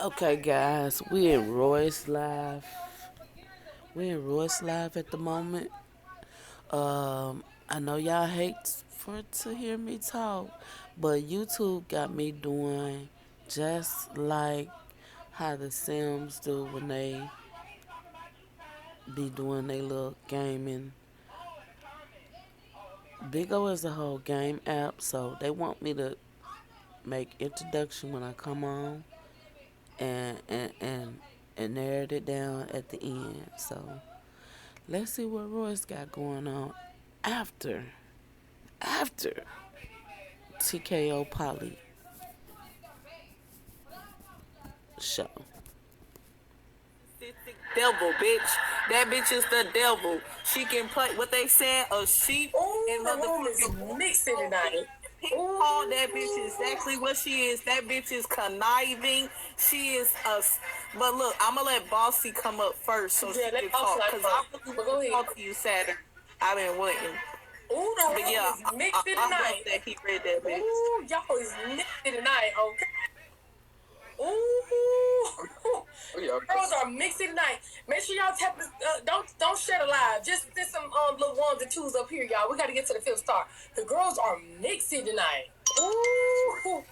Okay, guys, we in Royce Live. We in Royce Live at the moment. I know y'all hate for to hear me talk, but YouTube got me doing just like how the Sims do when they be doing their little gaming. Bigo is a whole game app, so they want me to make introduction when I come on and and and and narrate it down at the end. So let's see what Royce got going on after TKO Polly show. Devil, bitch. That bitch is the devil. She can play what they said, a sheep and the room is mixing tonight. Call that bitch exactly what she is. That bitch is conniving. She is a. But look, I'm gonna let Bossy come up first so she can talk. Cause I really want to talk to you Saturday. I've been waiting. Ooh, the room is mixing tonight. That he read that bitch. Ooh, y'all is mixing tonight, okay? Ooh, girls are mixing tonight. Make sure y'all tap. Don't share the live. Just send some little ones and twos up here, y'all. We got to get to the fifth star. The girls are mixing tonight. Ooh.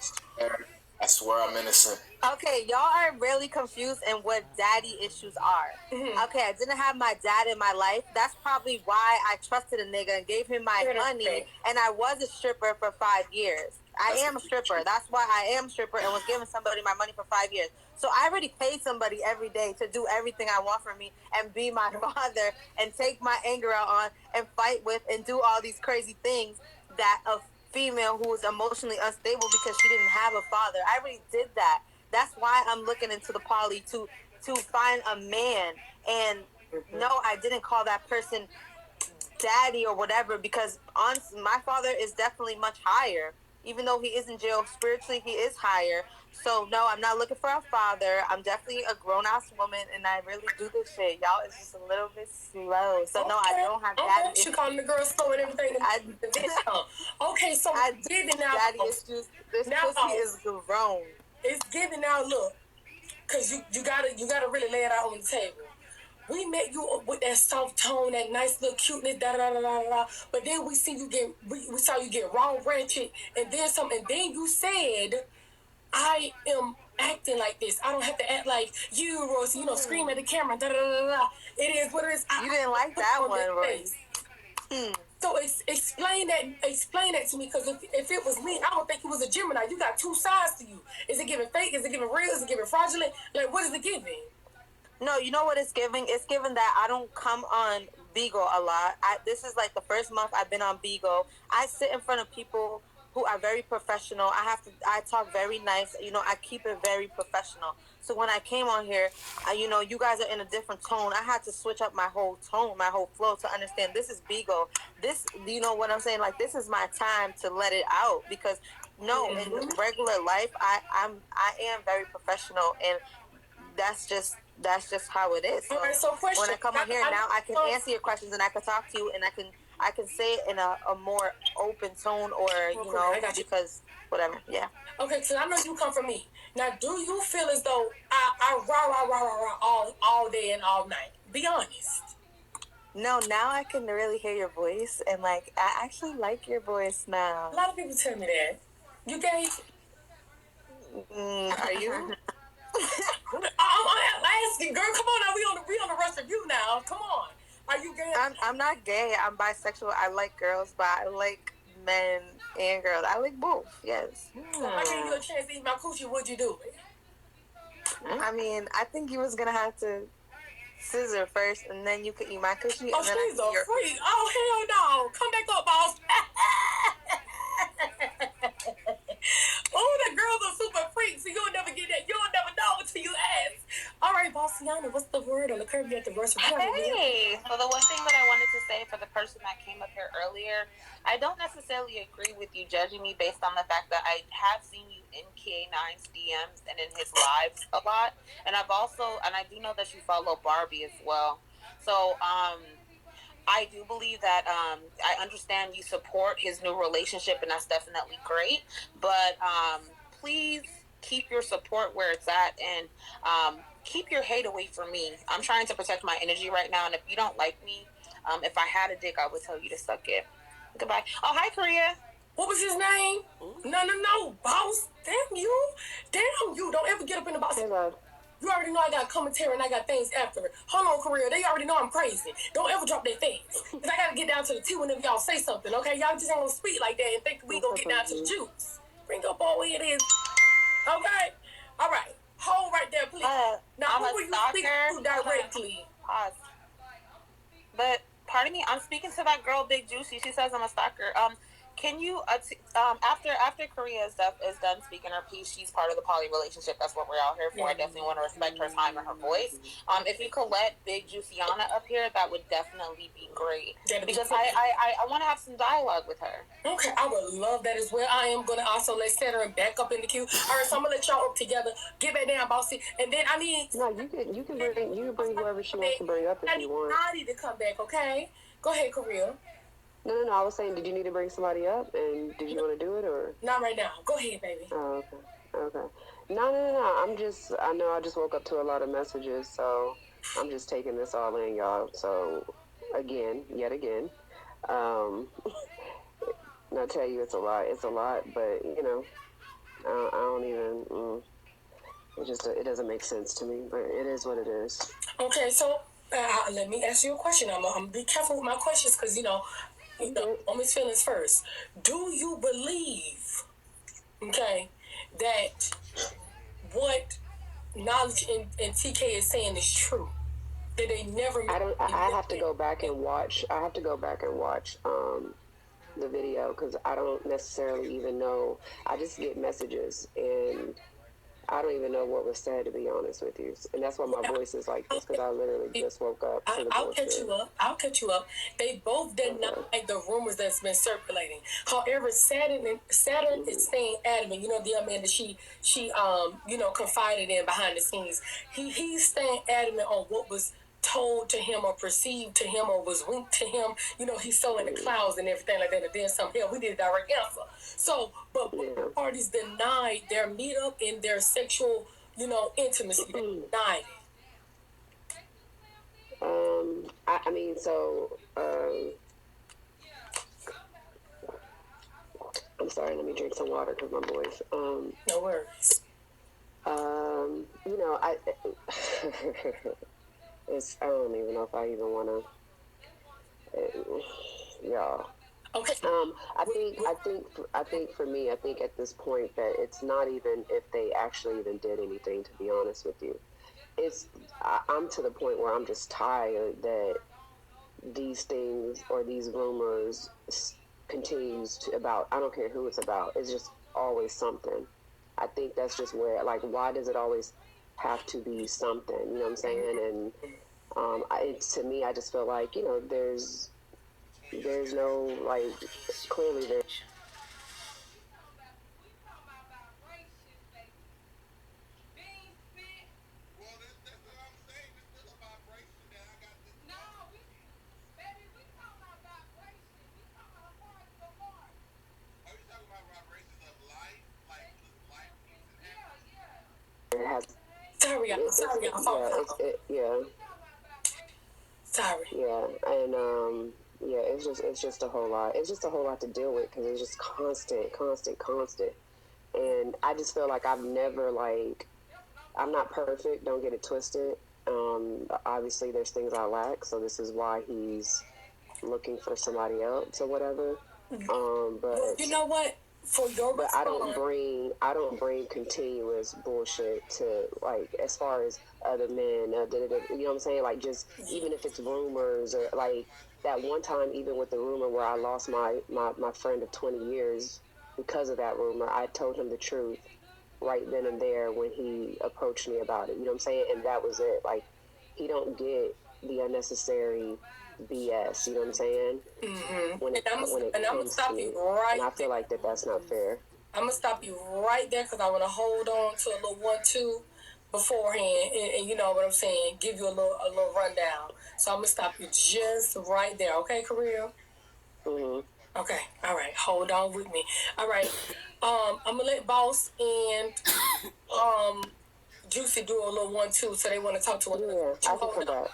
I swear I'm innocent. Okay, y'all are really confused in what daddy issues are. Mm-hmm. Okay, I didn't have my dad in my life. That's probably why I trusted a nigga and gave him my money, and I was a stripper for 5 years. I am a stripper. That's why I am a stripper and was giving somebody my money for 5 years. So I already paid somebody every day to do everything I want for me and be my father and take my anger out on and fight with and do all these crazy things that a female who was emotionally unstable because she didn't have a father. I already did that. That's why I'm looking into the poly to find a man. And no, I didn't call that person daddy or whatever because honestly, my father is definitely much higher. Even though he is in jail spiritually, he is higher. So no, I'm not looking for a father. I'm definitely a grown ass woman, and I really do this shit. Y'all is just a little bit slow. So no, I don't have daddy issues. You calling the girl slow and everything? Okay, so I did daddy issues. This pussy is grown. It's giving out. Look, cause you gotta really lay it out on the table. We met you with that soft tone, that nice little cuteness, da da da da da. But then we saw you get raw wretched, and then some, and then you said, "I am acting like this. I don't have to act like you, Rosie. You know, scream at the camera, da da da da. It is what it is." You didn't like that one, Rosie. So explain that to me, because if it was me, I don't think it was a Gemini. You got two sides to you. Is it giving fake? Is it giving real? Is it giving fraudulent? Like, what is it giving? No, you know what it's giving? It's giving that I don't come on Beagle a lot. This is like the first month I've been on Beagle. I sit in front of people who are very professional. I talk very nice. You know, I keep it very professional. So when I came on here, you guys are in a different tone. I had to switch up my whole tone, my whole flow to understand this is Beagle. This, you know what I'm saying? Like, this is my time to let it out because no, in regular life, I am very professional, and that's just how it is. So, so when I come on here now, I can answer your questions and I can talk to you and I can say it in a more open tone or because whatever. Yeah. Okay, so I know you come from me. Now, do you feel as though I rah all day and all night? Be honest. No, now I can really hear your voice, and like I actually like your voice now. A lot of people tell me that. You gay? Are you? I'm asking, girl. Come on now. We on the rush review now. Come on. Are you gay? I'm not gay. I'm bisexual. I like girls, but I like men and girls. I like both. Yes. So if I gave you a chance to eat my coochie, would you do it? I mean, I think you was gonna have to scissor first, and then you could eat my coochie. Oh, and then she's a freak. Oh, hell no. Come back up, boss. Oh, the girls are super freaks, so you'll never get that. You'll never know until you ask. All right, Bossiana, what's the word on the curb at the verse? Hey, so the one thing that I wanted to say for the person that came up here earlier, I don't necessarily agree with you judging me based on the fact that I have seen you in KA9's DMs and in his lives a lot, and I do know that you follow Barbie as well. So, I do believe that I understand you support his new relationship, and that's definitely great. But please keep your support where it's at, and keep your hate away from me. I'm trying to protect my energy right now, and if you don't like me, if I had a dick, I would tell you to suck it. Goodbye. Oh, hi, Korea. What was his name? No, boss. Damn you. Don't ever get up in the boss. Hey, love. You already know I got commentary and I got things after it. Hold on, Korea. They already know I'm crazy. Don't ever drop their things. Because I got to get down to the T whenever y'all say something, okay? Y'all just ain't going to speak like that and think we going to get down to the juice. Bring up all it is. Okay? All right. Hold right there, please. Now, who were you speaking to directly? Pause. But, pardon me, I'm speaking to that girl, Big Juicy. She says I'm a stalker. Can you, after Korea is done speaking her piece, she's part of the poly relationship. That's what we're out here for. I definitely want to respect her time and her voice. If you could let Big Juiciana up here, that would definitely be great. Because I want to have some dialogue with her. Okay, I would love that as well. I am going to also let Saturn back up in the queue. All right, so I'm going to let y'all up together. Get back down, bossy. And then I need... No, you can bring whoever she wants to bring up if you want. I need to come back, okay? Go ahead, Korea. No. I was saying, did you need to bring somebody up, and did you want to do it, or? Not right now. Go ahead, baby. Oh, okay. No. I know I just woke up to a lot of messages, so I'm just taking this all in, y'all. So, yet again, I'll tell you it's a lot, but, you know, I don't even, it doesn't make sense to me, but it is what it is. Okay, so let me ask you a question. I'm going to be careful with my questions because, you know, Miss Feelings first. Do you believe, okay, that what Knowledge and TK is saying is true? That they never... I have to go back and watch the video because I don't necessarily even know. I just get messages and I don't even know what was said, to be honest with you. And that's why my voice is like this, because I literally just woke up to the bullshit. I'll catch you up. They both denied the rumors that's been circulating. However, Saturn is staying adamant. You know, the young man that she confided in behind the scenes. He's staying adamant on what was told to him or perceived to him or was winked to him. You know, he's so in the clouds and everything like that. And then some hell, we did a direct answer. So, but both parties denied their meetup and their sexual, intimacy. They denied it. I'm sorry, let me drink some water because my voice. No worries. I don't even know if I even want to, y'all. Okay. I think for me, at this point that it's not even if they actually even did anything, to be honest with you. I'm to the point where I'm just tired that these things or these rumors continues to about, I don't care who it's about. It's just always something. I think that's just where, like, why does it always have to be something? You know what I'm saying? And to me, I just feel like, there's no, like, clearly there's... Sorry. It's just a whole lot. It's just a whole lot to deal with because it's just constant. And I just feel like I'm not perfect. Don't get it twisted. Obviously, there's things I lack, so this is why he's looking for somebody else or whatever. But you know what? But I don't bring continuous bullshit to, like, as far as other men, you know what I'm saying? Like, just even if it's rumors or like that one time, even with the rumor where I lost my friend of 20 years because of that rumor, I told him the truth right then and there when he approached me about it. You know what I'm saying? And that was it. Like, he don't get the unnecessary BS, you know what I'm saying? Mm-hmm. When it comes to me. And I feel like that's not fair. I'm gonna stop you right there because I want to hold on to a little 1-2 beforehand, and you know what I'm saying, give you a little rundown. So I'm gonna stop you just right there, okay, Korea? Mm-hmm. Okay, all right. Hold on with me. All right. I'm gonna let Boss and Juicy do a little 1-2, so they want to talk to one another. Yeah, I can come back.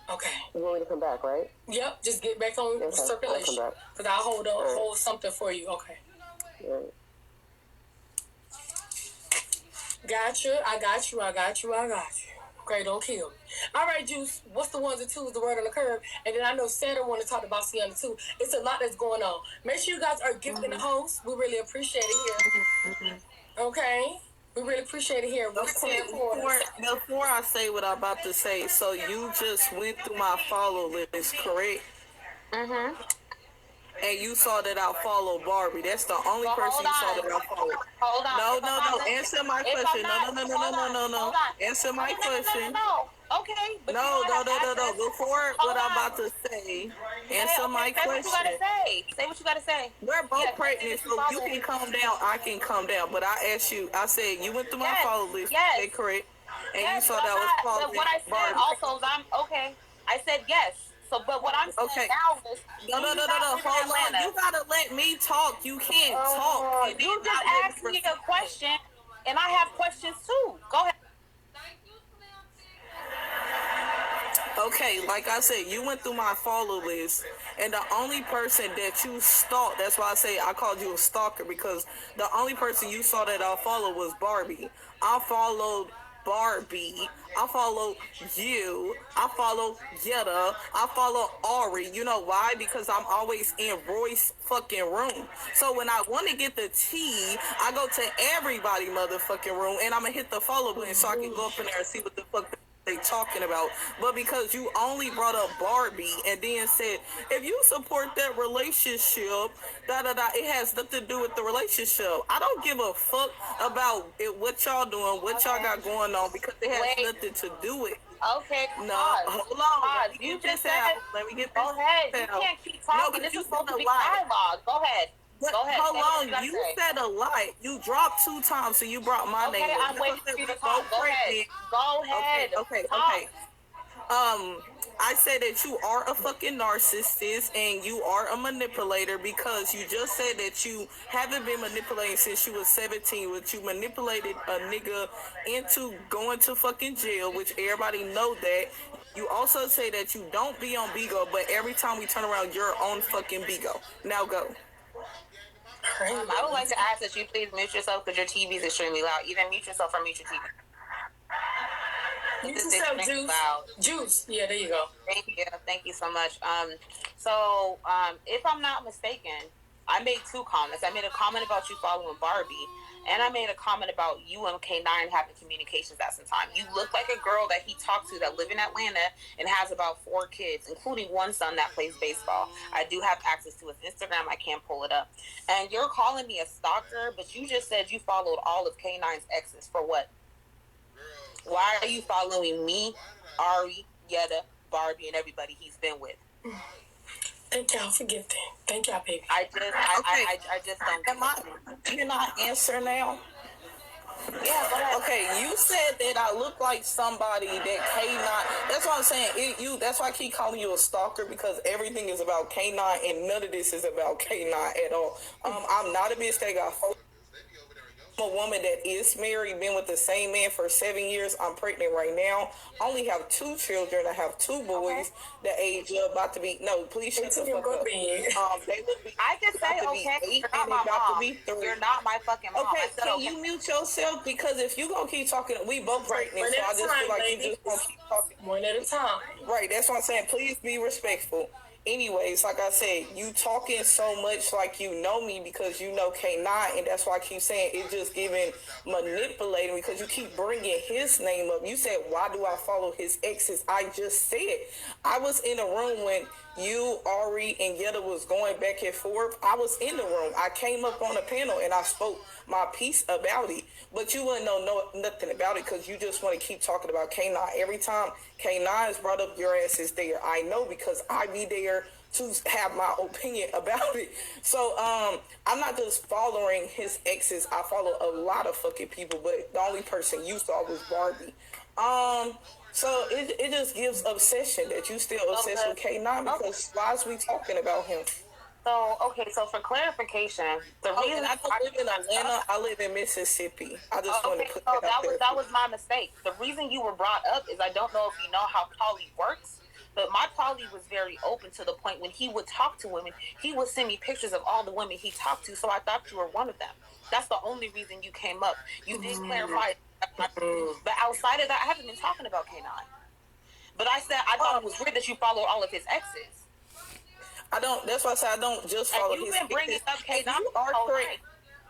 Okay. You want me to come back, right? Yep. Just get back on circulation. Because I'll hold something for you. Okay. Right. Gotcha. I got you. Okay, don't kill me. All right, Juice. What's the 1s and 2s, the word on the curb? And then I know Sandra want to talk about Sienna too. It's a lot that's going on. Make sure you guys are gifting the host. We really appreciate it here. Okay? We really appreciate it here. Before I say what I'm about to say, so you just went through my follow list, correct? Mm-hmm. And you saw that I follow Barbie. That's the only person you saw that I follow. Hold on. No. Answer my question. No. Answer my question. Okay. No. Before what I'm about to say, answer my question. Say what you gotta say. We're both pregnant, so you can calm down. I can calm down. But I asked you. I said you went through my follow list. Yes. Okay, correct. And you saw that was following What I said Barbie. also is I said yes. So, but what I'm saying now is no. Hold on. You gotta let me talk. You can't talk. You just asked me a question, and I have questions too. Go ahead. Okay, like I said, you went through my follow list, and the only person that you stalked, that's why I say I called you a stalker, because the only person you saw that I followed was Barbie. I followed Barbie. I follow you. I follow Yetta. I follow Ari. You know why? Because I'm always in Roy's fucking room. So when I want to get the tea, I go to everybody motherfucking room, and I'm going to hit the follow button so I can go up in there and see what the fuck they talking about. But because you only brought up Barbie and then said, if you support that relationship, it has nothing to do with the relationship. I don't give a fuck about what y'all doing, what y'all got going on, because it has nothing to do with it. Okay, no, hold on. You just said, let me get go ahead. You can't keep talking. This is supposed to be dialogue. Go ahead. But go ahead. Hold on, you said a lot. You dropped 2 times, so you brought my name. Okay, I'm waiting for you to talk. Go ahead. Go ahead. Okay. I said that you are a fucking narcissist and you are a manipulator, because you just said that you haven't been manipulating since you was 17, which you manipulated a nigga into going to fucking jail, which everybody know that. You also say that you don't be on Bigo, but every time we turn around, you're on fucking Bigo. Now go. I would like to ask that you please mute yourself because your TV is extremely loud. Either mute yourself or mute your TV. Mute yourself, Juice. Loud. Juice. Yeah, there you go. Thank you so much. If I'm not mistaken, I made 2 comments. I made a comment about you following Barbie, and I made a comment about you and K9 having communications at some time. You look like a girl that he talked to that live in Atlanta and has about 4 kids, including one son that plays baseball. I do have access to his Instagram. I can't pull it up. And you're calling me a stalker, but you just said you followed all of K9's exes for what? Why are you following me, Ari, Yetta, Barbie, and everybody he's been with? Thank y'all for gifting. Thank y'all, baby. I just don't. Can I answer now? Yeah, go ahead. Okay, you said that I look like somebody that K9. That's what I'm saying. That's why I keep calling you a stalker, because everything is about K9 and none of this is about K9 at all. I'm not a bitch that got. I'm a woman that is married, been with the same man for 7 years. I'm pregnant right now. I only have 2 children. I have 2 boys that age about to be. No, please shut the fuck up. They would be. I just say okay. You're not my mom. You're not my fucking mom. Okay, can you mute yourself? Because if you gonna keep talking, we both pregnant. So I just feel like you just gonna keep talking one at a time. Right. That's what I'm saying. Please be respectful. Anyways, like I said, you talking so much like you know me because you know K9, and that's why I keep saying it's just giving manipulating, because you keep bringing his name up. You said, why do I follow his exes? I just said, I was in a room when you, Ari, and Yetta was going back and forth. I was in the room. I came up on a panel and I spoke my piece about it, but you wouldn't know nothing about it because you just want to keep talking about K9. Every time K9 is brought up, your ass is there. I know because I be there to have my opinion about it. So I'm not just following his exes. I follow a lot of fucking people, but the only person you saw was Barbie. So it just gives obsession that you still obsessed with K9, because why is we talking about him? So, okay, so for clarification, the reason I don't live in Atlanta. I live in Mississippi. I just want to put so that out there. that was my mistake. The reason you were brought up is I don't know if you know how poly works, but my poly was very open to the point when he would talk to women, he would send me pictures of all the women he talked to, so I thought you were one of them. That's the only reason you came up. You did clarify, but outside of that, I haven't been talking about K9. But I said I thought it was weird that you follow all of his exes. I don't. That's why I said I don't just follow his. You've been bringing up K9 all night.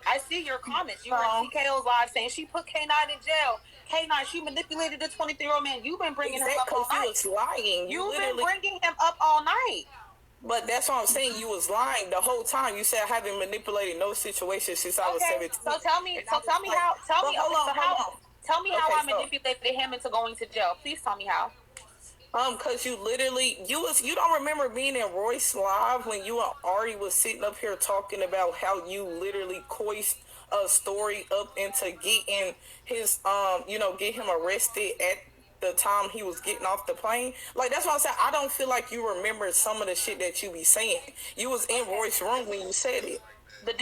I see your comments. You were in TKO's live saying she put K9 in jail. K9, she manipulated a 23-year-old man. You've been bringing him up all night. He was lying. You've been bringing him up all night. But that's what I'm saying. You was lying the whole time. You said I haven't manipulated no situation since I was 17. So tell me how. Tell me how I manipulated him into going to jail. Please tell me how. Cause you don't remember being in Royce Live when you and Ari was sitting up here talking about how you literally coiced a story up into getting his get him arrested at the time he was getting off the plane. Like, that's why I said I don't feel like you remember some of the shit that you be saying. You was in Royce's room when you said it. But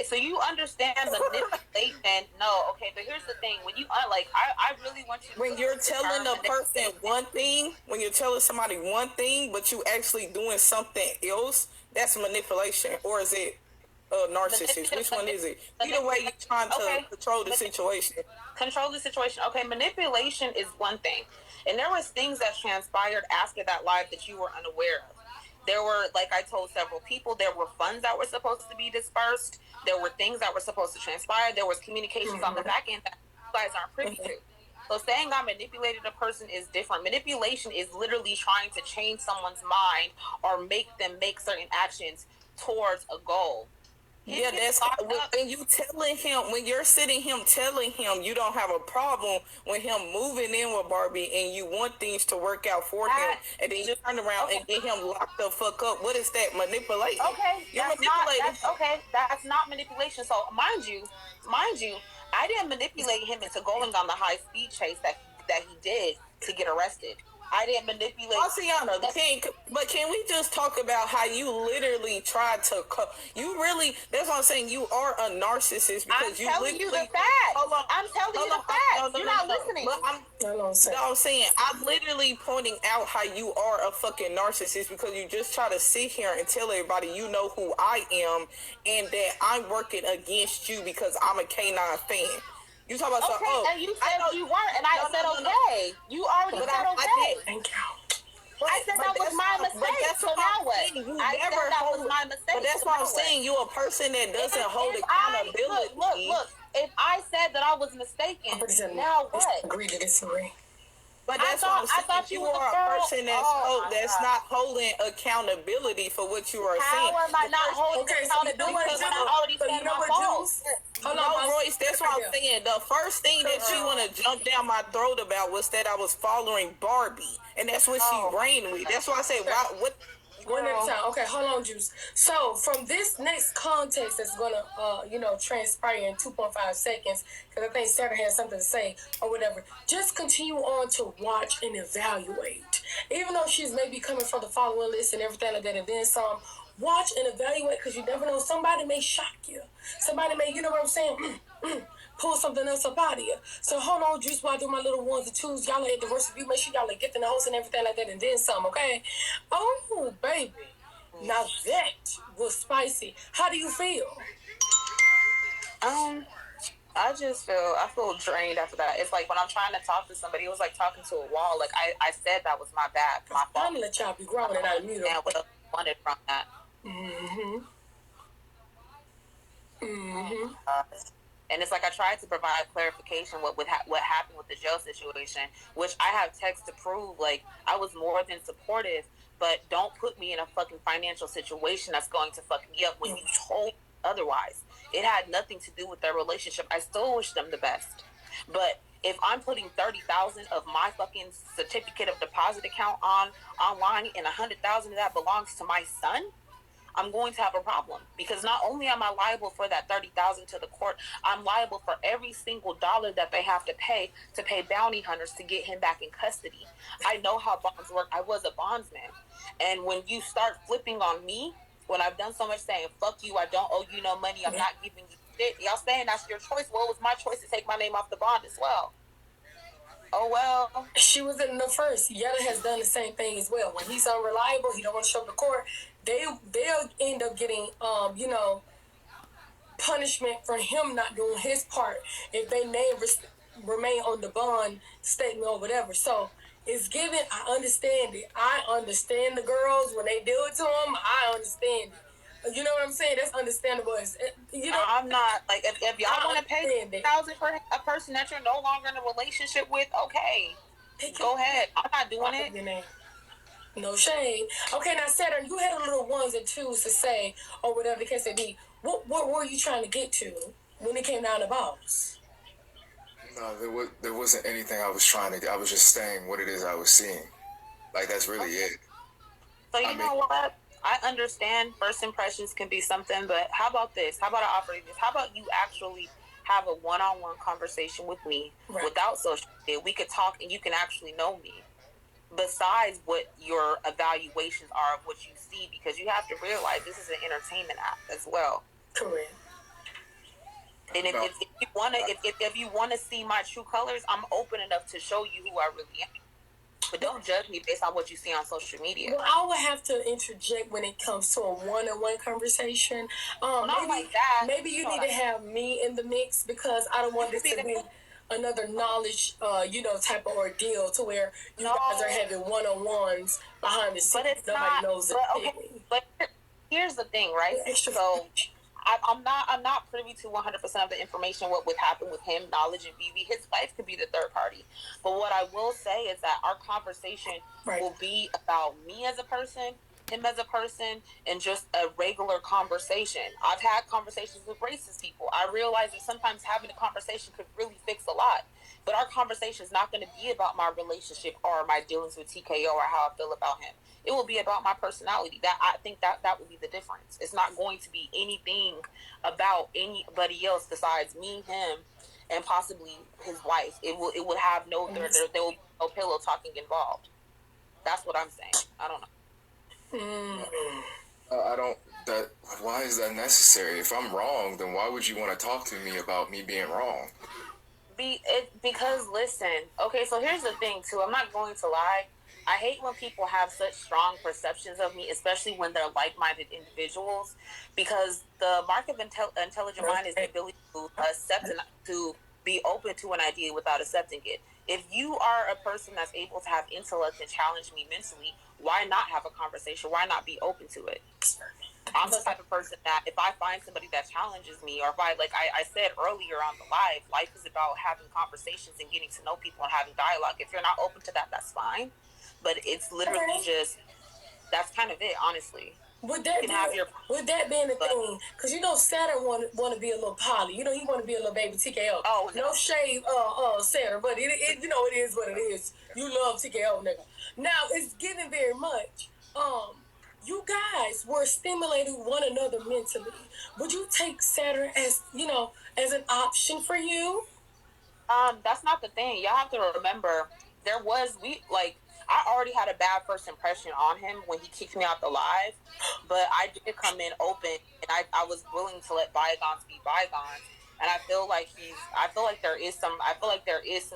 so you understand manipulation? No, okay, but here's the thing. When you, I really want you to... When you're telling a person one thing, when you're telling somebody one thing, but you actually doing something else, that's manipulation. Or is it narcissist? Which one is it? Either way, you're trying to control the situation. Control the situation. Okay, manipulation is one thing. And there was things that transpired after that live that you were unaware of. There were, like I told several people, there were funds that were supposed to be dispersed. There were things that were supposed to transpire. There was communications on the back end that you guys aren't privy to. So saying I manipulated a person is different. Manipulation is literally trying to change someone's mind or make them make certain actions towards a goal. Yeah, that's when you telling him, when you're sitting him telling him you don't have a problem with him moving in with Barbie and you want things to work out for him, and then you turn around and get him locked the fuck up. What is that? Manipulating. Okay, that's not manipulation. So mind you, I didn't manipulate him into going on the high speed chase that he did to get arrested. I didn't manipulate. Asiana, can we just talk about how you literally tried to? You really, that's what I'm saying. You are a narcissist because I'm telling you the facts. I'm telling you the facts. You're not listening. But I'm saying, I'm literally pointing out how you are a fucking narcissist because you just try to sit here and tell everybody you know who I am and that I'm working against you because I'm a K9 fan. You talk about and you said you weren't, and I said okay. You already said okay. Thank you. I said that was my mistake. So now what? I said that was my mistake. But that's what I'm saying. You're a person that doesn't hold accountability. Look. If I said that I was mistaken, now what? Agree to disagree. But that's what I'm saying. You are a person that's not holding accountability for what you are saying. How am I not holding accountability because I already said my fault? Hold on, Royce, that's what I'm saying. The first thing that you want to jump down my throat about was that I was following Barbie. And that's what she ran with. That's why I say, what? One at a time. Okay, hold on, Juice. So from this next context that's gonna, transpire in 2.5 seconds, because I think Sarah has something to say or whatever. Just continue on to watch and evaluate. Even though she's maybe coming from the following list and everything like that, and then some. Watch and evaluate because you never know. Somebody may shock you. Somebody may, you know what I'm saying? Pull something else up out of you. So hold on, Juice, while I do my little ones and twos. Y'all are at the worst of you. Make sure y'all are getting the host and everything like that and then some, okay? Oh, baby. Now that was spicy. How do you feel? I feel drained after that. It's like when I'm trying to talk to somebody, it was like talking to a wall. Like I said that was my bad, my fault. I'm gonna let y'all be growing and I mute what I wanted from that. And it's like I tried to provide clarification what happened with the jail situation, which I have text to prove. Like I was more than supportive, but don't put me in a fucking financial situation that's going to fuck me up when you told otherwise. It had nothing to do with their relationship. I still wish them the best, but if I'm putting 30,000 of my fucking certificate of deposit account online and 100,000 of that belongs to my son, I'm going to have a problem because not only am I liable for that 30,000 to the court, I'm liable for every single dollar that they have to pay bounty hunters to get him back in custody. I know how bonds work. I was a bondsman. And when you start flipping on me when I've done so much saying, fuck you, I don't owe you no money, I'm not giving you shit. Y'all saying that's your choice. Well, it was my choice to take my name off the bond as well. Oh, well. She was in the first. Yetta has done the same thing as well. When he's unreliable, he don't want to show up to court, they'll end up getting, punishment for him not doing his part if they name remain on the bond statement or whatever. So it's given. I understand it. I understand the girls when they do it to them. I understand it. You know what I'm saying? That's understandable. I'm not like if y'all want to pay $1,000 for a person that you're no longer in a relationship with, okay, go ahead. I'm not doing it. No shade. Okay, now Saturn, you had a little ones and twos to say, or whatever the case may be. What were you trying to get to when it came down to balls? No, there wasn't anything I was trying to. I was just saying what it is I was seeing. Like, that's really it. So you know what? I understand first impressions can be something, but how about this? How about I offer you this? How about you actually have a one-on-one conversation with me without social media? We could talk and you can actually know me. Besides what your evaluations are of what you see, because you have to realize this is an entertainment app as well. Correct. And if you wanna see my true colors, I'm open enough to show you who I really am. But don't judge me based on what you see on social media. Well, I would have to interject when it comes to a one-on-one conversation. Not like that. Maybe you need to have me in the mix because I don't want this to be another knowledge, type of ordeal to where you guys are having one-on-ones behind the scenes. Nobody knows it. But here's the thing, right? So I'm not privy to 100% of the information what would happen with him, Knowledge, and Vivi. His wife could be the third party. But what I will say is that our conversation will be about me as a person, him as a person, and just a regular conversation. I've had conversations with racist people. I realize that sometimes having a conversation could really fix a lot. But our conversation is not going to be about my relationship or my dealings with TKO or how I feel about him. It will be about my personality. That I think that would be the difference. It's not going to be anything about anybody else besides me, him, and possibly his wife. It will have there will be no pillow talking involved. That's what I'm saying. I don't know. Why is that necessary? If I'm wrong, then why would you want to talk to me about me being wrong? Because listen, okay, so here's the thing too. I'm not going to lie. I hate when people have such strong perceptions of me, especially when they're like-minded individuals, because the mark of intelligent mind is the ability to accept and to be open to an idea without accepting it. If you are a person that's able to have intellect and challenge me mentally, why not have a conversation? Why not be open to it? I'm the type of person that if I find somebody that challenges me, or if I said earlier on the life is about having conversations and getting to know people and having dialogue. If you're not open to that, that's fine. But it's literally just, that's kind of it, honestly. Would that being the thing, because Saturn want to be a little poly. He want to be a little baby TKO. Oh, no shade, Saturn, but it is what it is. You love TKO, nigga. Now it's getting very much. You guys were stimulating one another mentally. Would you take Saturn as as an option for you? That's not the thing. Y'all have to remember I already had a bad first impression on him when he kicked me out the live, but I did come in open and I was willing to let bygones be bygones. And I feel like there is some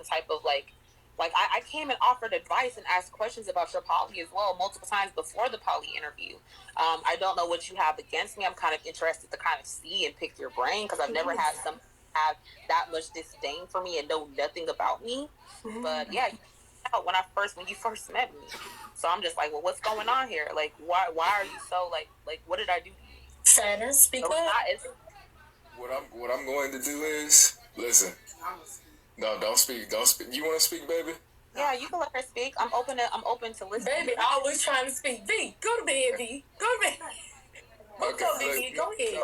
type of I came and offered advice and asked questions about your poly as well multiple times before the poly interview. I don't know what you have against me. I'm kind of interested to kind of see and pick your brain because I've never had some have that much disdain for me and know nothing about me. But yeah, when you first met me, so I'm just like, well, what's going on here? Like, why are you so like what did I do to you? Saturn, speak up. What I'm going to do is listen. No, don't speak. You want to speak, baby? Yeah, you can let her speak. I'm open to listen. Baby, always trying to speak. V, go to bed, V. Go to bed. Okay, go ahead.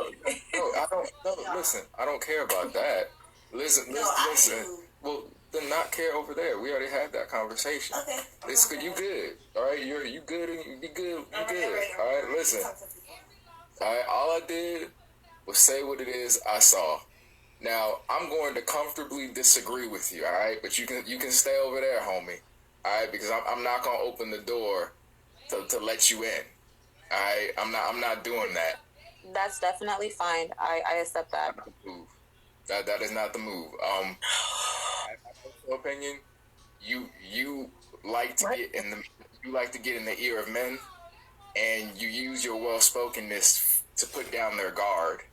No, listen, I don't care about that. Listen. Well, then not care over there. We already had that conversation. Okay. It's good. You good. All right? You good. You good. You good. All right? Listen. All right? All I did was say what it is I saw. Now, I'm going to comfortably disagree with you, all right? But you can stay over there, homie, all right? Because I'm not going to open the door to let you in. I'm not doing that. That's definitely fine. I accept that. Move. That is not the move. My personal opinion, you like to get in the ear of men, and you use your well spokenness to put down their guard.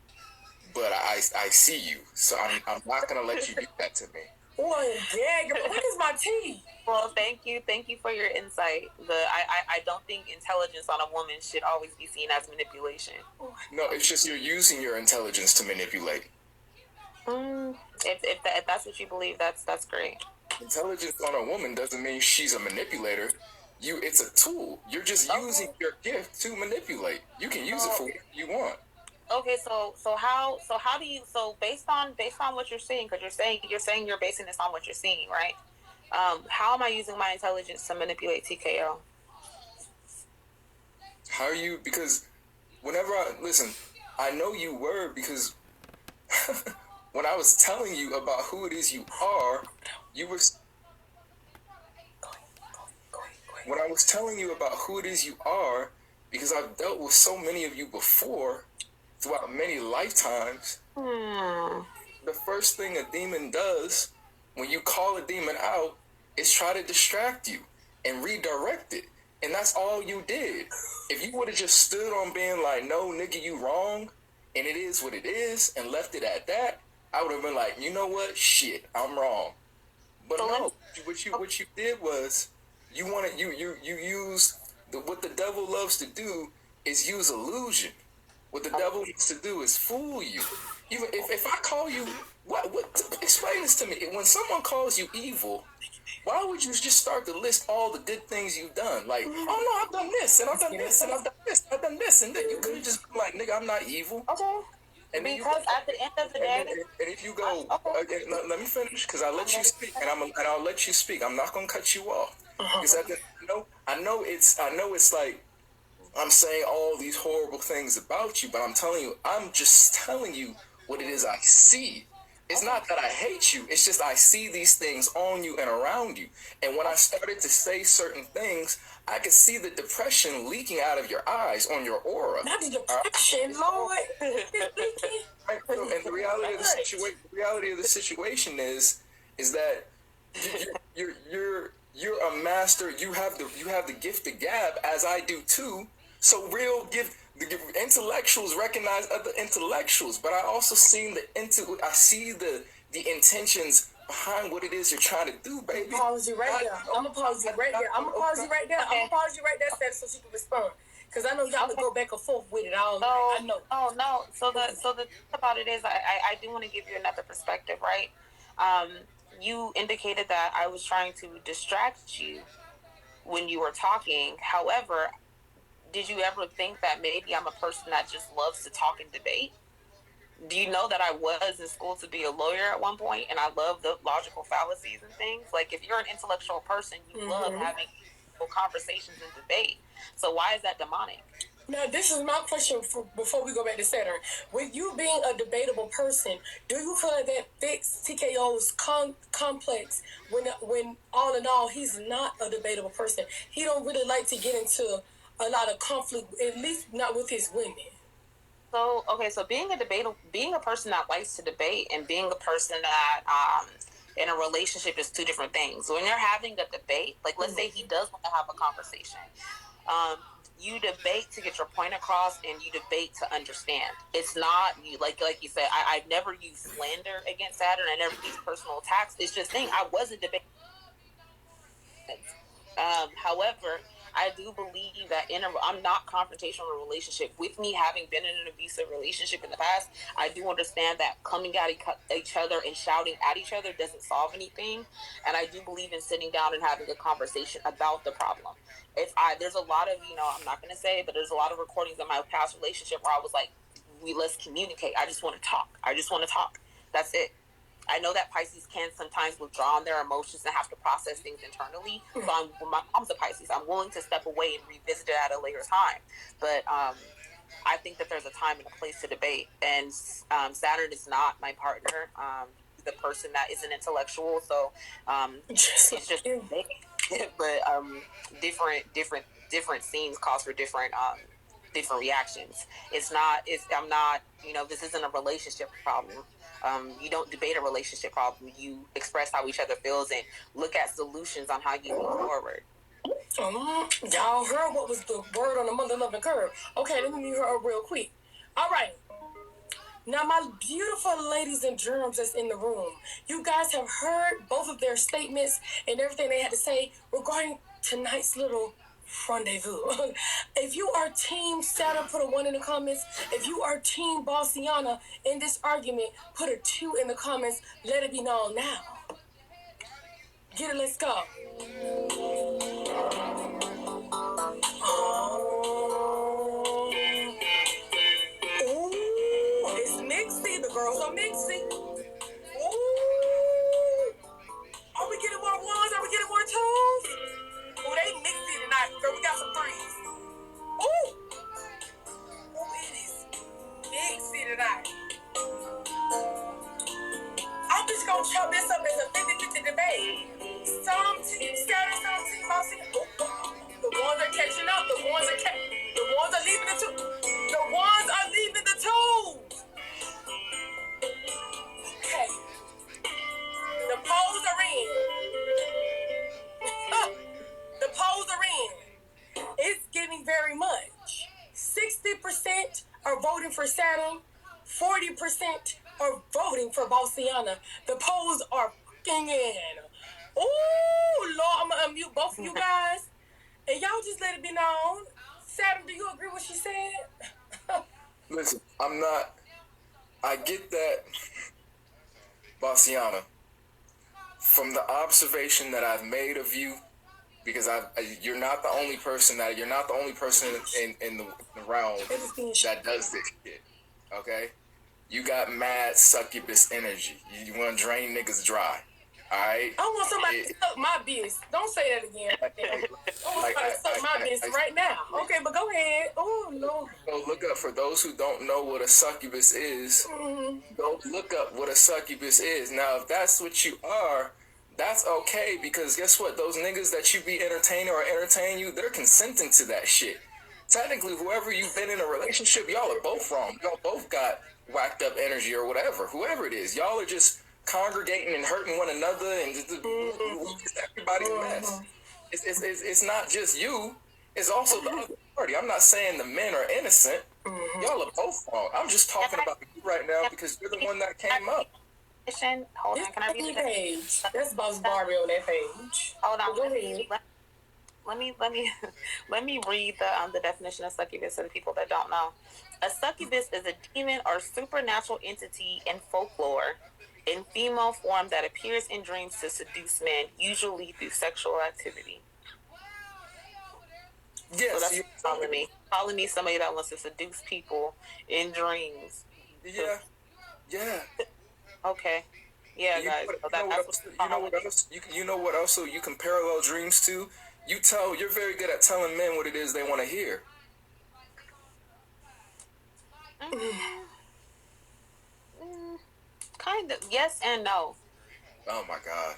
But I see you, so I'm not gonna let you do that to me. Oh, yeah, what is my tea? Well, thank you for your insight. I don't think intelligence on a woman should always be seen as manipulation. No, it's just you're using your intelligence to manipulate. If that's what you believe, that's great. Intelligence on a woman doesn't mean she's a manipulator. It's a tool. You're just using your gift to manipulate. You can use it for whatever you want. Okay, so how do you, based on what you're saying, because you're saying you're basing this on what you're seeing, right? How am I using my intelligence to manipulate TKO? How are you? Because whenever I know you were, because when I was telling you about who it is you are, you were. When I was telling you about who it is you are, because I've dealt with so many of you before, throughout many lifetimes, the first thing a demon does when you call a demon out is try to distract you and redirect it. And that's all you did. If you would have just stood on being like, no, nigga, you wrong, and it is what it is, and left it at that, I would have been like, you know what? Shit, I'm wrong. But no, what you did was you used what the devil loves to do is use illusion. What the devil wants to do is fool you. Even if I call you, what? Explain this to me. When someone calls you evil, why would you just start to list all the good things you've done? Like, oh no, I've done this, and I've done this, and I've done this, and I've done this, and then you could have just been like, nigga, I'm not evil. Okay. And because at the end of the day, and if you go, let me finish, because I'll let you speak, and I'll let you speak. I'm not gonna cut you off. Because I know it's like I'm saying all these horrible things about you, but I'm just telling you what it is I see. It's not that I hate you. It's just I see these things on you and around you. And when I started to say certain things, I could see the depression leaking out of your eyes on your aura. Not the depression, Lord. And the reality of the situation is that you're a master. You have the gift of gab, as I do too. So the intellectuals recognize other intellectuals, but I also see the intentions behind what it is you're trying to do, baby. I'm gonna pause you right there, so she can respond. Because I know y'all could go back and forth with it all night. I know. Oh no. So the thing about it is, I do want to give you another perspective, right? You indicated that I was trying to distract you when you were talking. However, did you ever think that maybe I'm a person that just loves to talk and debate? Do you know that I was in school to be a lawyer at one point, and I love the logical fallacies and things? Like, if you're an intellectual person, you love having conversations and debate. So why is that demonic? Now, this is my question before we go back to Saturn. With you being a debatable person, do you feel like that fits TKO's complex when all in all, he's not a debatable person? He don't really like to get into a lot of conflict, at least not with his women. So being a person that likes to debate and being a person that in a relationship is two different things. When you're having a debate, like let's say he does want to have a conversation, you debate to get your point across, and you debate to understand. It's not you like you said. I never use slander against Saturn. I never use personal attacks. It's just saying I wasn't debating. However, I do believe that I'm not confrontational in a relationship. With me having been in an abusive relationship in the past, I do understand that coming at each other and shouting at each other doesn't solve anything. And I do believe in sitting down and having a conversation about the problem. There's a lot of, I'm not going to say, but there's a lot of recordings of my past relationship where I was like, let's communicate. I just want to talk. That's it. I know that Pisces can sometimes withdraw on their emotions and have to process things internally. So my mom's a Pisces. I'm willing to step away and revisit it at a later time. But I think that there's a time and a place to debate. And Saturn is not my partner. The person that is an intellectual. So it's just but different scenes cause for different different reactions. I'm not, this isn't a relationship problem. You don't debate a relationship problem. You express how each other feels and look at solutions on how you move forward. Y'all heard what was the word on the mother loving curve. Okay, let me mute her up real quick. All right. Now, my beautiful ladies and germs that's in the room, you guys have heard both of their statements and everything they had to say regarding tonight's little rendezvous. If you are Team Saturn, put a 1 in the comments. If you are Team Bossiana in this argument, put a 2 in the comments. Let it be known now. Get it, let's go. It's mixy. The girls are mixy. Are we getting more ones? Are we getting more twos? They mixy tonight, girl. We got some threes. It is mixy tonight. I'm just gonna chop this up as a 50-50 debate. Some team Saturn, some team Bossy. The ones are catching up. The ones are leaving the two. The ones are leaving the twos. Okay. The polls are in. The polls are in. It's giving very much. 60% are voting for Saturn. 40% are voting for Bossiana. The polls are fucking in. Ooh, Lord, I'm gonna unmute both of you guys. And y'all just let it be known. Saturn, do you agree with what she said? Listen, I get that, Bossiana, from the observation that I've made of you, because you're not the only person in the realm that does this shit. Okay, you got mad succubus energy. You want to drain niggas dry. All right. I want somebody to suck my business. Don't say that again. I want somebody to suck my business right now. Okay, but go ahead. Oh Lord. Go look up, for those who don't know what a succubus is. Go look up what a succubus is. Now, if that's what you are, that's okay, because guess what? Those niggas that you be entertaining or entertain you, they're consenting to that shit. Technically, whoever you've been in a relationship, y'all are both wrong. Y'all both got whacked up energy or whatever. Whoever it is, y'all are just congregating and hurting one another and just everybody's a mess. It's not just you. It's also the other party. I'm not saying the men are innocent. Y'all are both wrong. I'm just talking about you right now because you're the one that came up. Hold on, can I read the page? That's Boss Barbie on that page. Hold on, go ahead. Let me read the definition of succubus to the people that don't know. A succubus is a demon or supernatural entity in folklore in female form that appears in dreams to seduce men, usually through sexual activity. Yes, so that's calling me somebody that wants to seduce people in dreams. Yeah. Okay. Yeah, guys. You know what else you can parallel dreams to? You're very good at telling men what it is they want to hear. Kind of. Yes and no. Oh my God.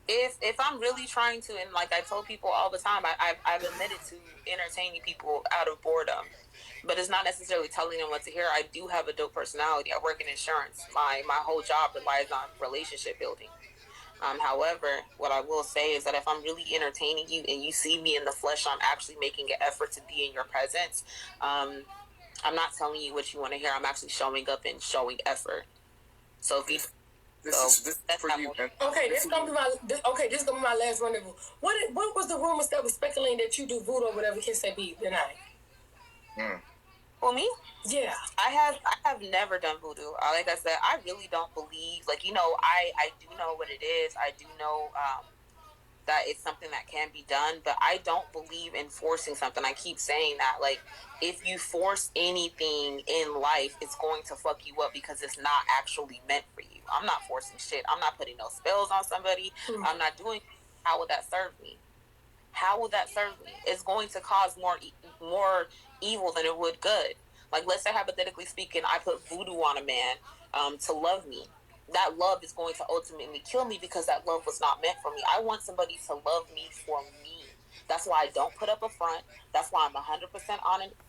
If I'm really trying to, and like I told people all the time, I've admitted to entertaining people out of boredom, but it's not necessarily telling them what to hear. I do have a dope personality. I work in insurance. My whole job relies on relationship building. However, what I will say is that if I'm really entertaining you and you see me in the flesh, I'm actually making an effort to be in your presence. I'm not telling you what you want to hear. I'm actually showing up and showing effort. So if you... This is for you, man. Okay, this is gonna be my last rendezvous. What was the rumors that was speculating that you do voodoo or whatever kiss that be tonight? For me? Yeah. I have never done voodoo. Like I said, I really don't believe, I do know what it is. I do know that it's something that can be done, but I don't believe in forcing something. I keep saying that, if you force anything in life, it's going to fuck you up because it's not actually meant for you. I'm not forcing shit. I'm not putting no spells on somebody. I'm not doing. How would that serve me? How would that serve me? It's going to cause more evil than it would good. Let's say hypothetically speaking, I put voodoo on a man to love me. That love is going to ultimately kill me because that love was not meant for me. I want somebody to love me for me. That's why I don't put up a front. That's why I'm 100%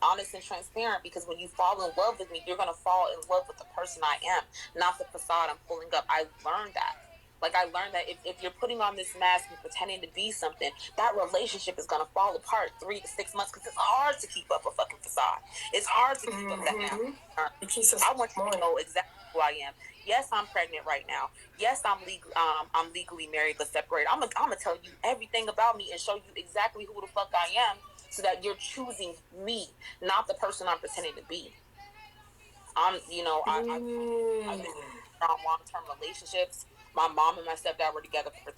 honest and transparent, because when you fall in love with me, you're going to fall in love with the person I am, not the facade I'm pulling up. I learned that. Like, I learned that if you're putting on this mask and pretending to be something, that relationship is going to fall apart 3 to 6 months, because it's hard to keep up a fucking facade. It's hard to keep up that now. I want you to know exactly who I am. Yes, I'm pregnant right now. Yes, I'm legally married but separated. I'm gonna tell you everything about me and show you exactly who the fuck I am, so that you're choosing me, not the person I'm pretending to be. I've been around long-term relationships. My mom and my stepdad were together for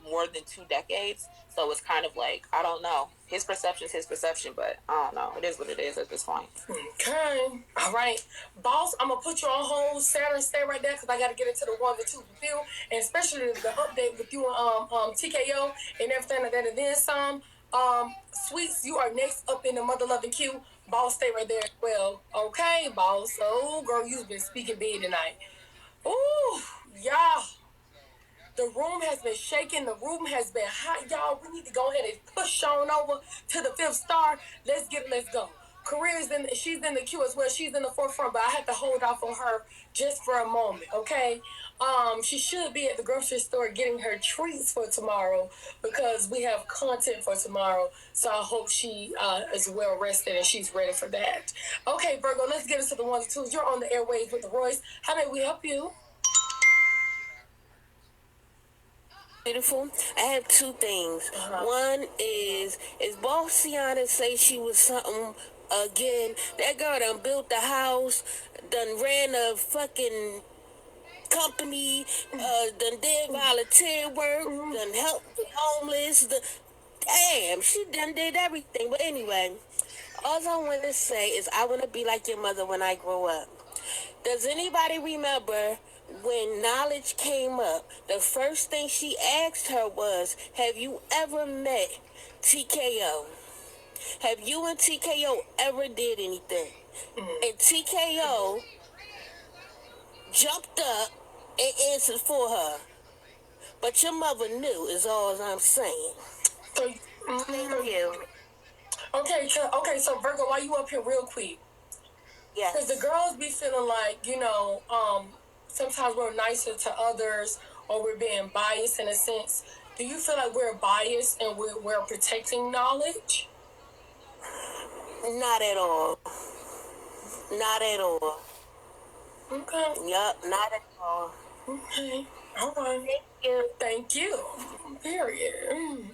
more than 2 decades, so it's kind of like, I don't know. His perception is his perception, but I don't know. It is what it is at this point. Okay. All right. Boss, I'm going to put you on hold. Saturn, stay right there, because I got to get into the one, the two, the few, and especially the update with you and TKO and everything like that, and then some. Sweets, you are next up in the mother loving queue. Boss, stay right there as well. Okay, boss. Oh, girl, you've been speaking big tonight. Ooh, y'all. The room has been shaking. The room has been hot, y'all. We need to go ahead and push on over to the 5th star. Let's go. She's in the queue as well. She's in the forefront, but I had to hold off on her just for a moment, okay? She should be at the grocery store getting her treats for tomorrow, because we have content for tomorrow. So I hope she is well rested and she's ready for that. Okay, Virgo, let's get into the ones and twos. You're on the airwaves with the Royce. How may we help you? Beautiful. I have 2 things. One is Boss Sienna say she was something again? That girl done built the house, done ran a fucking company, done did volunteer work, done helped the homeless. Damn, she done did everything. But anyway, all I want to say is I want to be like your mother when I grow up. Does anybody remember when Knowledge came up, the first thing she asked her was, have you ever met TKO? Have you and TKO ever did anything? And TKO jumped up and answered for her. But your mother knew, is all I'm saying. Thank you. Okay, so Virgo, why you up here real quick? Yes. Because the girls be feeling like, sometimes we're nicer to others, or we're being biased in a sense. Do you feel like we're biased and we're protecting Knowledge? Not at all. Not at all. Okay. Yup, not at all. Okay. All right. Thank you. Period.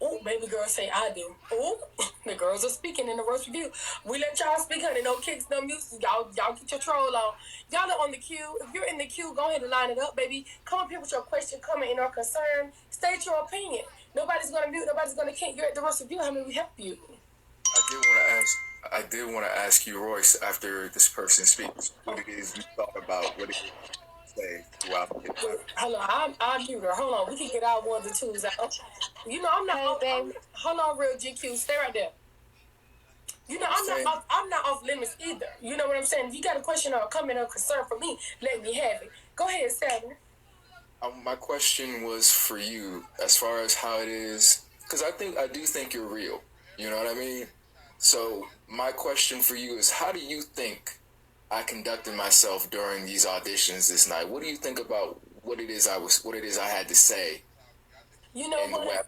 Oh, baby girl say I do. Oh, the girls are speaking in the Roast Review. We let y'all speak, honey. No kicks, no music. Y'all get your troll on. Y'all are on the queue. If you're in the queue, go ahead and line it up, baby. Come up here with your question, comment, and or concern. State your opinion. Nobody's gonna mute. Nobody's gonna can't. You're at the Roast Review. How may we help you? I did want to ask you, Royce, after this person speaks, what it is you thought about, what it is you say throughout the Hold on, I'll mute her. Hold on, we can get our ones and twos out. I'm not. Hold on, real GQ. Stay right there. I'm not off limits either. You know what I'm saying? If you got a question or a comment or concern for me, let me have it. Go ahead, Saturn. My question was for you, as far as how it is, because I do think you're real. You know what I mean? So my question for you is, how do you think I conducted myself during these auditions this night? What do you think about what it is I had to say? You know what?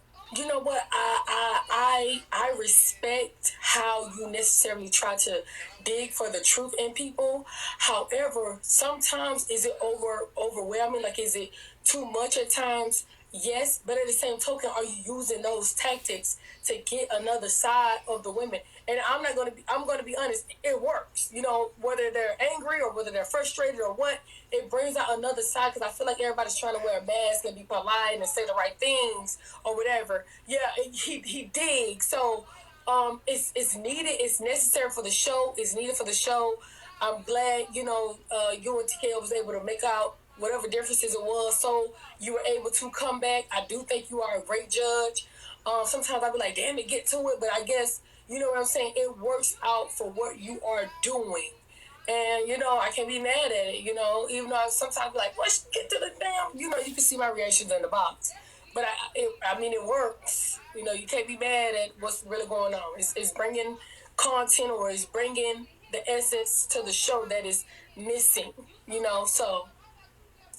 I respect how you necessarily try to dig for the truth in people. However, sometimes is it overwhelming? Like, is it too much at times? Yes, but at the same token, are you using those tactics to get another side of the women? And I'm going to be honest, it works. Whether they're angry or whether they're frustrated or what, it brings out another side, because I feel like everybody's trying to wear a mask and be polite and say the right things or whatever. Yeah, he digs. So it's needed. It's necessary for the show. It's needed for the show. I'm glad, you and TKO was able to make out whatever differences it was, so you were able to come back. I do think you are a great judge. Sometimes I be like, damn it, get to it, but I guess, you know what I'm saying, it works out for what you are doing. And, I can't be mad at it, even though I sometimes be like, let's get to the damn, you can see my reactions in the box. But I mean, it works. You know, you can't be mad at what's really going on. It's bringing content, or it's bringing the essence to the show that is missing. You know, so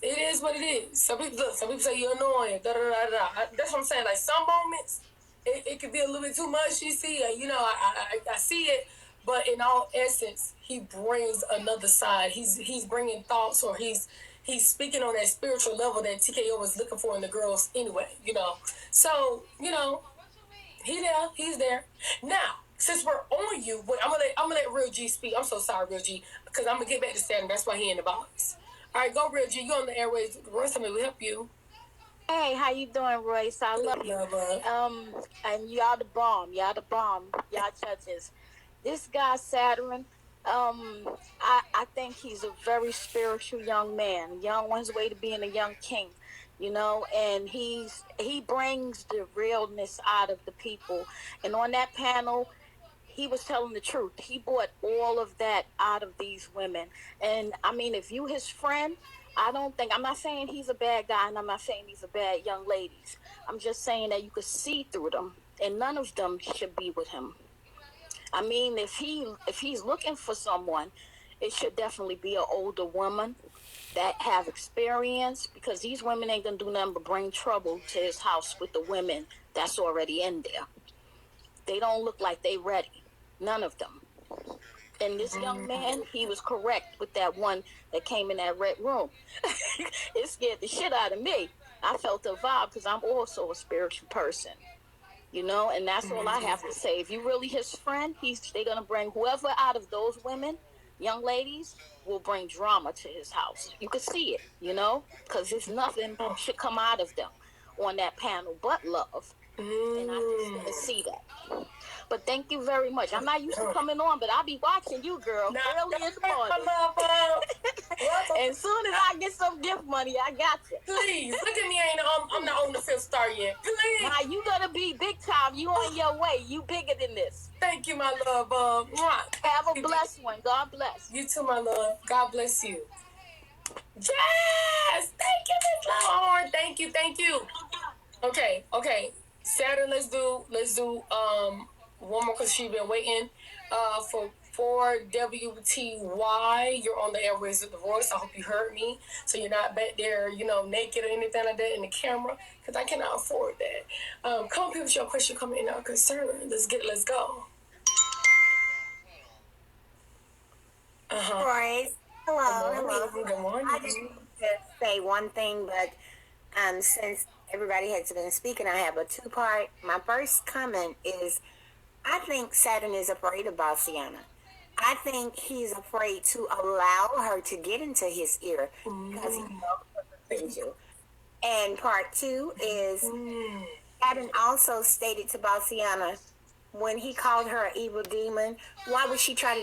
it is what it is. Some people say you're annoying. Da, da, da, da. That's what I'm saying. Like, some moments, it could be a little bit too much. You see, you know, I see it. But in all essence, he brings another side. He's bringing thoughts, or he's speaking on that spiritual level that TKO was looking for in the girls anyway, you know. So, you know, he's there. Now, since we're on you, I'm gonna let Real G speak. I'm so sorry, Real G, because I'm gonna get back to Saturn. That's why he in the box. All right, go, Real G. You on the airways. Royce, we help you. Hey, how you doing, Royce? I love you. And y'all the bomb. Y'all the bomb. Y'all judges. This guy, Saturn, I think he's a very spiritual young man, young on his way to being a young king, you know, and he brings the realness out of the people. And on that panel, he was telling the truth. He brought all of that out of these women. And I mean, if you his friend, I'm not saying he's a bad guy, and I'm not saying he's a bad young ladies. I'm just saying that you could see through them, and none of them should be with him. I mean, if he's looking for someone, it should definitely be an older woman that have experience, because these women ain't gonna do nothing but bring trouble to his house with the women that's already in there. They don't look like they ready. None of them. And this young man, he was correct with that one that came in that red room. It scared the shit out of me. I felt the vibe, because I'm also a spiritual person. You know, and that's all I have to say. If you really his friend, they're going to bring whoever out of those women, young ladies, will bring drama to his house. You can see it, you know, because there's nothing should come out of them on that panel but love. And I just want to see that. But thank you very much. I'm not used to coming on, but I'll be watching you, girl, early in the morning. And soon as I get some gift money, I got you. Please, look at me. I'm not on the 5th star yet. Please. Now, you going to be big time. You on your way. You bigger than this. Thank you, my love. Have a blessed one. God bless. You too, my love. God bless you. Yes! Thank you, Miss Longhorn. Thank you. Okay. Saturn, let's do one more, because she's been waiting for WTY. You're on the airways with the voice. I hope you heard me. So you're not back there, you know, naked or anything like that in the camera, because I cannot afford that. Come up with your question, come in our concern. Let's go. Royce, hello. Good morning. I just want to say one thing, but since everybody has been speaking, I have a two-part. My first comment is, I think Saturn is afraid of Bossiana. I think he's afraid to allow her to get into his ear, because he knows her potential. And part two is, Saturn also stated to Bossiana, when he called her an evil demon, why didn't she try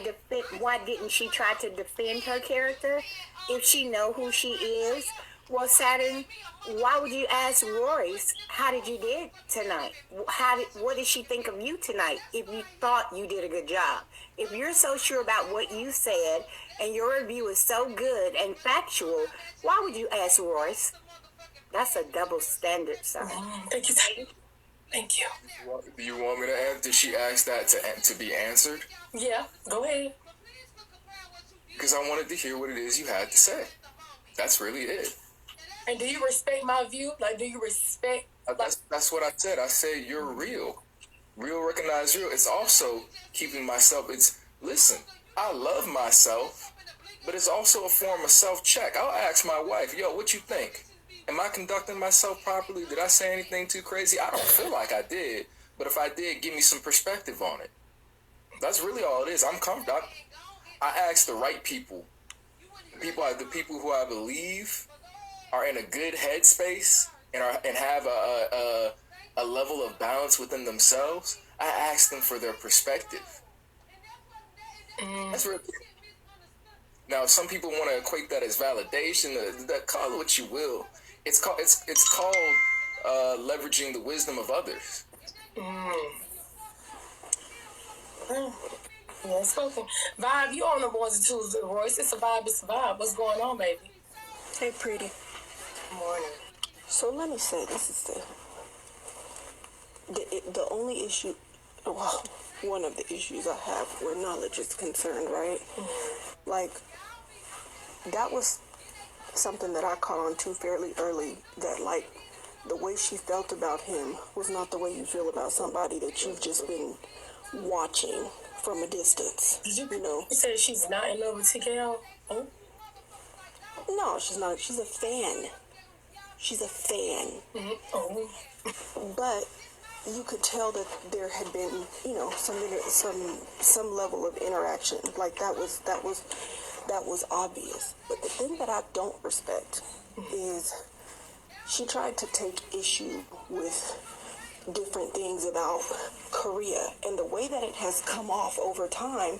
to defend her character if she know who she is? Well, Saturn, why would you ask Royce, how did you do tonight? What did she think of you tonight if you thought you did a good job? If you're so sure about what you said and your review is so good and factual, why would you ask Royce? That's a double standard, sir. Thank you. Thank you. Do you want me to answer? Did she ask that to be answered? Yeah, go ahead. Because I wanted to hear what it is you had to say. That's really it. And do you respect my view? Like, do you respect? That's what I said. I said you're real. Real, recognize real. It's also keeping myself. Listen, I love myself, but it's also a form of self-check. I'll ask my wife, yo, what you think? Am I conducting myself properly? Did I say anything too crazy? I don't feel like I did, but if I did, give me some perspective on it. That's really all it is. I'm comfortable. I ask the right people. The people who I believe are in a good headspace and have a level of balance within themselves. I ask them for their perspective. That's really. Now, some people want to equate that as validation. Call it what you will. It's called leveraging the wisdom of others. Yeah, spoken. Vibe, you on the ones and twos, Royce. It's a vibe. What's going on, baby? Hey, pretty. Good morning. So let me say, this is the only issue, well, one of the issues I have where knowledge is concerned, right? Mm-hmm. Like, that was something that I caught on to fairly early, that, like, the way she felt about him was not the way you feel about somebody that you've just been watching from a distance. Did you know? You said she's not in love with TKO? Oh? No, she's not. She's a fan. She's a fan. Mm-hmm. Oh. But you could tell that there had been, you know, some level of interaction. Like that was obvious. But the thing that I don't respect is she tried to take issue with different things about Korea, and the way that it has come off over time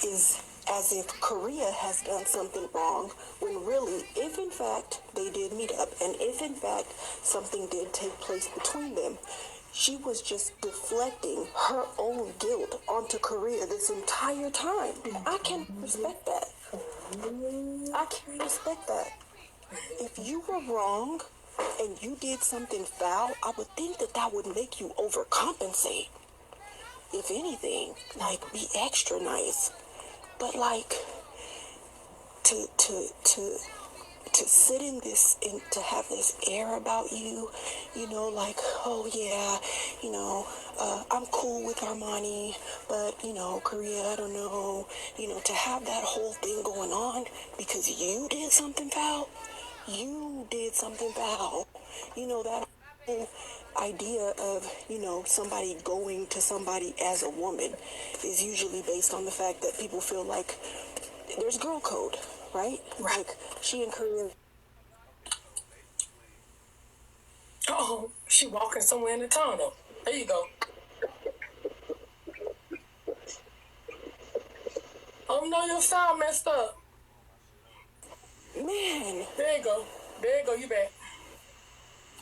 is as if Korea has done something wrong, when really, if in fact they did meet up, and if in fact something did take place between them, she was just deflecting her own guilt onto Korea this entire time. I can respect that. I can respect that. If you were wrong and you did something foul, I would think that that would make you overcompensate. If anything, like, be extra nice. But like, to sit in this, and to have this air about you, you know, like, oh yeah, you know, I'm cool with Armani, but, you know, Korea, I don't know, you know, to have that whole thing going on because you did something foul. You did something foul. You know, that whole idea of, you know, somebody going to somebody as a woman is usually based on the fact that people feel like there's girl code, right? Like, she and Korea. Oh, she walking somewhere in the tunnel. There you go. Oh no, your sound messed up. Man. There you go. There you go. You back.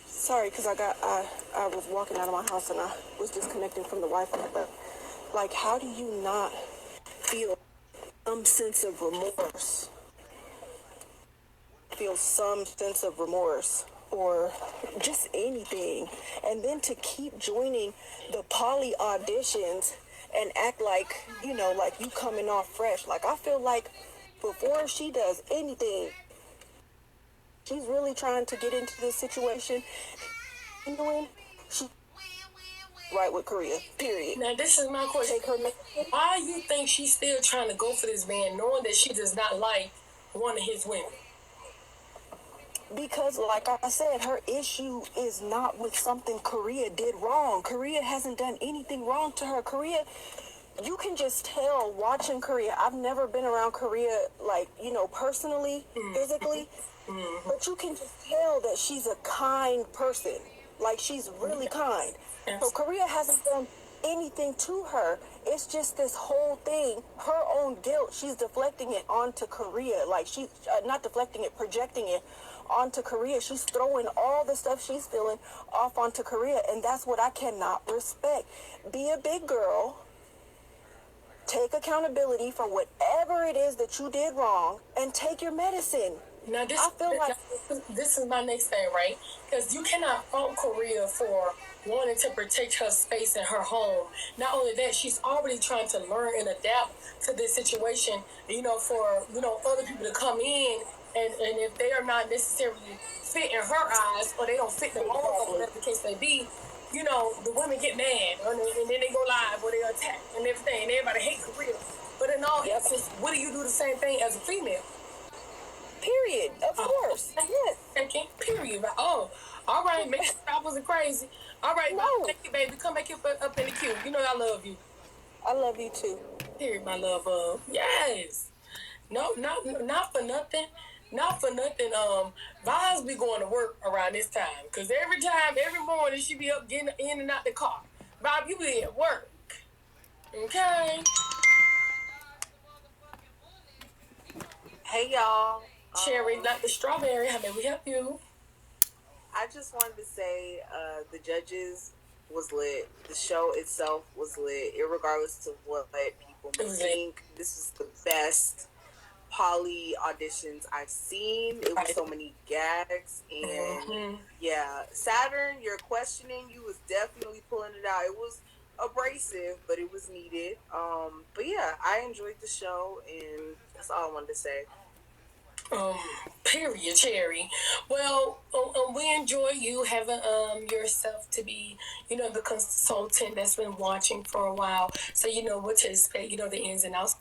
Sorry, because I was walking out of my house and I was disconnecting from the Wi-Fi. But, like, how do you not feel some sense of remorse? Feel some sense of remorse or just anything. And then to keep joining the poly auditions and act like, you know, like you coming off fresh. Like, I feel like before she does anything, she's really trying to get into this situation. She right with Korea, period. Now, this is my question. Why do you think she's still trying to go for this man, knowing that she does not like one of his women? Because, like I said, her issue is not with something Korea did wrong. Korea hasn't done anything wrong to her. Korea, you can just tell watching Korea. I've never been around Korea, like, you know, personally, physically. But you can just tell that she's a kind person. Like, she's really kind. So Korea hasn't done anything to her. It's just this whole thing, her own guilt, she's deflecting it onto Korea. Like, she's not deflecting it, projecting it onto Korea. She's throwing all the stuff she's feeling off onto Korea, and that's what I cannot respect. Be a big girl. Take accountability for whatever it is that you did wrong, and take your medicine. Now, this is my next thing, right? Because you cannot fault Korea for wanting to protect her space in her home. Not only that, she's already trying to learn and adapt to this situation, you know, for, you know, other people to come in, and if they are not necessarily fit in her eyes, or they don't fit the mold, or whatever the case may be, you know, the women get mad, and then they go live, or they attack, and everything, and everybody hates Korea. But in all instances, what do you do the same thing as a female? Period. Of course. Yes. Okay. Period. Oh, all right. Make sure I wasn't crazy. All right. No. Thank you, baby. Come back here up in the queue. You know I love you. I love you too. Period, my love. Yes. No, not for nothing. Not for nothing. Vibes be going to work around this time, cause every morning she be up getting in and out the car. Vibe, you be at work. Okay. Hey y'all. Cherry, not the strawberry. How may we help you? I just wanted to say the judges was lit. The show itself was lit. Irregardless of what people think, this is the best poly auditions I've seen. It was so many gags, and yeah, Saturn, your questioning, you was definitely pulling it out. It was abrasive, but it was needed. But yeah, I enjoyed the show, and that's all I wanted to say. Period, Cherry. Well, we enjoy you having yourself to be, the consultant that's been watching for a while, so you know what to expect, the ins and outs.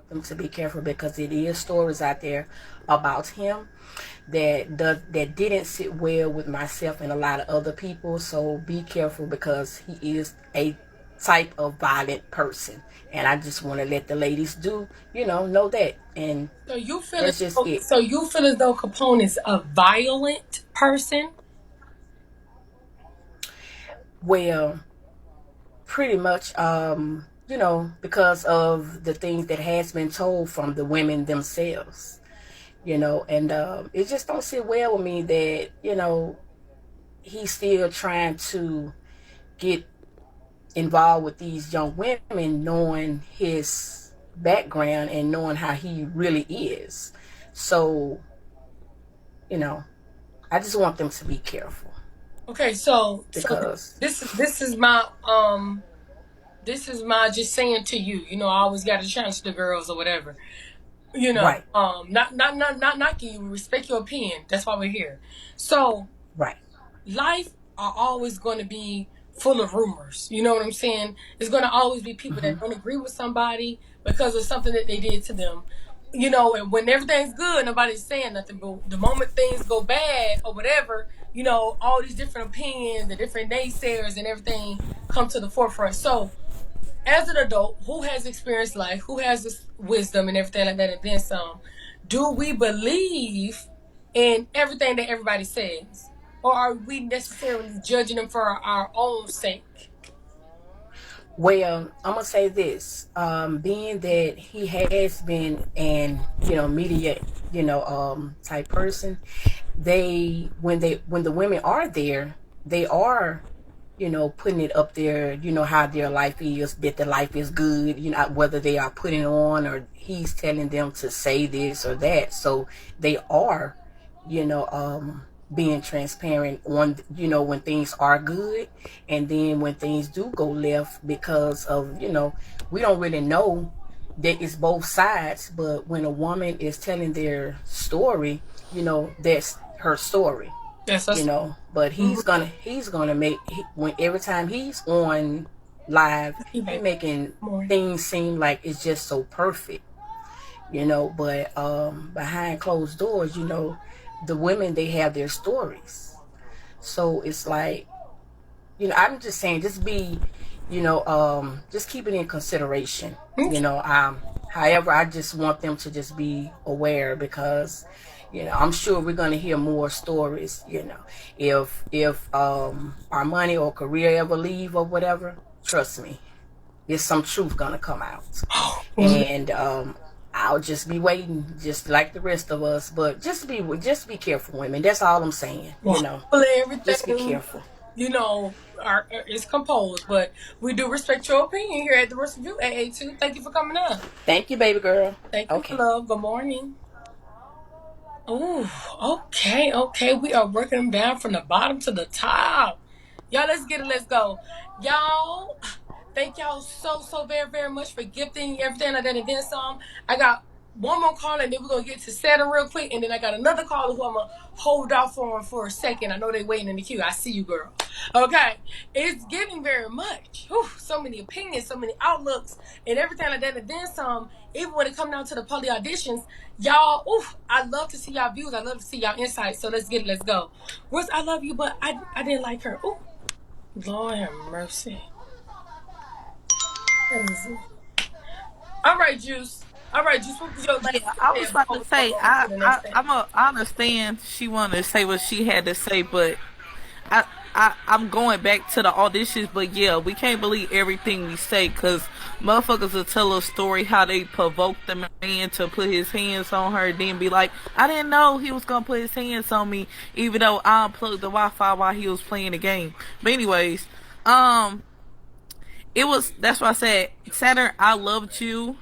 Them to be careful, because it is stories out there about him that didn't sit well with myself and a lot of other people. So be careful, because he is a type of violent person, and I just want to let the ladies know that. And so you feel that's just it. So you feel as though Capone is a violent person? Well, pretty much, because of the things that has been told from the women themselves, and it just don't sit well with me that, he's still trying to get involved with these young women, knowing his background and knowing how he really is. So, I just want them to be careful. Okay, so because this is my just saying to you, I always got to challenge the girls or whatever, right. Not knocking you, respect your opinion. That's why we're here. So right, life are always going to be full of rumors. You know what I'm saying? There's going to always be people that don't agree with somebody because of something that they did to them. And when everything's good, nobody's saying nothing. But the moment things go bad or whatever, all these different opinions, the different naysayers and everything come to the forefront. So as an adult who has experienced life, who has this wisdom and everything like that, and then some, do we believe in everything that everybody says? Or are we necessarily judging them for our own sake? Well, I'm gonna say this. Being that he has been an media type person, when the women are there, they are putting it up there, how their life is, that the life is good, whether they are putting on or he's telling them to say this or that. So they are, being transparent on, when things are good, and then when things do go left, because of, we don't really know that it's both sides, but when a woman is telling their story, that's her story. Yes, but he's gonna make, when every time he's on live, he's making things seem like it's just so perfect, but behind closed doors, the women, they have their stories. So it's like, I'm just saying, just be, just keep it in consideration, how However, I just want them to just be aware because, I'm sure we're going to hear more stories, if Armani or Korea ever leave or whatever, trust me, there's some truth going to come out. And I'll just be waiting, just like the rest of us. But just be careful, women. That's all I'm saying. Everything, just be careful. Is composed, but we do respect your opinion here at the Rest Review. AA2, thank you for coming on. Thank you, baby girl. Thank you, love. Good morning. Ooh, okay. We are working them down from the bottom to the top. Y'all, let's get it. Let's go. Y'all, thank y'all so very, very much for gifting everything like that and then some. I got one more call and then we're going to get to Saturn real quick. And then I got another caller who I'm going to hold off on for a second. I know they're waiting in the queue. I see you, girl. Okay. It's getting very much. Whew, so many opinions, so many outlooks, and everything like that and then some. Even when it comes down to the poly auditions, y'all, I love to see y'all views. I love to see y'all insights. So let's get it. Let's go. I love you, but I didn't like her. Ooh, Lord have mercy. All right, Juice. What was your last? Yeah, I was about to say, I understand she wanted to say what she had to say, but I'm going back to the auditions, but yeah, we can't believe everything we say, because motherfuckers will tell a story how they provoked the man to put his hands on her, then be like, I didn't know he was going to put his hands on me, even though I unplugged the Wi-Fi while he was playing the game. But anyways, that's what I said, Saturn, I loved you,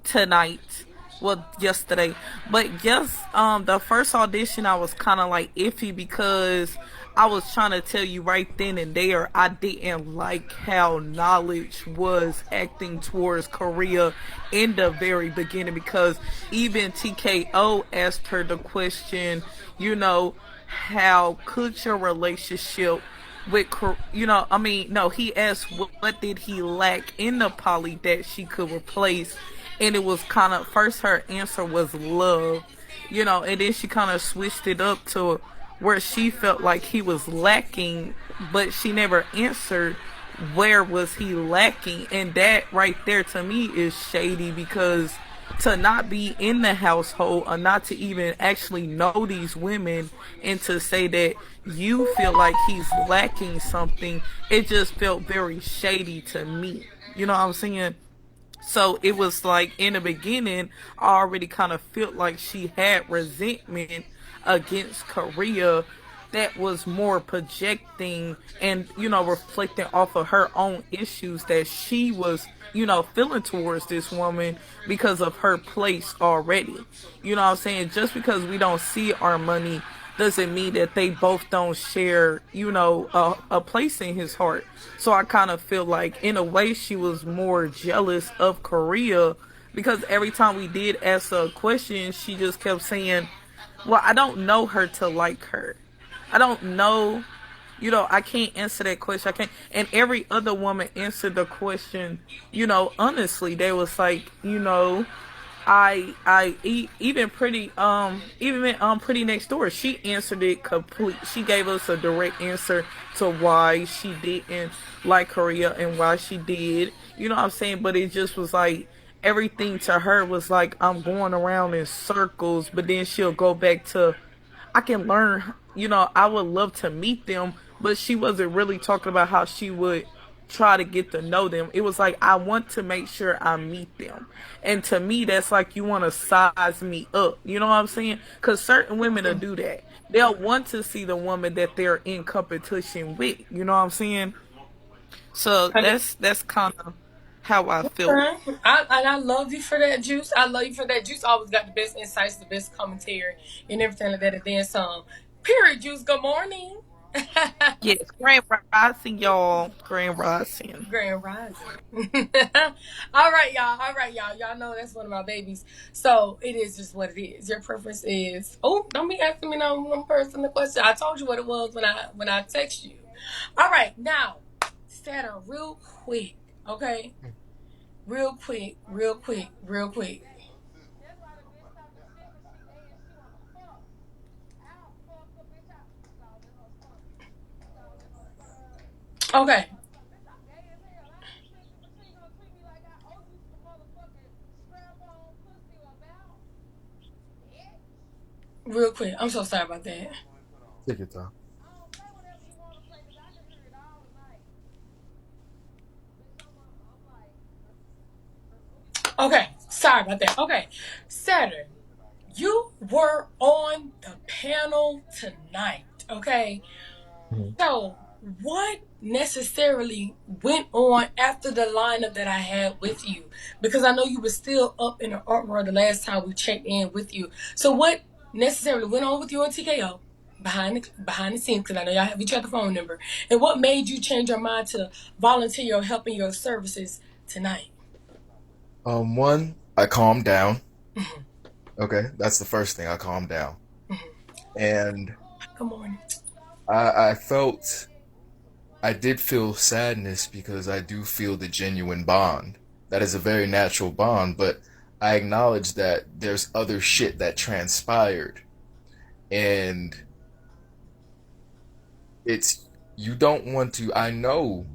tonight. Well, yesterday. But yes, the first audition I was kind of like iffy because I was trying to tell you right then and there, I didn't like how Knowledge was acting towards Korea in the very beginning, because even TKO asked her the question, how could your relationship with, he asked what did he lack in the poly that she could replace, and it was kind of, first her answer was love, and then she kind of switched it up to where she felt like he was lacking, but she never answered where was he lacking. And that right there to me is shady, because to not be in the household or not to even actually know these women and to say that you feel like he's lacking something, it just felt very shady to me. You know what I'm saying? So it was like in the beginning, I already kind of felt like she had resentment against Korea that was more projecting and, reflecting off of her own issues that she was, feeling towards this woman because of her place already. You know what I'm saying? Just because we don't see our money doesn't mean that they both don't share, a place in his heart. So I kind of feel like, in a way, she was more jealous of Korea, because every time we did ask her a question, she just kept saying, well, I don't know her to like her. I don't know, I can't answer that question. I can't. And every other woman answered the question, honestly. They was like, even Pretty Next Door, she answered it complete. She gave us a direct answer to why she didn't like Korea and why she did. You know what I'm saying? But it just was like, everything to her was like, I'm going around in circles. But then she'll go back to, I can learn, I would love to meet them. But she wasn't really talking about how she would try to get to know them. It was like, I want to make sure I meet them. And to me, that's like, you want to size me up. You know what I'm saying? Because certain women will do that. They'll want to see the woman that they're in competition with. You know what I'm saying? So that's kind of how I feel. I love you for that, Juice. I love you for that. Juice always got the best insights, the best commentary, and everything like that, and then some. Period, Juice. Good morning. Yes, Grand Rising, y'all. Grand Rising. Grand Rising. All right, y'all. Y'all know that's one of my babies. So it is just what it is. Your preference is. Oh, don't be asking me no personal question. I told you what it was when I text you. All right, now, Saturn, real quick. Okay? Real quick. Okay. real quick. I'm so sorry about that. Take your time. Okay, sorry about that. Okay, Saturn, you were on the panel tonight. Okay, so what necessarily went on after the lineup that I had with you? Because I know you were still up in the art world the last time we checked in with you. So what necessarily went on with you and TKO behind the scenes? Because I know y'all have each other's phone number. And what made you change your mind to volunteer or helping your services tonight? One, I calmed down. Okay, that's the first thing. I calmed down, and good morning. I did feel sadness because I do feel the genuine bond. That is a very natural bond, but I acknowledge that there's other shit that transpired, and you don't want to. I know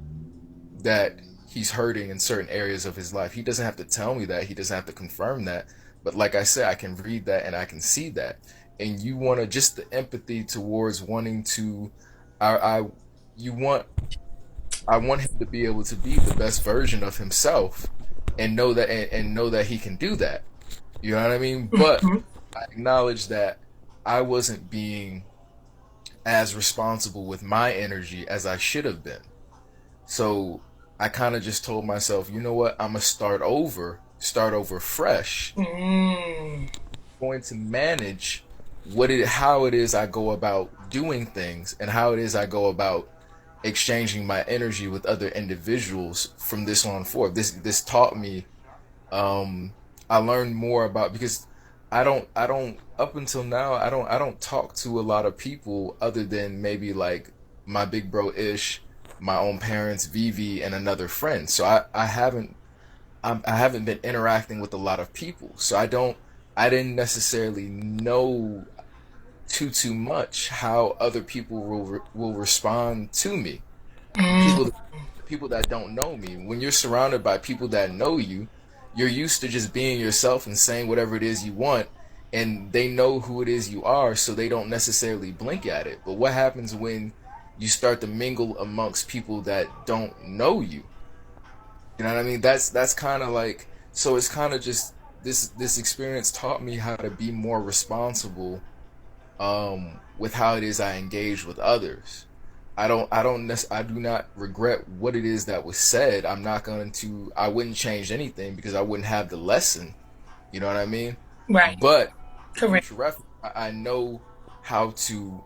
that he's hurting in certain areas of his life. He doesn't have to tell me that. He doesn't have to confirm that. But like I said, I can read that and I can see that. And you want to just the empathy towards wanting to, I want him to be able to be the best version of himself and know that and know that he can do that. You know what I mean? But I acknowledge that I wasn't being as responsible with my energy as I should have been. So I kind of just told myself, you know what? I'm gonna start over fresh. Going to manage how it is I go about doing things and how it is I go about exchanging my energy with other individuals from this on forth. This taught me. I learned more about, because I don't up until now I don't talk to a lot of people other than maybe like my big bro Ish, my own parents, Vivi, and another friend. So I haven't been interacting with a lot of people. So I didn't necessarily know too much how other people will respond to me. People that don't know me. When you're surrounded by people that know you, you're used to just being yourself and saying whatever it is you want, and they know who it is you are, so they don't necessarily blink at it. But what happens when you start to mingle amongst people that don't know you? You know what I mean? That's kind of like, so it's kind of just this experience taught me how to be more responsible with how it is I engage with others. I do not regret what it is that was said. I wouldn't change anything because I wouldn't have the lesson. You know what I mean? Right. But correct. I know how to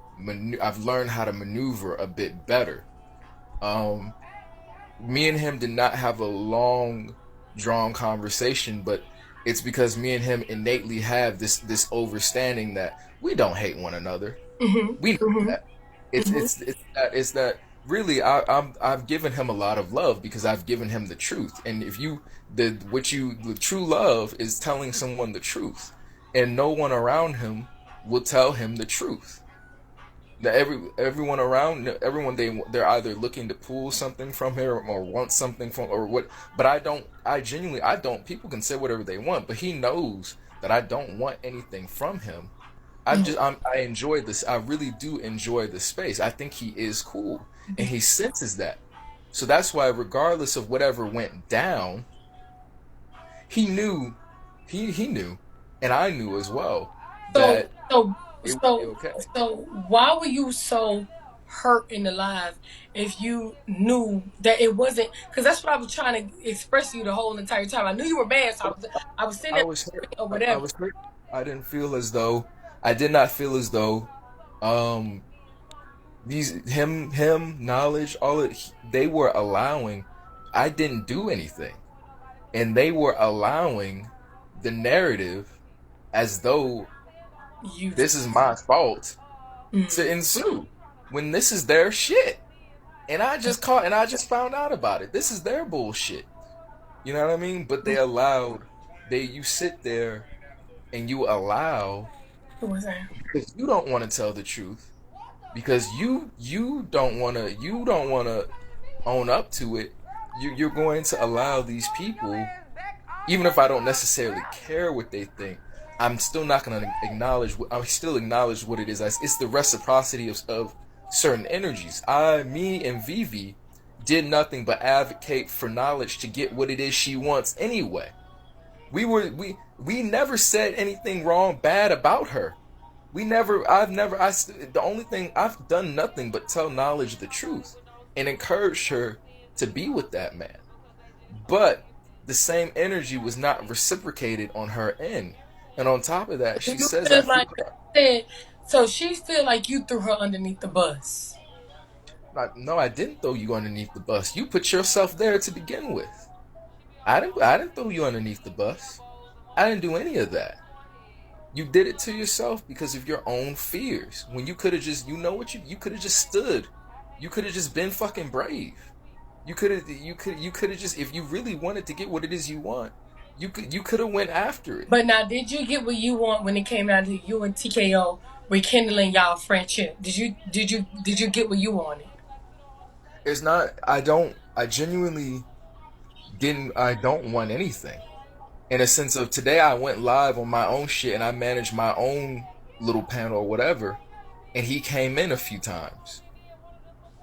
I've learned how to maneuver a bit better. Me and him did not have a long drawn conversation, but it's because me and him innately have this overstanding that we don't hate one another. We know that. It's that really I've given him a lot of love because I've given him the truth. And if the true love is telling someone the truth, and no one around him will tell him the truth. That everyone they're either looking to pull something from him or want something from or what. But I genuinely don't. People can say whatever they want, but he knows that I don't want anything from him. I enjoy this. I really do enjoy the space. I think he is cool, and he senses that. So that's why, regardless of whatever went down, he knew, he knew, and I knew as well that. So why were you so hurt in the live if you knew that it wasn't? Because that's what I was trying to express to you the whole entire time. I knew you were mad, so I was sitting there or whatever. I was hurt. I did not feel as though knowledge, they were allowing. I didn't do anything, and they were allowing the narrative as though this is my fault to ensue when this is their shit, and I just found out about it. This is their bullshit. You know what I mean? But you sit there and you allow, because you don't want to tell the truth, because you don't want to own up to it. You're going to allow these people, even if I don't necessarily care what they think, I'm still not going to acknowledge. I still acknowledge what it is. It's the reciprocity of certain energies. Me, and Vivi did nothing but advocate for knowledge to get what it is she wants anyway. We never said anything wrong, bad about her. The only thing I've done nothing but tell knowledge the truth and encourage her to be with that man. But the same energy was not reciprocated on her end. And on top of that, she says so she feel like you threw her underneath the bus. No, I didn't throw you underneath the bus. You put yourself there to begin with. I didn't throw you underneath the bus. I didn't do any of that. You did it to yourself because of your own fears. When you could have just, you could have just stood. You could have just been fucking brave. You could have just, if you really wanted to get what it is you want, you could have went after it. But now, did you get what you want when it came down to you and TKO rekindling y'all friendship? Did you get what you wanted? It's not. I genuinely didn't. I don't want anything. In a sense of today, I went live on my own shit and I managed my own little panel or whatever, and he came in a few times.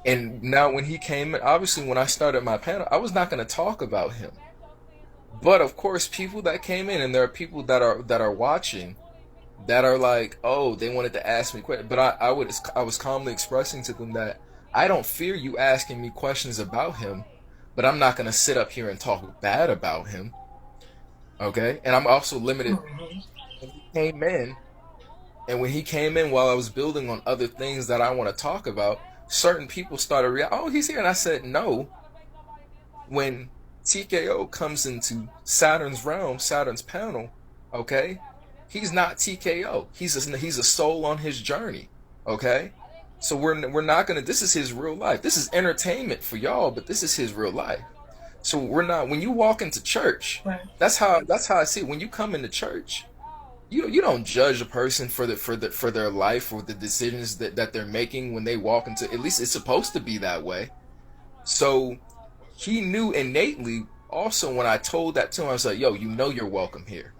And now when he came in, obviously when I started my panel, I was not going to talk about him. But of course, people that came in, and there are people that are watching, that are like, oh, they wanted to ask me questions. But I was calmly expressing to them that I don't fear you asking me questions about him, but I'm not going to sit up here and talk bad about him. Okay? And I'm also limited. When he came in, and when he came in while I was building on other things that I want to talk about, certain people started reacting, oh, he's here. And I said, no. When TKO comes into Saturn's realm, Saturn's panel, okay? He's not TKO. He's a soul on his journey, okay? So we're not gonna. This is his real life. This is entertainment for y'all, but this is his real life. So we're not. When you walk into church, right. That's how I see it. When you come into church, you don't judge a person for their life or the decisions that they're making when they walk into. At least it's supposed to be that way. So he knew innately. Also, when I told that to him, I was like, "Yo, you're welcome here."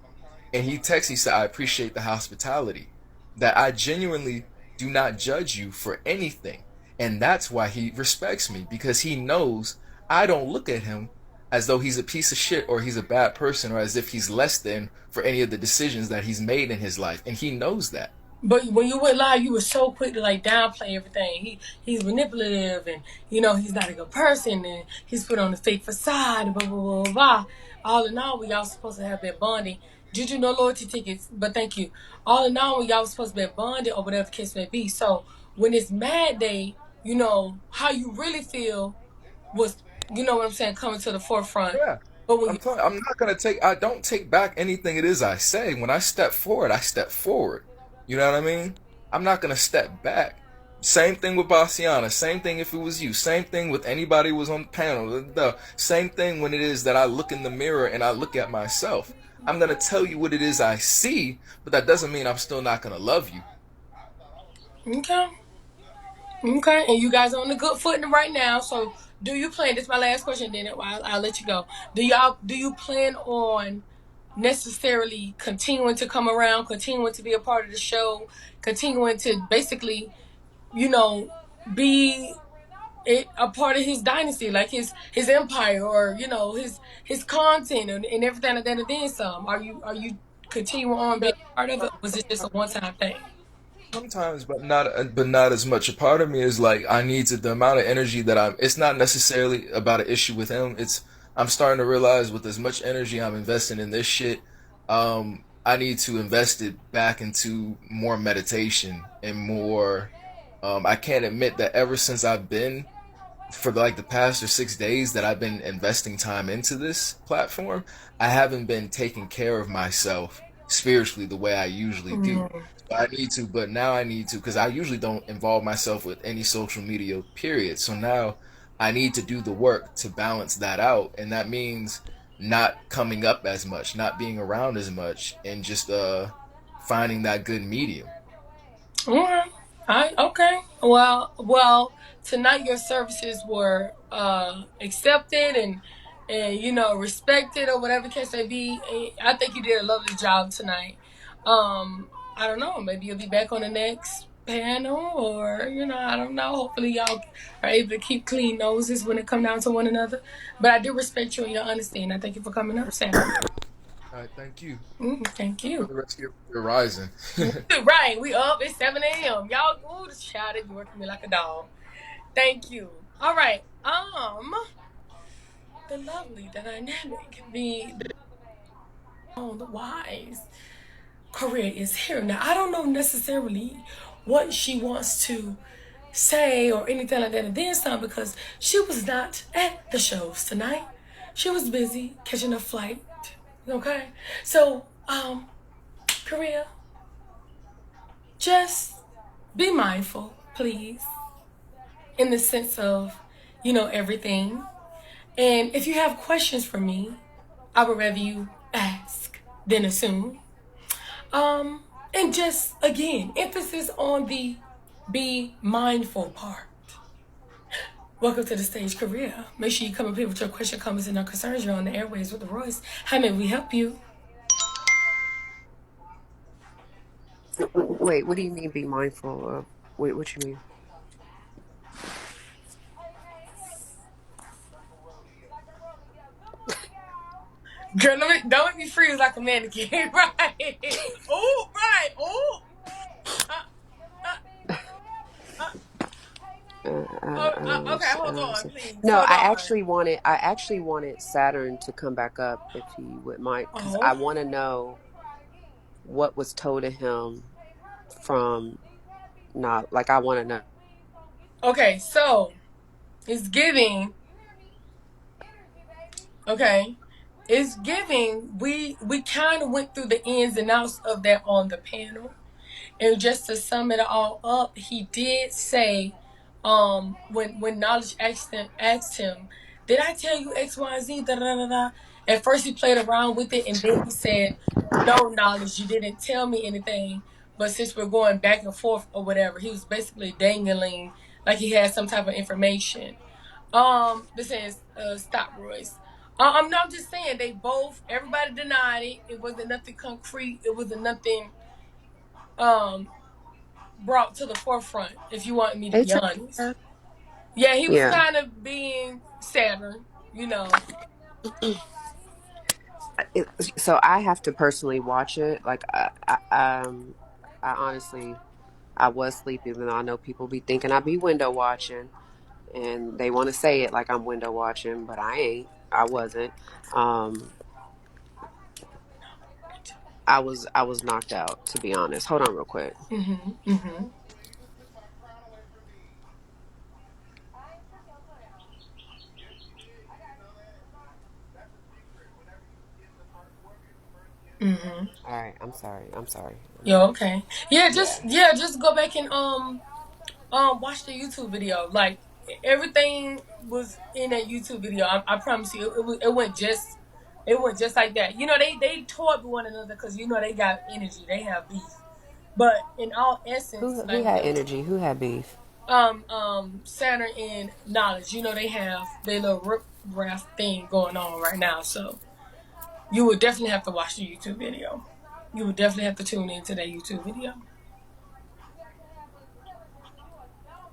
And he said, "I appreciate the hospitality. That I genuinely do not judge you for anything." And that's why he respects me, because he knows I don't look at him as though he's a piece of shit or he's a bad person or as if he's less than for any of the decisions that he's made in his life. And he knows that. But when you went live, you were so quick to like downplay everything. He's manipulative, and he's not a good person, and he's put on a fake facade, and blah blah blah blah. All in all, we all supposed to have been bonding. Juju, no loyalty tickets, but thank you. All in all, we all supposed to be bonded or whatever the case may be. So when it's Mad Day, how you really feel was, what I'm saying, coming to the forefront. Yeah. But when I'm not gonna I don't take back anything it is I say. When I step forward, I step forward. You know what I mean? I'm not going to step back. Same thing with Bassiana. Same thing if it was you. Same thing with anybody who was on the panel. The same thing when it is that I look in the mirror and I look at myself. I'm going to tell you what it is I see, but that doesn't mean I'm still not going to love you. Okay. And you guys are on the good footing right now. So do you plan, this is my last question, then I'll let you go. Do you plan on necessarily continuing to come around, continuing to be a part of the show, continuing to basically, be a part of his dynasty, like his empire, or his content and everything like that, and then some? Are you continuing on being a part of it? Or was it just a one-time thing? Sometimes, but not as much. A part of me is like, I need the amount of energy that it's not necessarily about an issue with him. I'm starting to realize with as much energy I'm investing in this shit, I need to invest it back into more meditation and more. I can't admit that ever since I've been, for like the past 6 days that I've been investing time into this platform, I haven't been taking care of myself spiritually the way I usually do. I need to, but now I need to, because I usually don't involve myself with any social media, period. So now I need to do the work to balance that out, and that means not coming up as much, not being around as much, and just finding that good medium. Okay. Well, tonight your services were accepted and respected, or whatever the case may be. I think you did a lovely job tonight. I don't know. Maybe you'll be back on the next panel, or I don't know. Hopefully, y'all are able to keep clean noses when it come down to one another. But I do respect you and your honesty, and I thank you for coming up, Sam. All right, thank you. Thank you. For the rest of your rising. Right, we up. It's 7 a.m. Y'all, the child, you working me like a dog. Thank you. All right. The lovely, the dynamic, the wise Korea is here. Now, I don't know necessarily what she wants to say or anything like that at this time because she was not at the shows tonight. She was busy catching a flight. Okay? So, Korea, just be mindful, please, in the sense of, everything. And if you have questions for me, I would rather you ask than assume. And just, again, emphasis on the be mindful part. Welcome to the stage, Korea. Make sure you come up here with your question, comments, and concerns. You're on the airways with the Royce. How may we help you? Wait, what do you mean be mindful of? Wait, what you mean? Girl, don't make me freeze like a mannequin, right? Oh, right. Oh. Okay, hold on, please. No, Hold I on. actually wanted Saturn to come back up if he would mind, because I want to know what was told to him from not like I want to know. Okay, so it's giving. Okay, it's giving. We kind of went through the ins and outs of that on the panel, and just to sum it all up, he did say, when Knowledge asked him, did I tell you X, Y, Z? Da da da da. At first, he played around with it, and then he said, "No, Knowledge, you didn't tell me anything." But since we're going back and forth or whatever, he was basically dangling like he had some type of information. This says, stop, Royce. I'm not just saying everybody denied it. It wasn't nothing concrete. It wasn't nothing brought to the forefront, if you want me to be honest. Yeah, he was kind of being Saturn, So I have to personally watch it. Like I honestly, I was sleepy, even though I know people be thinking I be window watching, and they want to say it like I'm window watching, but I ain't. I wasn't. I was knocked out, to be honest. Hold on real quick. All right, I'm sorry. Yo, okay. Yeah, just go back and watch the YouTube video. Like everything was in that YouTube video. I promise you, it went just like that. They taught one another because they got energy. They have beef. But in all essence, Who had energy? Who had beef? Saturn and Knowledge. They have their little rip-raff thing going on right now. So you would definitely have to watch the YouTube video. You would definitely have to tune into that YouTube video.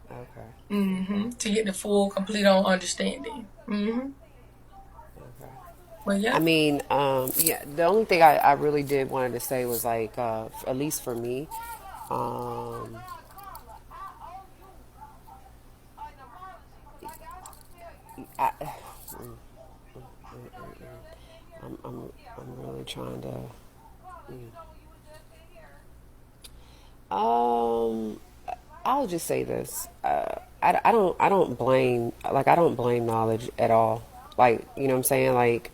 Okay. To get the full, complete on understanding. Okay. Well, yeah. I mean, the only thing I really did wanted to say was like, at least for me, I'm really trying to. I'll just say this. I don't blame Knowledge at all. Like, you know what I'm saying? Like,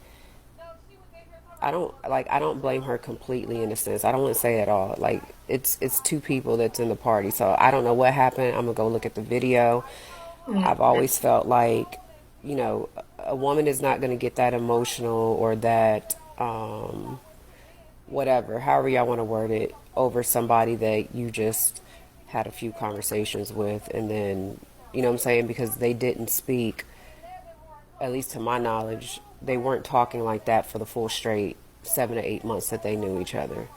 I don't blame her completely in a sense. I don't want to say at all. Like, it's two people that's in the party. So I don't know what happened. I'm gonna go look at the video. I've always felt like, a woman is not gonna get that emotional or that whatever, however y'all want to word it, over somebody that you just had a few conversations with, and then, you know what I'm saying, because they didn't speak, at least to my knowledge, they weren't talking like that for the full straight 7 to 8 months that they knew each other.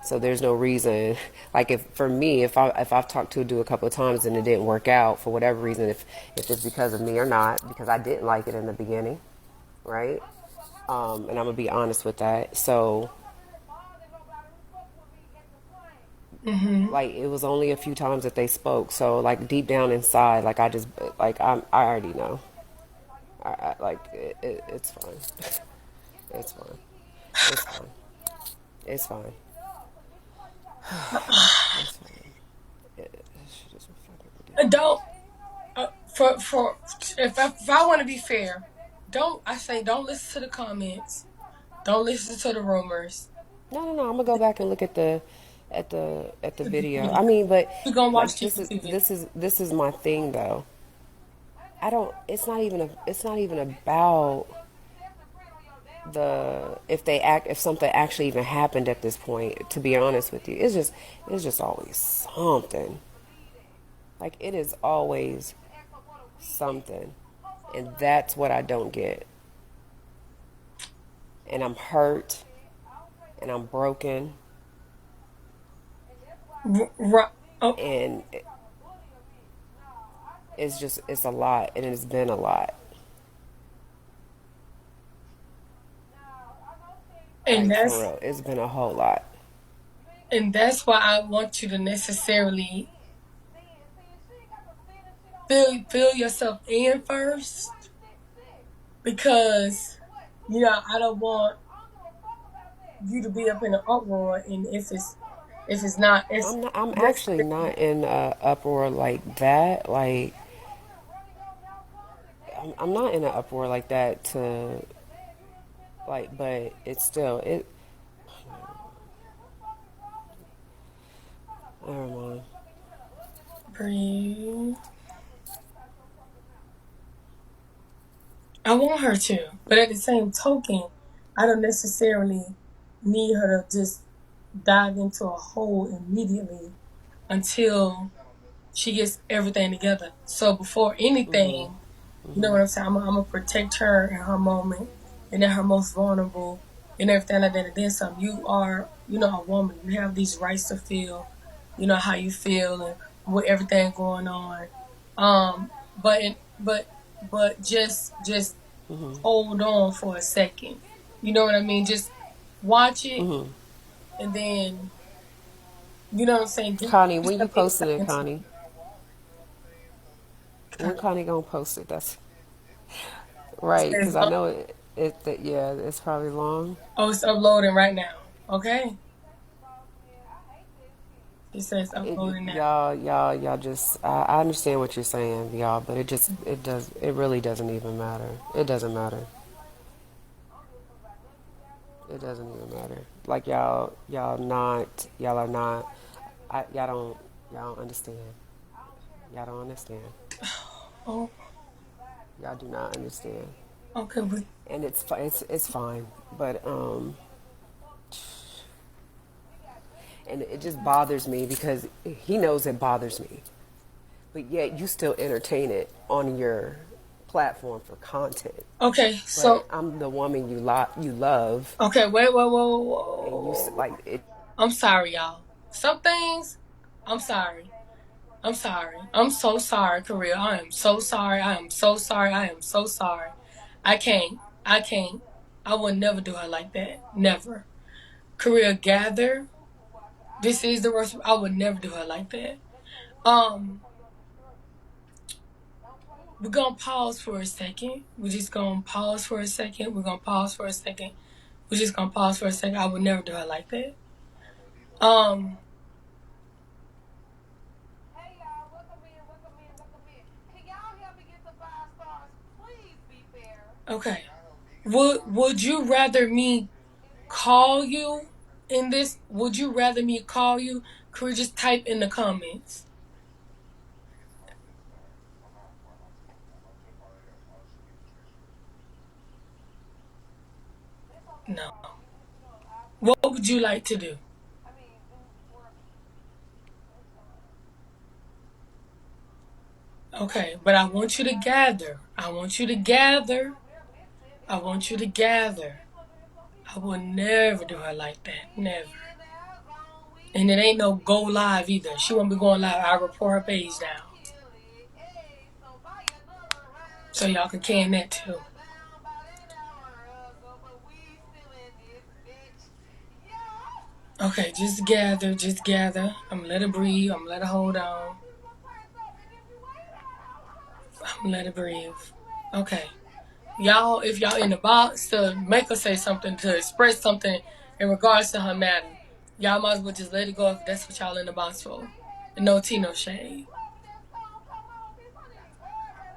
So there's no reason, like for me, if I've talked to a dude a couple of times and it didn't work out for whatever reason, if it's because of me or not, because I didn't like it in the beginning, right? And I'm gonna be honest with that. So, like, it was only a few times that they spoke. So, like, deep down inside, like, I just, like, I already know. Like, it's fine. It's fine. It's fine. It's fine. It's fine. Shit is fucking ridiculous. Don't if I want to be fair, don't listen to the comments. Don't listen to the rumors. No. I'm gonna go back and look at the video. I mean, but You're gonna watch like, this is my thing though. It's not even about if something actually even happened at this point. To be honest with you, it's just always something. Like, it is always something, and that's what I don't get. And I'm hurt, and I'm broken, and it's a lot, and it's been a lot. And like, for real, it's been a whole lot. And that's why I want you to necessarily fill yourself in first, because I don't want you to be up in an uproar, and if it's not, I'm actually not in an uproar like that. Like, I'm not in an uproar like that to, like, but it's still, never mind. Breathe. I want her to, but at the same token, I don't necessarily need her to just dive into a hole immediately until she gets everything together. So before anything, you know what I'm saying? I'm gonna protect her in her moment and in her most vulnerable and everything like that. And then some. You are, a woman. You have these rights to feel, how you feel and with everything going on. But just hold on for a second. You know what I mean? Just watch it, and then, you know what I'm saying? Connie, when you posting it, Connie? When Connie gonna post it? That's right, because I know it's probably long. Oh, it's uploading right now. Okay. It says uploading now. Y'all just, I understand what you're saying, y'all, but it really doesn't even matter. It doesn't matter. It doesn't even matter. Like, y'all don't understand. Y'all don't understand. Oh. Y'all do not understand. Okay. And it's fine, but and it just bothers me because he knows it bothers me, but yet you still entertain it on your platform for content. Okay, so I'm the woman you love. Okay, wait. And you like it. I'm sorry, y'all. Some things, I'm sorry. I'm so sorry, Korea. I am so sorry. I am so sorry. I can't. I would never do her like that. Never. Korea, gather. This is the worst. I would never do her like that. We're gonna pause for a second. We're just gonna pause for a second. We're just gonna pause for a second. I would never do her like that. Okay. Would you rather me call you in this? Would you rather me call you? Could you just type in the comments? No. What would you like to do? Okay, but I want you to gather. I will never do her like that. Never. And it ain't no go live either. She won't be going live. I'll report her page down. So y'all can can that too. Okay, just gather. I'm gonna let her breathe. I'm gonna let her hold on. I'm gonna let her breathe. Okay. Y'all, if y'all in the box to make her say something, to express something in regards to her matter, y'all might as well just let it go if that's what y'all in the box for. And no tea, no shade.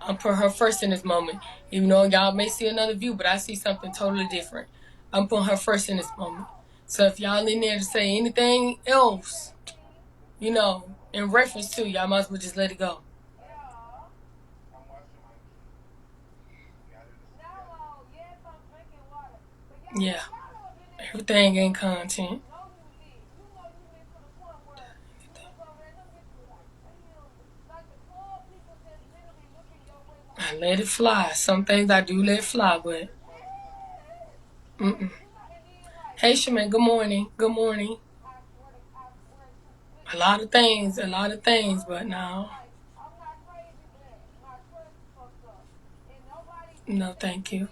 I'm putting her first in this moment. Even though y'all may see another view, but I see something totally different. I'm putting her first in this moment. So if y'all in there to say anything else, you know, in reference to, y'all might as well just let it go. Yeah. Everything ain't content. I let it fly. Some things I do let fly, but Hey, Shaman, good morning. Good morning. A lot of things, but now. No, thank you.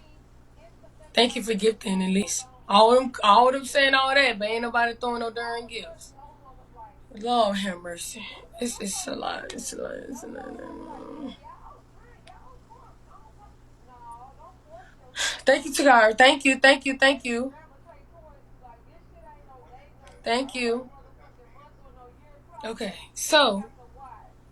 Thank you for gifting at least. All them saying all that, but ain't nobody throwing no darn gifts. Lord have mercy. It's a lot. It's a lot. Thank you, Takara. Thank you. Thank you. Okay, so,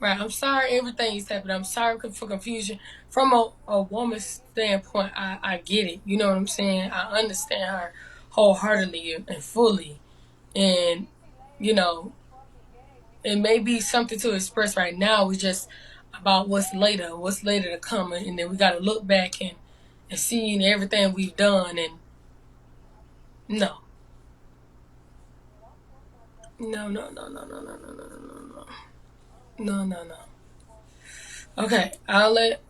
right, I'm sorry everything is happening. I'm sorry for confusion. From a woman's standpoint, I get it. You know what I'm saying? I understand her wholeheartedly and fully. And, you know, it may be something to express right now. It's just about what's later to come. And then we got to look back and see everything we've done. And no. No. Okay, I'll let.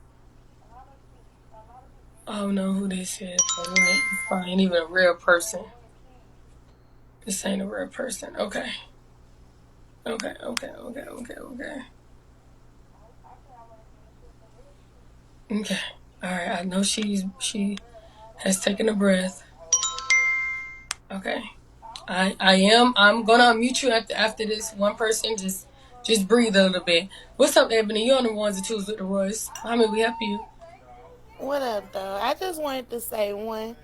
I don't know who this is. This probably ain't even a real person. This ain't a real person. Okay. Okay. Alright, I know she has taken a breath. Okay. I'm gonna unmute you after this one person. Just breathe a little bit. What's up, Ebony? You're on the ones and twos with the Royce. How may we help you? What up, though? I just wanted to say one.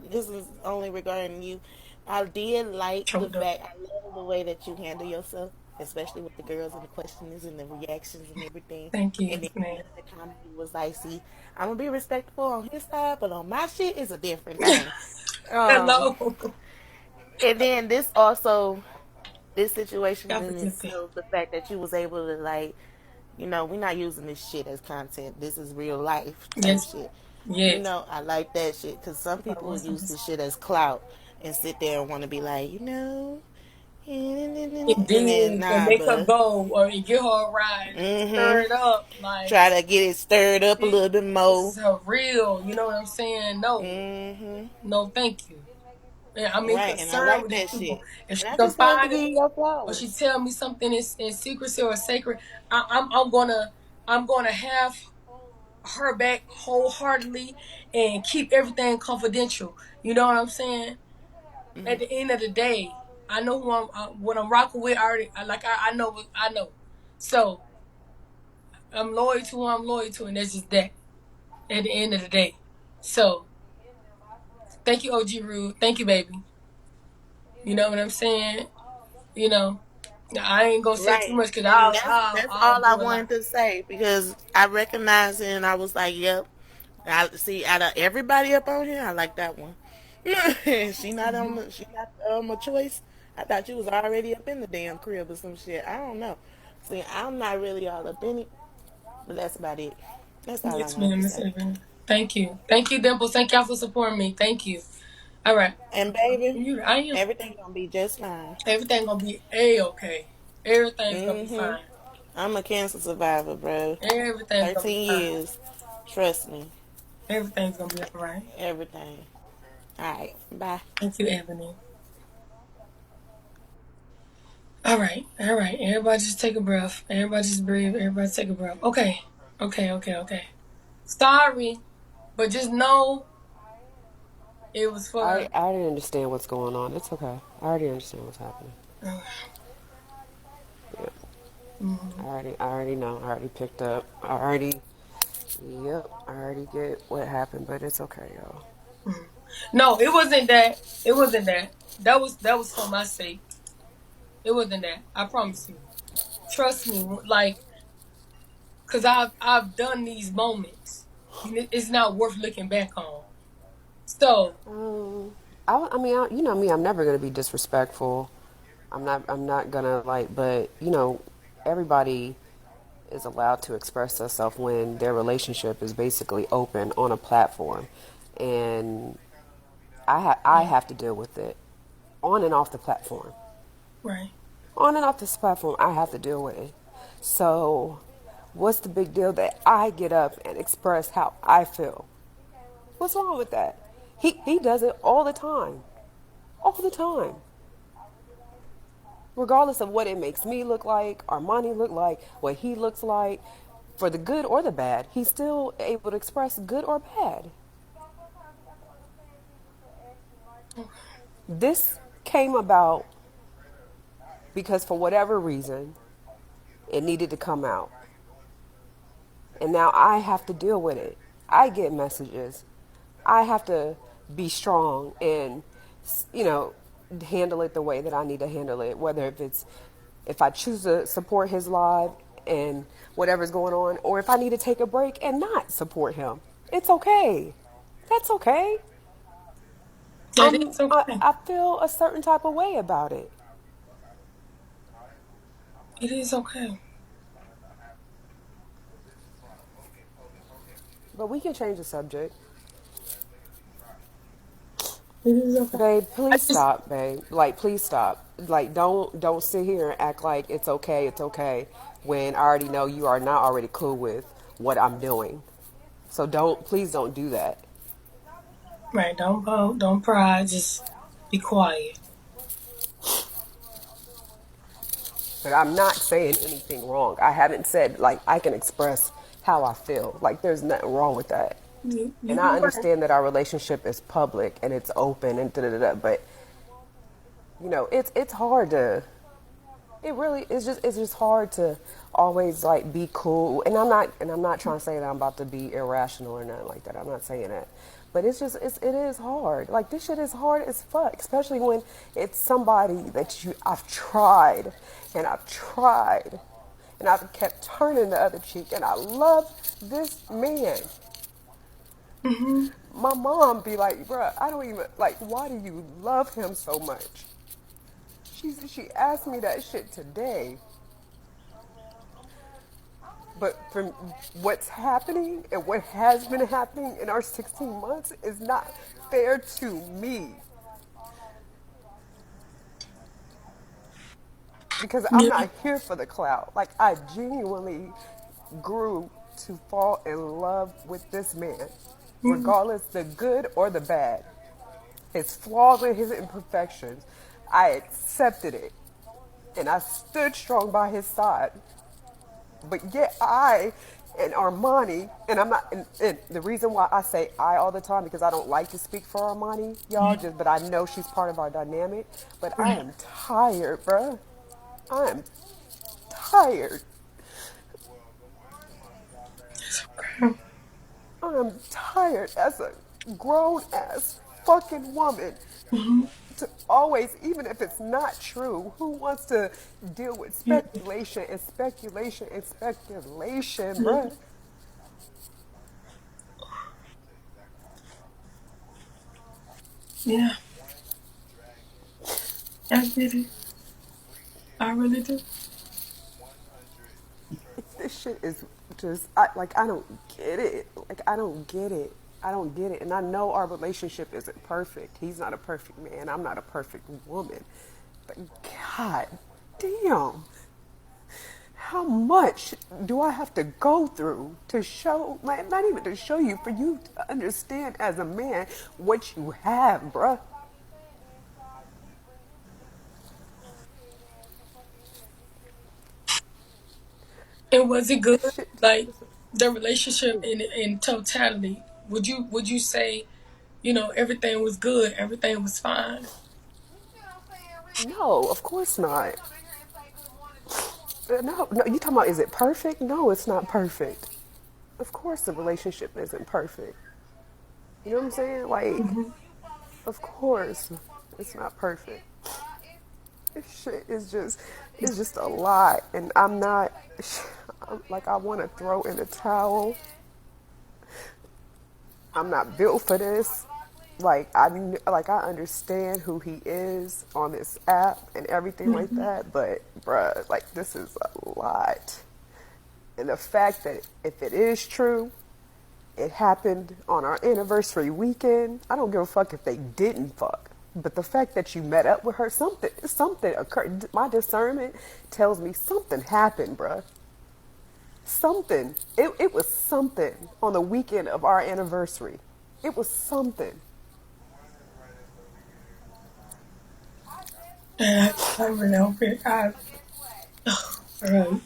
This is only regarding you. I did like the fact. I love the way that you handle yourself, especially with the girls and the questions and the reactions and everything. Thank you, And then man. the comment was like, "See, I'm gonna be respectful on his side, but on my shit is a different thing." Hello. And then this situation in itself, the fact that you was able to, like, you know, we're not using this shit as content. This is real life type shit. Yes. You know, I like that shit because some people use this shit as clout and sit there and want to be like, you know, and then make her go or get her a ride, stir it up, like try to get it stirred up a little bit more. This is her real, you know what I'm saying? No, no, thank you. Yeah, I mean, right, concerned and I like with that people. shit. If she and I just confide wanted to give you your flowers. or she tell me something is in secrecy or sacred, I'm gonna have her back wholeheartedly and keep everything confidential. You know what I'm saying? At the end of the day, I know who what I'm rocking with. I know. So I'm loyal to who I'm loyal to, and that's just that. At the end of the day, so thank you, OG Rude. Thank you, baby. You know what I'm saying? You know, I ain't gonna say too much because that's all I wanted to say because I recognized it and I was like, yep. I see out of everybody up on here, I like that one. She not a choice. I thought you was already up in the damn crib or some shit. I don't know. See, I'm not really all up in it, but that's about it. That's all yes, I wanted ma'am, to say. Thank you, Dimples. Thank y'all for supporting me. Thank you. All right, and baby, everything gonna be just fine. Everything gonna be okay. Everything's gonna be fine. I'm a cancer survivor, bro. Everything's 13 years. Trust me. Everything's gonna be alright. Everything. All right. Bye. Thank you, Ebony. All right. Everybody just take a breath. Everybody just breathe. Everybody take a breath. Okay. Sorry, but just know it was for. I already understand what's going on. It's okay. I already understand what's happening. Okay. Yeah. I already know. I already picked up. I already get what happened, but it's okay, y'all. No, it wasn't that. That was for my sake. It wasn't that. I promise you. Trust me, like, cause I've done these moments. It's not worth looking back on. So, I mean, you know me. I'm never gonna be disrespectful. I'm not gonna like, but you know, everybody is allowed to express themselves when their relationship is basically open on a platform, and I have to deal with it on and off the platform. Right. On and off this platform, I have to deal with it. So, what's the big deal that I get up and express how I feel? What's wrong with that? He does it all the time. All the time. Regardless of what it makes me look like, Armani look like, what he looks like, for the good or the bad, he's still able to express good or bad. This came about because for whatever reason, it needed to come out. And now I have to deal with it. I get messages. I have to be strong and, you know, handle it the way that I need to handle it. Whether if I choose to support his live and whatever's going on, or if I need to take a break and not support him. It's okay. That's okay. I feel a certain type of way about it. It is okay. But we can change the subject. It is okay. Babe, please stop, babe. Like, please stop. Like, don't sit here and act like it's okay, when I already know you are not already cool with what I'm doing. So please don't do that. Right, don't pry, just be quiet. But I'm not saying anything wrong. I haven't said, like, I can express how I feel. Like, there's nothing wrong with that. And I understand that our relationship is public and it's open and da-da-da-da, but, you know, it's hard to, it's just hard to always, like, be cool. And I'm not trying to say that I'm about to be irrational or nothing like that. I'm not saying that. But it is hard. Like, this shit is hard as fuck, especially when it's somebody that I've tried and I've kept turning the other cheek, and I love this man. Mm-hmm. My mom be like, bruh, I don't even, like, why do you love him so much? She asked me that shit today. But from what's happening and what has been happening in our 16 months is not fair to me. Because I'm not here for the clout. Like, I genuinely grew to fall in love with this man, regardless the good or the bad. His flaws and his imperfections, I accepted it. And I stood strong by his side. But yet I and Armani, and I'm not, and the reason why I say I all the time, because I don't like to speak for Armani, y'all, but I know she's part of our dynamic. But I am tired, bruh. I am tired. I'm tired as a grown-ass fucking woman to always, even if it's not true, who wants to deal with speculation, bruh? Yeah. I get it. I really do. This shit is just, I don't get it. Like, I don't get it. And I know our relationship isn't perfect. He's not a perfect man. I'm not a perfect woman. But God damn, how much do I have to go through to show, like, not even to show you, for you to understand as a man what you have, bruh? And was it good? Shit. Like the relationship in totality? Would you say, everything was good, everything was fine? No, of course not. No, you talking about is it perfect? No, it's not perfect. Of course the relationship isn't perfect. You know what I'm saying? Like, of course it's not perfect. This shit is just a lot, and I'm not like I want to throw in a towel. I'm not built for this. Like I understand who he is on this app and everything like that, but bruh, like this is a lot. And the fact that if it is true, it happened on our anniversary weekend. I don't give a fuck if they didn't fuck. But the fact that you met up with her, something occurred. My discernment tells me something happened, bruh. Something. It was something on the weekend of our anniversary. It was something. And I really hope it. And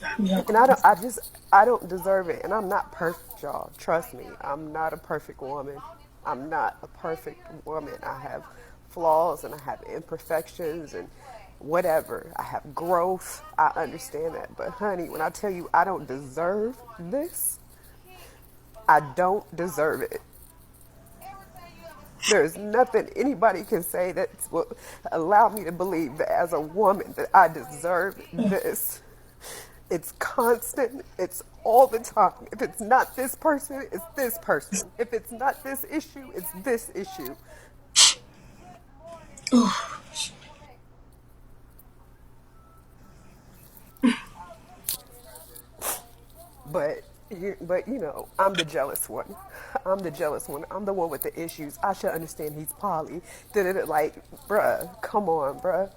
I don't deserve it. And I'm not perfect, y'all. Trust me. I'm not a perfect woman. I'm not a perfect woman. I have flaws and I have imperfections and whatever. I have growth. I understand that. But honey, when I tell you I don't deserve this, I don't deserve it. There's nothing anybody can say that will allow me to believe that as a woman that I deserve this. It's constant. It's all the time. If it's not this person, it's this person. If it's not this issue, it's this issue. But you know, I'm the jealous one. I'm the jealous one. I'm the one with the issues. I should understand he's poly. Like, bruh, come on, bruh.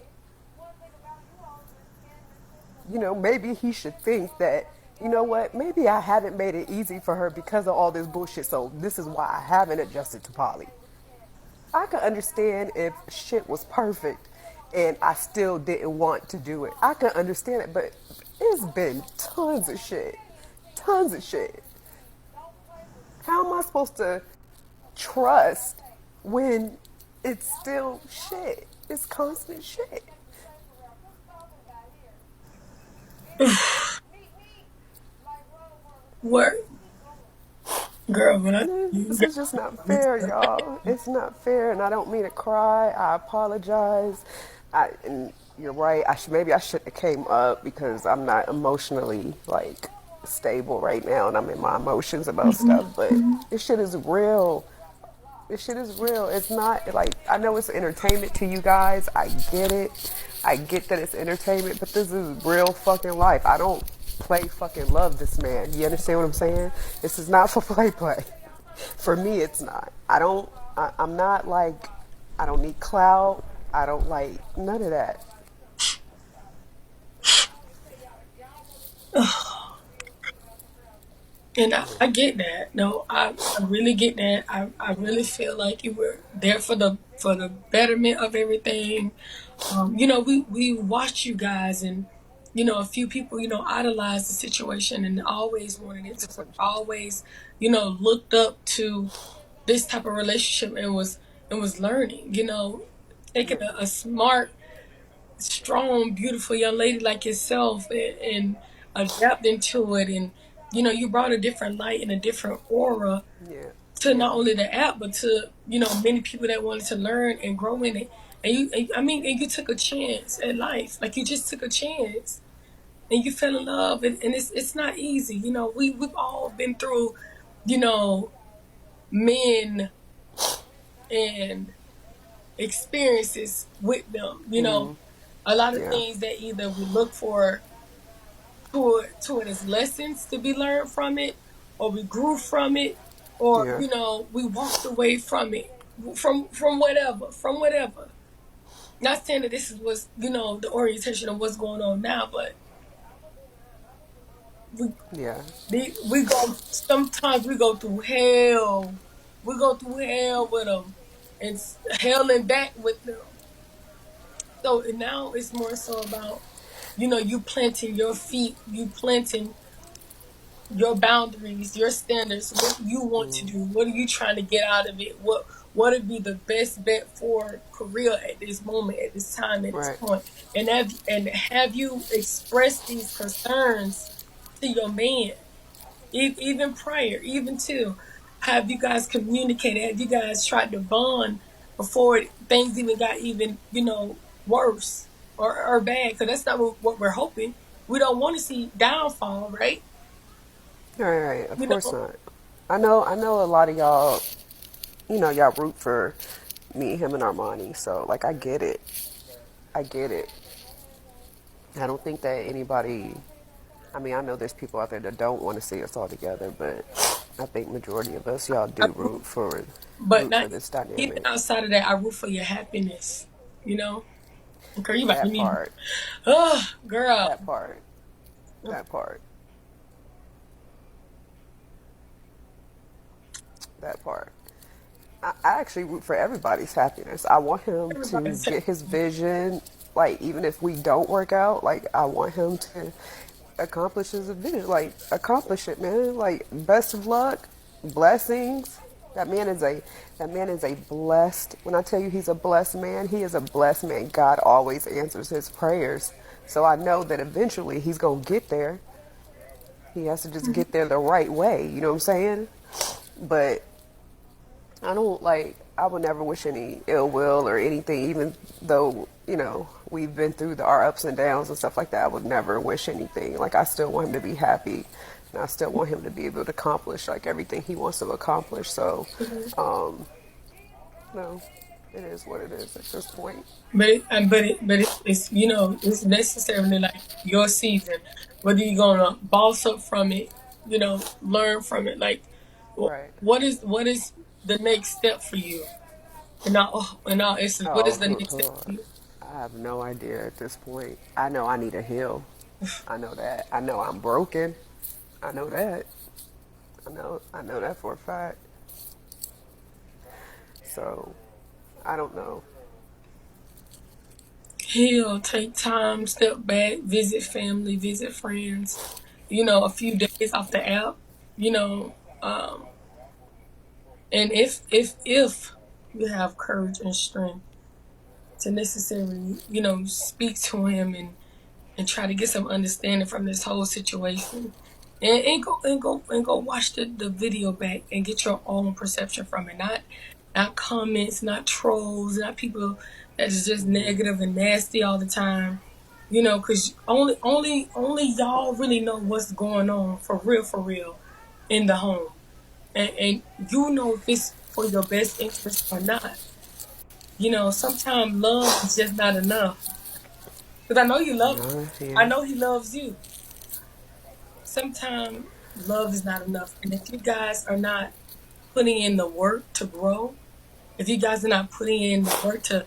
You know, maybe he should think that, you know what, maybe I haven't made it easy for her because of all this bullshit, so this is why I haven't adjusted to poly. I could understand if shit was perfect and I still didn't want to do it. I could understand it, but it's been tons of shit. Tons of shit. How am I supposed to trust when it's still shit? It's constant shit. What? Girl, this is just not fair, y'all. It's not fair, and I don't mean to cry. I apologize. And you're right. Maybe I shouldn't have came up because I'm not emotionally like stable right now, and I'm in my emotions about stuff. But this shit is real. This shit is real. It's not like, I know it's entertainment to you guys. I get it. I get that it's entertainment, but this is real fucking life. I don't play fucking love this man. You understand what I'm saying? This is not for play. For me, it's not. I'm not like, I don't need clout. I don't like none of that. And I get that. No, I really get that. I really feel like you were there for the betterment of everything. You know, we watch you guys, and you know, a few people, idolize the situation and always wanted it to work, always, looked up to this type of relationship and was learning, taking a smart, strong, beautiful young lady like yourself and adapting to it. And you brought a different light and a different aura to not only the app, but to many people that wanted to learn and grow in it. And you took a chance at life. Like, you just took a chance and you fell in love, and it's not easy. We've all been through men and experiences with them. A lot of things that either we look for toward as lessons to be learned from it, or we grew from it, or we walked away from it, from whatever. Not saying that this was the orientation of what's going on now, but sometimes we go through hell. We go through hell with them, and hell and back with them. So now it's more so about you planting your feet, you planting your boundaries, your standards, what you want to do, what are you trying to get out of it, what would be the best bet for Korea at this moment, at this time, at this point, and have you expressed these concerns to your man, even prior, even to, have you guys communicated, have you guys tried to bond before things even got even, worse or bad, because that's not what we're hoping. We don't want to see downfall, right? Right. Of course not. I know a lot of y'all, y'all root for me, him, and Armani. So, like, I get it. I don't think that anybody, I mean, I know there's people out there that don't want to see us all together, but I think majority of us, y'all do root for this dynamic. Even outside of that, I root for your happiness, Girl, you about to need. Oh, girl. That part. I actually root for everybody's happiness. I want him to get his vision. Like, even if we don't work out, like, I want him to accomplish his vision. Like, accomplish it, man. Like, best of luck, blessings. That man is a blessed, when I tell you he's a blessed man, he is a blessed man. God always answers his prayers. So I know that eventually he's going to get there. He has to just get there the right way. You know what I'm saying? But I would never wish any ill will or anything, even though, we've been through our ups and downs and stuff like that. I would never wish anything. Like, I still want him to be happy. And I still want him to be able to accomplish, like, everything he wants to accomplish. So, no, it is what it is at this point. But it's it's necessarily like your season. Whether you're gonna boss up from it, learn from it. Like, what is the next step for you? And what is the next step for you? I have no idea at this point. I know I need to heal. I know that. I know I'm broken. I know that. I know that for a fact. So, I don't know. Heal, take time, step back, visit family, visit friends. A few days off the app. And if you have courage and strength to necessarily, speak to him and try to get some understanding from this whole situation. And go watch the video back and get your own perception from it. Not comments, not trolls, not people that is just negative and nasty all the time. Because only y'all really know what's going on for real in the home. And if it's for your best interest or not. Sometimes love is just not enough. Because I know you love him. Yeah. I know he loves you. Sometimes love is not enough. And if you guys are not putting in the work to grow, if you guys are not putting in the work to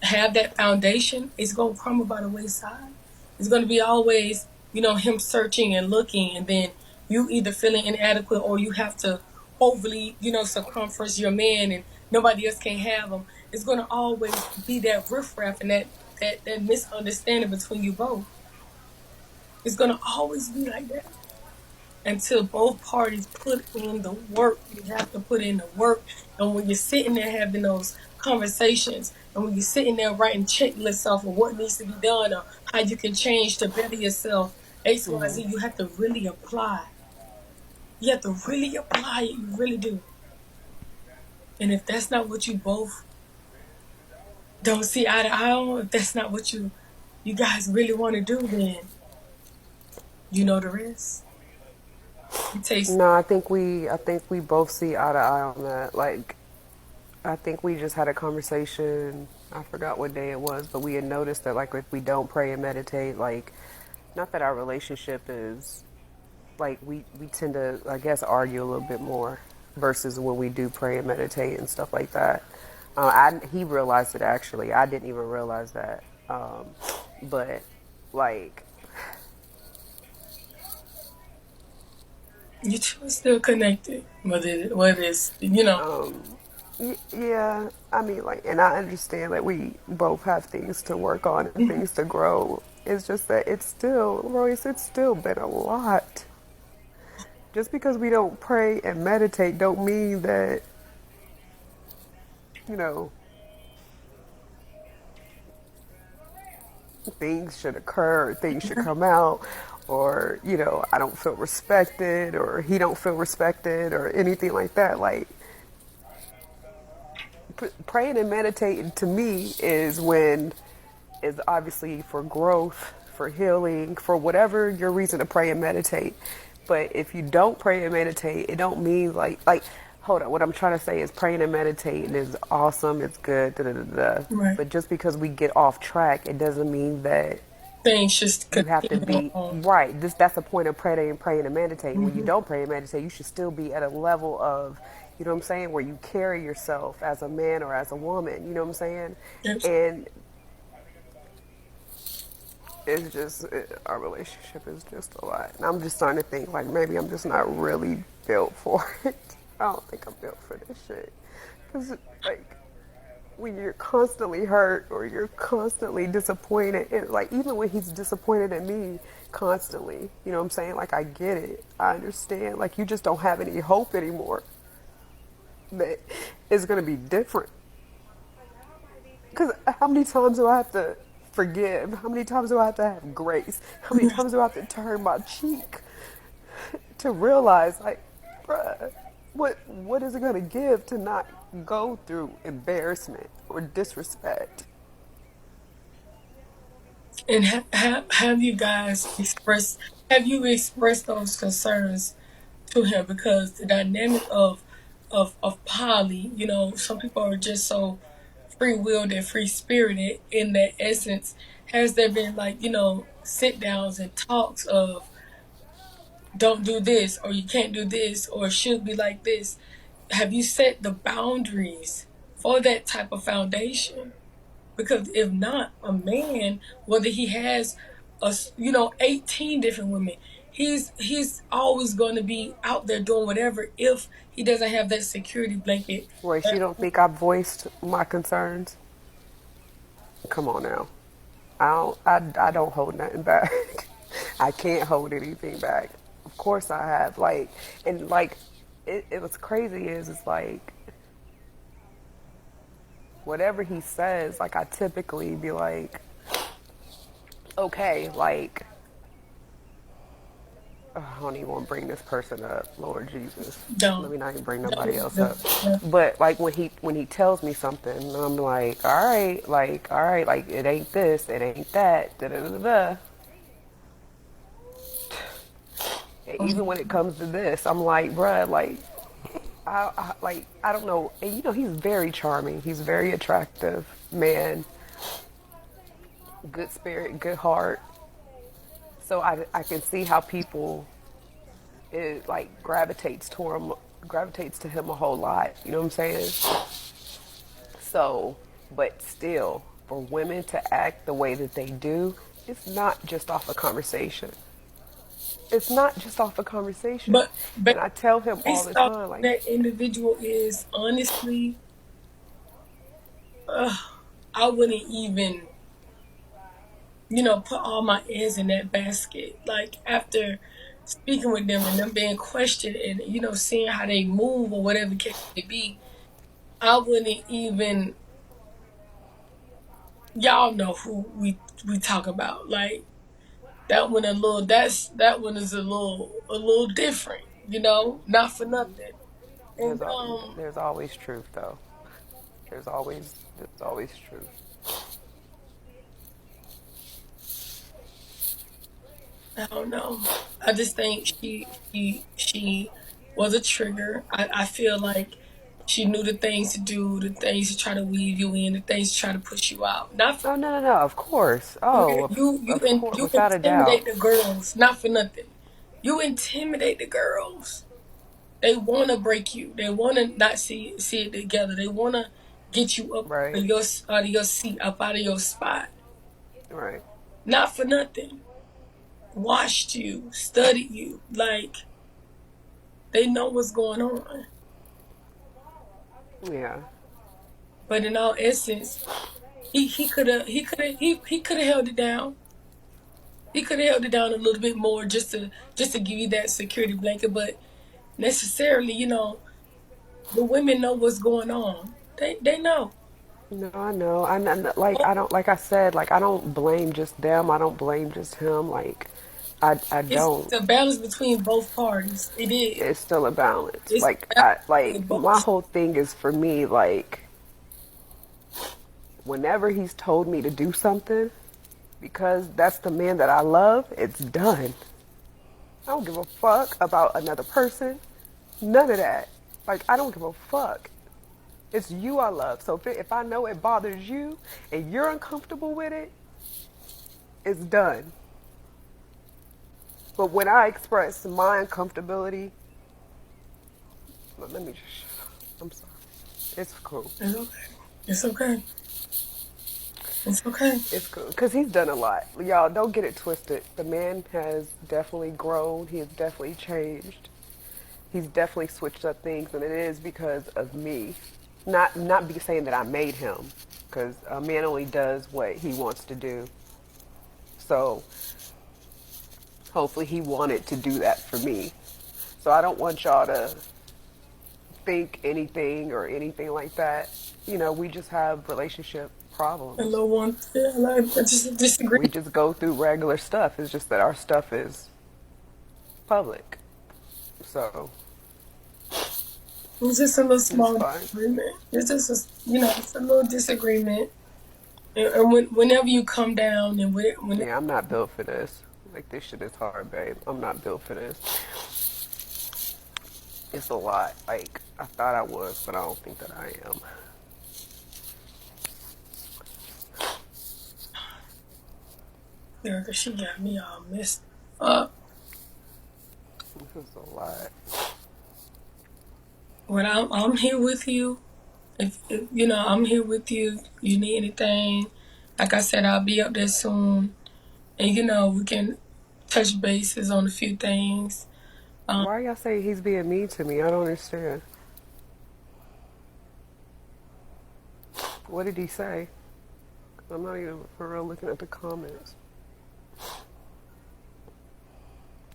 have that foundation, it's going to crumble by the wayside. It's going to be always, him searching and looking, and then you either feeling inadequate or you have to overly, circumference your man and nobody else can have him. It's going to always be that riffraff and that misunderstanding between you both. It's going to always be like that until both parties put in the work. You have to put in the work. And when you're sitting there having those conversations, and when you're sitting there writing checklists off of what needs to be done or how you can change to better yourself, X, Y, Z, you have to really apply. You have to really apply it. You really do. And if that's not what you both don't see eye to eye on, if that's not what you guys really want to do, then you know the rest. No, I think we both see eye to eye on that. Like, I think we just had a conversation, I forgot what day it was, but we had noticed that, like, if we don't pray and meditate, like, not that our relationship is, like, we tend to, I guess, argue a little bit more versus when we do pray and meditate and stuff like that. He realized it, actually. I didn't even realize that. But, like... You two are still connected, whether it's, Yeah, I mean, like, and I understand that we both have things to work on and things to grow. It's just that it's still, Royce, it's still been a lot. just because we don't pray and meditate don't mean that, you know, things should occur or things should come out, or, you know, I don't feel respected or he don't feel respected or anything like that. Like, praying and meditating to me is obviously for growth, for healing, for whatever your reason to pray and meditate. But if you don't pray and meditate, it don't mean like hold on, what I'm trying to say is praying and meditating is awesome, it's good, da, da, da, da. Right. But just because we get off track, it doesn't mean that things just you have to be right. That's the point of praying and meditating. Mm-hmm. When you don't pray and meditate, you should still be at a level of, you know what I'm saying, where you carry yourself as a man or as a woman, you know what I'm saying? Yes. And it's just, our relationship is just a lot. And I'm just starting to think, like, maybe I'm just not really built for it. I don't think I'm built for this shit. Because, like, when you're constantly hurt or you're constantly disappointed, and, like, even when he's disappointed in me constantly, you know what I'm saying? Like, I get it. I understand. Like, you just don't have any hope anymore that it's going to be different. Because how many times do I have to forgive? How many times do I have to have grace? How many times do I have to turn my cheek to realize, like, bruh, what is it going to give to not go through embarrassment or disrespect? And have you guys expressed those concerns to him? Because the dynamic of poly, you know, some people are just so free-willed and free-spirited in that essence. Has there been, like, you know, sit-downs and talks of don't do this, or you can't do this, or it should be like this? Have you set the boundaries for that type of foundation? Because if not, a man, whether he has 18 different women, he's always going to be out there doing whatever if he doesn't have that security blanket. Royce, you don't think I voiced my concerns? Come on now. I don't hold nothing back. I can't hold anything back. Of course I have. Like, and like, it what's crazy is, it's like, whatever he says, like, I typically be like, okay, like, I don't even want to bring this person up, Lord Jesus. Don't. Let me not even bring nobody else up. But like when he tells me something, I'm like, all right, like it ain't this, it ain't that, da da da da. Even when it comes to this, I'm like, bruh, like, I don't know. And you know, he's very charming. He's very attractive man. Good spirit, good heart. So I can see how people, it like gravitates to him a whole lot. You know what I'm saying? So, but still, for women to act the way that they do, it's not just off a conversation. It's not just off a conversation. But and I tell him all the time, like, that individual is honestly, I wouldn't even, put all my eggs in that basket. Like, after speaking with them and them being questioned and, seeing how they move or whatever case may be, I wouldn't even, y'all know who we talk about. Like, that one is a little different, not for nothing. And, there's always truth, though. There's always truth. I don't know. I just think she was a trigger. I feel like she knew the things to do, the things to try to weave you in, the things to try to push you out. Not for, no, of course. Oh, you without a doubt. intimidate the girls, not for nothing. You intimidate the girls. They want to break you. They want to not see it together. They want to get you up out of your seat, up out of your spot. Right. Not for nothing. Watched you, studied you, like, they know what's going on. Yeah. But in all essence, he could have held it down. He could have held it down a little bit more just to give you that security blanket, but necessarily, you know, the women know what's going on. They know. No, I know. Like I don't, like I said, like I don't blame just them. I don't blame just him. Like I don't. It's a balance between both parties. It is. It's still a balance. It's Like my whole thing is for me, like whenever he's told me to do something, because that's the man that I love, it's done. I don't give a fuck about another person. None of that. Like, I don't give a fuck. It's you I love. So if I know it bothers you and you're uncomfortable with it, it's done. But when I express my uncomfortability, let me just shut up. I'm sorry. It's cool. It's okay. It's okay. It's okay. It's cool. Because he's done a lot. Y'all, don't get it twisted. The man has definitely grown. He has definitely changed. He's definitely switched up things, and it is because of me. Not be saying that I made him, because a man only does what he wants to do. So hopefully he wanted to do that for me. So I don't want y'all to think anything or anything like that. You know, we just have relationship problems. A little one, yeah, like, I just disagree. We just go through regular stuff. It's just that our stuff is public. So it's just a little small disagreement. It's just it's a little disagreement. And whenever you come down and yeah, I'm not built for this. Like, this shit is hard, babe. I'm not built for this. It's a lot. Like, I thought I was, but I don't think that I am. Erica, she got me all messed up. This is a lot. But I'm here with you. If I'm here with you. You need anything? Like I said, I'll be up there soon, and we can touch bases on a few things. Why y'all say he's being mean to me? I don't understand. What did he say? I'm not even for real looking at the comments.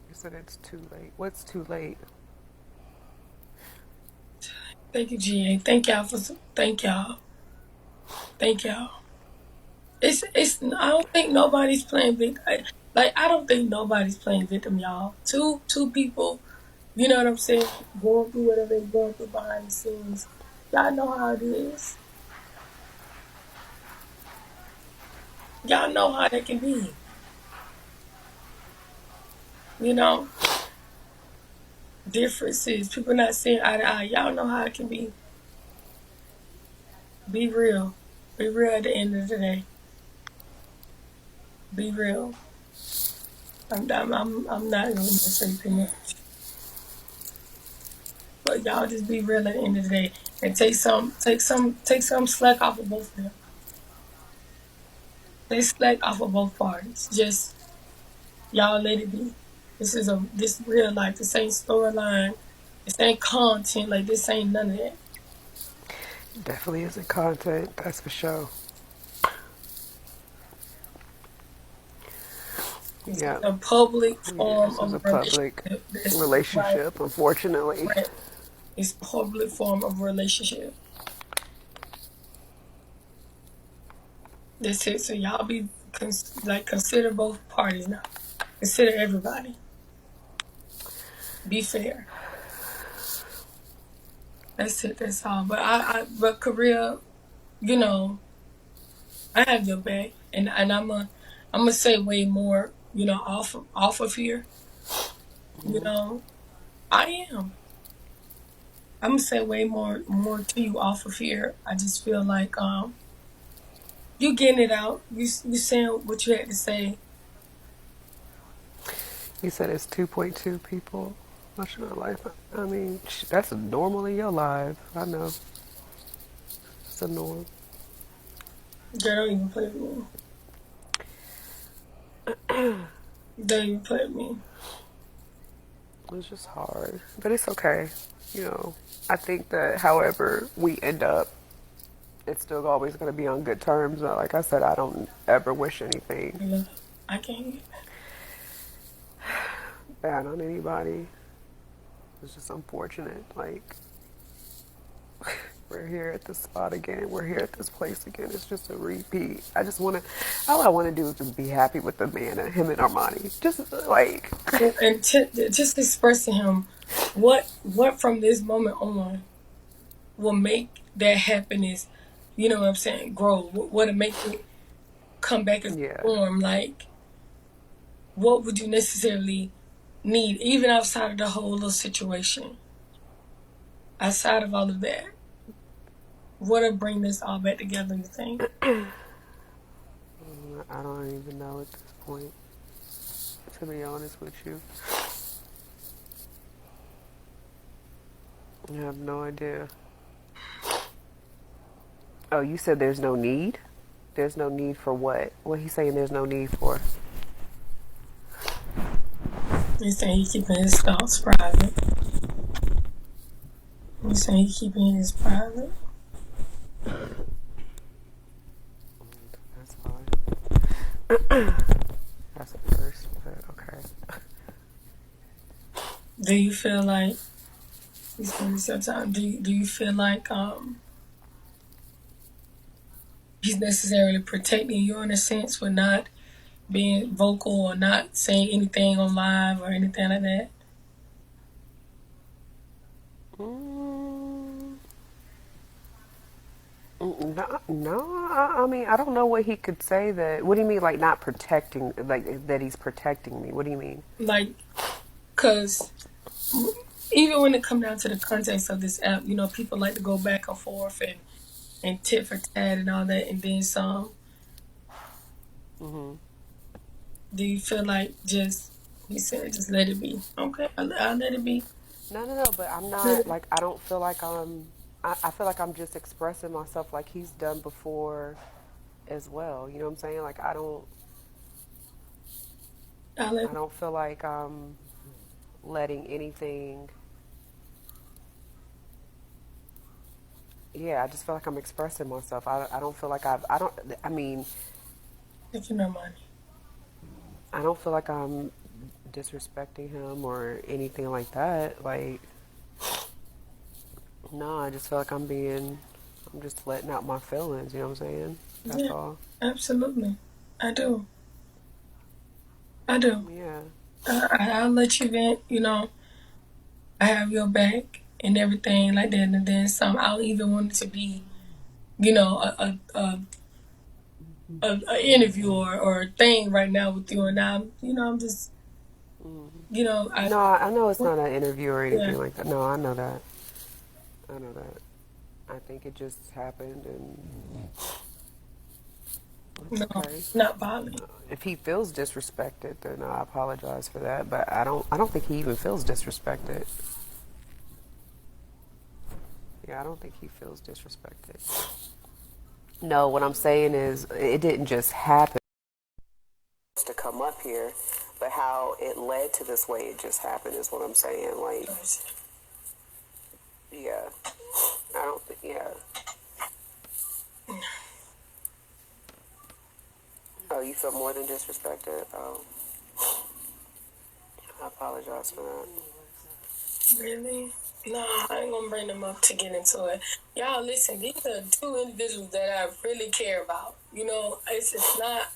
He said it's too late. What's too late? Thank you, GA. Thank y'all. Thank y'all. It's. I don't think nobody's playing victim. I don't think nobody's playing victim, y'all. Two people. You know what I'm saying? Going through whatever they're going through behind the scenes. Y'all know how it is. Y'all know how that can be. Differences. People not seeing eye to eye. Y'all know how it can be. Be real. Be real at the end of the day. Be real. I'm not even gonna say too much. But y'all just be real at the end of the day and take some slack off of both of them. They slack off of both parties. Just y'all let it be. This real life. This ain't storyline. This ain't content. Like, this ain't none of that. Definitely isn't content. That's for sure. It's a public form of a public relationship, unfortunately. Right. It's a public form of relationship. That's it. So y'all be consider both parties now. Consider everybody. Be fair. That's it. That's all. But Korea, I have your back, and I'm gonna say way more. Off of here. I am. I'm gonna say way more to you off of here. I just feel like you getting it out. You saying what you had to say. You said it's 2.2 people watching our life. I mean, that's normal in your life. I know. It's a norm. Girl, don't even play with me. Don't even play with me. It's just hard. But it's okay. I think that however we end up, it's still always going to be on good terms. Like I said, I don't ever wish anything. I can't. bad on anybody. It's just unfortunate. Like, we're here at this spot again. We're here at this place again. It's just a repeat. All I want to do is just be happy with the man and him and Armani. Just like. And just express to him what from this moment on will make that happiness, you know what I'm saying, grow. What'll make it come back and form. Like, what would you necessarily need, even outside of the whole little situation? Outside of all of that, what'll bring this all back together, you think? I don't even know at this point, to be honest with you. I have no idea. Oh, you said there's no need? There's no need for what? What he's saying there's no need for? He's saying he's keeping his thoughts private. He's saying he's keeping his private. That's fine. That's a first, but okay. Do you feel like he's spending some time? Do you feel like he's necessarily protecting you in a sense with not being vocal or not saying anything on live or anything like that? No, I mean, I don't know what he could say that. What do you mean, like not protecting, like that he's protecting me? What do you mean? Like, because even when it comes down to the context of this app, you know, people like to go back and forth and tit for tat and all that, and then some. Do you feel like he said, just let it be? Okay, I'll let it be. No, but I'm not, like, I don't feel like I feel like I'm just expressing myself like he's done before as well. You know what I'm saying? Like, I don't feel like I'm letting anything. Yeah, I just feel like I'm expressing myself. I don't feel like Taking no money. I don't feel like I'm disrespecting him or anything like that. Like, no, I just feel like I'm just letting out my feelings, you know what I'm saying? That's all. Absolutely. I do. Yeah. I'll let you vent, you know. I have your back and everything like that, and then some. I'll even want it to be, you know, a interview or a thing right now with you, and I'm just, you know. I know it's not an interview or anything like that. No, I know that. I think it just happened, and no, okay. Not bothering. If he feels disrespected, then I apologize for that. But I don't think he even feels disrespected. Yeah, I don't think he feels disrespected. No, what I'm saying is it didn't just happen to come up here, but how it led to this way it just happened is what I'm saying. Like, yeah, I don't think, yeah. Oh, you feel more than disrespected? Oh, I apologize for that. Really? No, I ain't gonna bring them up to get into it. Y'all, listen, these are two individuals that I really care about. You know, it's not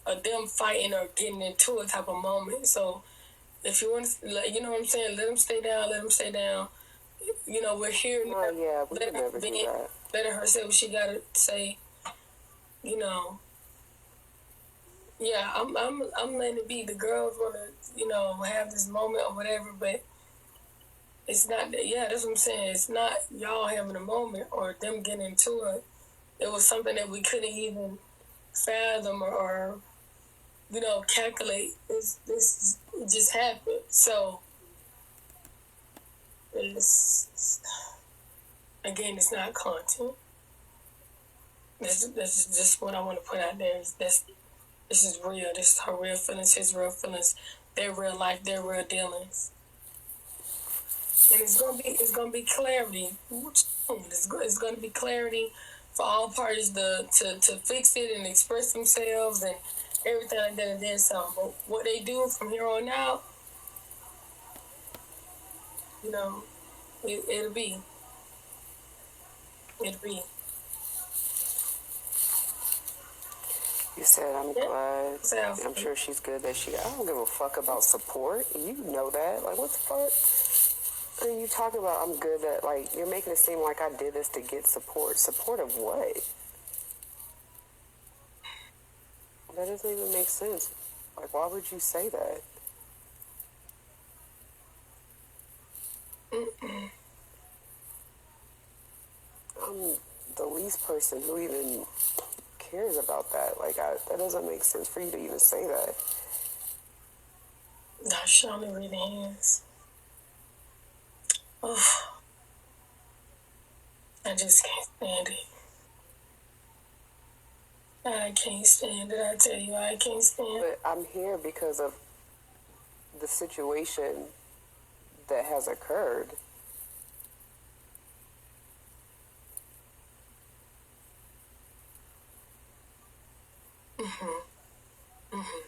a them fighting or getting into a type of moment. So, if you want to, you know what I'm saying, let them stay down. You know, we're here now. Oh, yeah, we can never do that. Letting her say what she gotta say. You know. Yeah, I'm letting it be. The girls wanna, you know, have this moment or whatever, but it's not that. Yeah, that's what I'm saying. It's not y'all having a moment or them getting into it. It was something that we couldn't even fathom or you know, calculate. This just happened. So it's not content. This is just what I want to put out there. This is real. This is her real feelings, his real feelings, their real life, their real dealings. And it's gonna be clarity. It's gonna be clarity for all parties to fix it and express themselves and everything like that, and then some. But what they do from here on out, You know, it'll be. It'll be. You said I'm glad. I'm sure she's good that I don't give a fuck about support. You know that. Like, what the fuck are you talking about? I'm good that, like, you're making it seem like I did this to get support. Support of what? That doesn't even make sense. Like, why would you say that? I'm the least person who even cares about that. Like, that doesn't make sense for you to even say that. No, she only really hands. Oh, I just can't stand it. I can't stand it. I tell you, I can't stand it. But I'm here because of the situation that has occurred.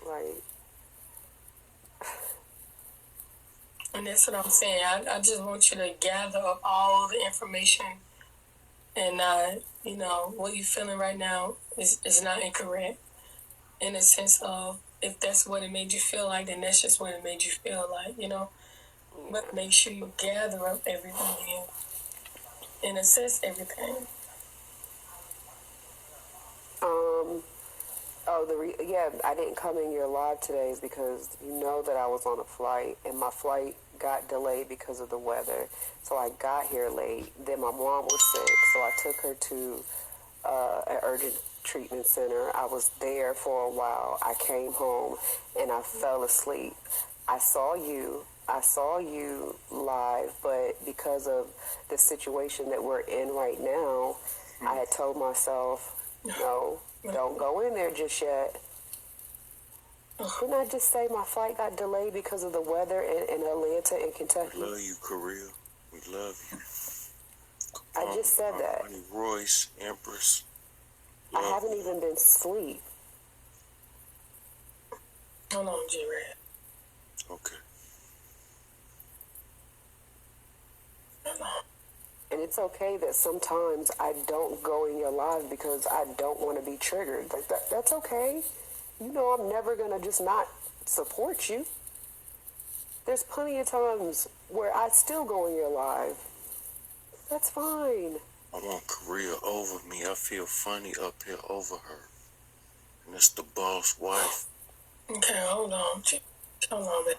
Like, and that's what I'm saying. I just want you to gather up all the information, and you know what you're feeling right now is not incorrect. In the sense of, if that's what it made you feel like, then that's just what it made you feel like, you know. But make sure you gather up everything and assess everything. I didn't come in your live today is because you know that I was on a flight and my flight got delayed because of the weather. So I got here late. Then my mom was sick, so I took her to an urgent treatment center. I was there for a while. I came home and I fell asleep. I saw you live, but because of the situation that we're in right now, I had told myself, no, don't go in there just yet. Didn't I just say my flight got delayed because of the weather in Atlanta and Kentucky? We love you, Korea. We love you. I just said that. Honey Royce, Empress. I haven't even been asleep. Hold on, G-Red. Okay. And it's okay that sometimes I don't go in your live because I don't want to be triggered. Like that's okay. You know I'm never going to just not support you. There's plenty of times where I still go in your live. That's fine. I want Korea over me. I feel funny up here over her. And it's the boss wife. Okay, hold on. Hold on, man.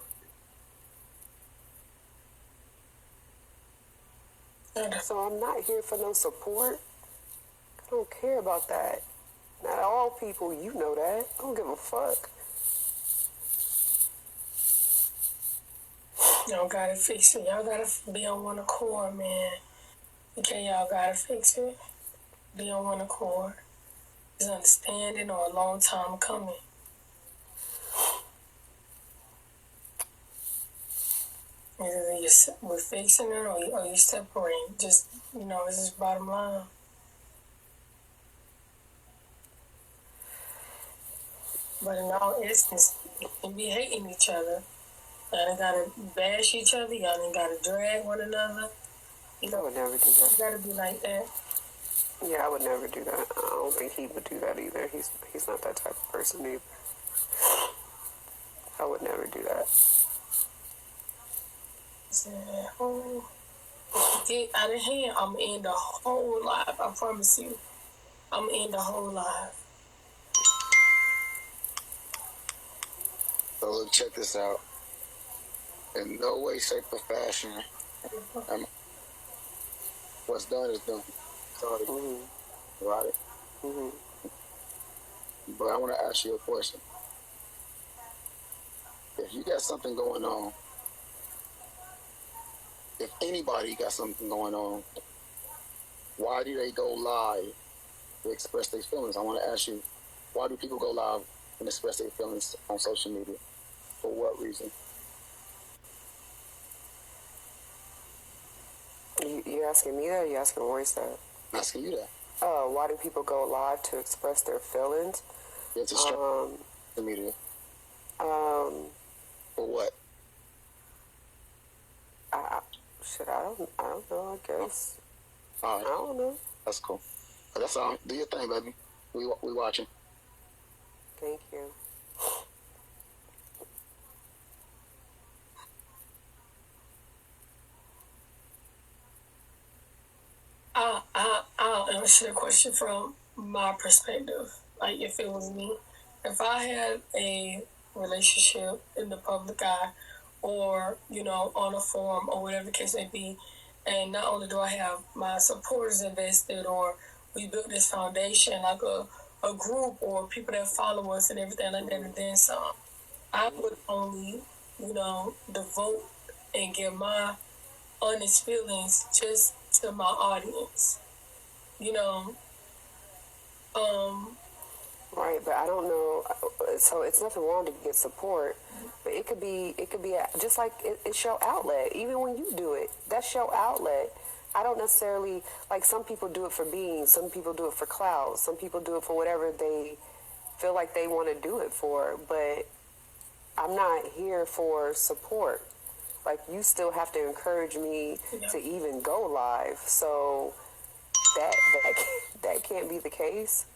So I'm not here for no support. I don't care about that. Not all people, you know that. I don't give a fuck. Y'all gotta fix it. Y'all gotta be on one accord, man. Okay, y'all gotta fix it. Be on one accord. It's understanding or a long time coming. Either we're fixing it or you're separating. Just, you know, this is bottom line. But in all instances, you can be hating each other. Y'all ain't gotta bash each other. Y'all ain't gotta drag one another. You know, I would never do that. You gotta be like that. Yeah, I would never do that. I don't think he would do that either. He's not that type of person either. I would never do that. Oh, get out of hand. I'm in the whole life. I promise you. I'm in the whole life. So look, check this out. In no way, shape, or fashion, what's done is done. Sorry. Right? But I want to ask you a question. If you got something going on, if anybody got something going on, why do they go live to express their feelings? I want to ask you, why do people go live and express their feelings on social media? For what reason? You asking me that or you asking Royce that? I'm asking you that. Why do people go live to express their feelings? Yeah, to social media. For what? Shit, I don't know. I guess. All right. I don't know. That's cool. But that's all. Do your thing, baby. We watching. Thank you. I'll answer the question from my perspective. Like, if it was me, if I had a relationship in the public eye, or on a forum or whatever the case may be, and not only do I have my supporters invested, or we built this foundation like a group or people that follow us and everything like that, and then some, I would only devote and give my honest feelings just to my audience. Right, but I don't know. So it's nothing wrong to get support, but it could be just like it's your outlet. Even when you do it, that's your outlet. I don't necessarily like. Some people do it for being. Some people do it for clout. Some people do it for whatever they feel like they want to do it for. But I'm not here for support. Like, you still have to encourage me to even go live. So that can't be the case.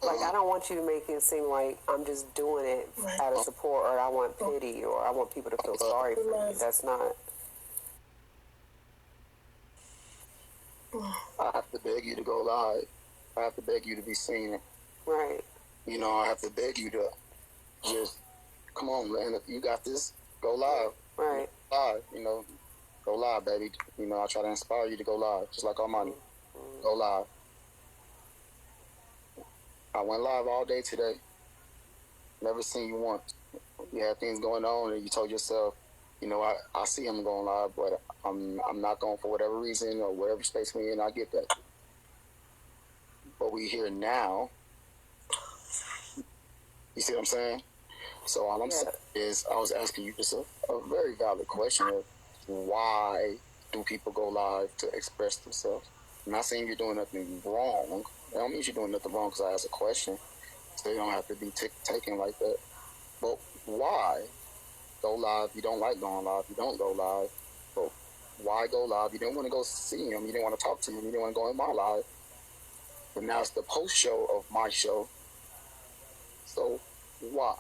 Like, I don't want you to make it seem like I'm just doing it out of support, or I want pity, or I want people to feel sorry for me. That's not. I have to beg you to go live. I have to beg you to be seen. Right. I have to beg you to just, come on, man. If you got this, go live. Right. Live, go live, baby. I try to inspire you to go live, just like Armani. Go live. I went live all day today. Never seen you once. You had things going on, and you told yourself, I see him going live, but I'm not going for whatever reason or whatever space we're in. I get that. But we here now. You see what I'm saying? So all I'm saying is, I was asking you just a very valid question of why do people go live to express themselves? I'm not saying you're doing nothing wrong. I don't mean you're doing nothing wrong because I asked a question. So you don't have to be taken like that. But why go live? You don't like going live. You don't go live. But why go live? You didn't want to go see him. You didn't want to talk to him. You didn't want to go in my live. But now it's the post show of my show. So why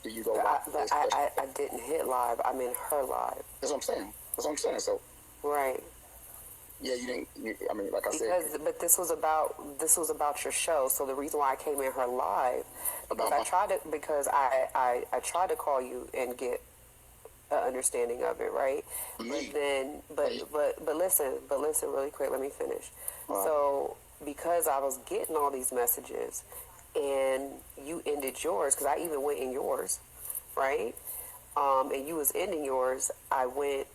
do you go live? But I didn't hit live. I'm in her live. That's what I'm saying. So right. Yeah, you didn't. Like I said. But this was about your show. So the reason why I came in her live, because I tried to call you and get an understanding of it, right? Me. But listen really quick. Let me finish. Right. So because I was getting all these messages, and you ended yours, because I even went in yours, right? And you was ending yours. I went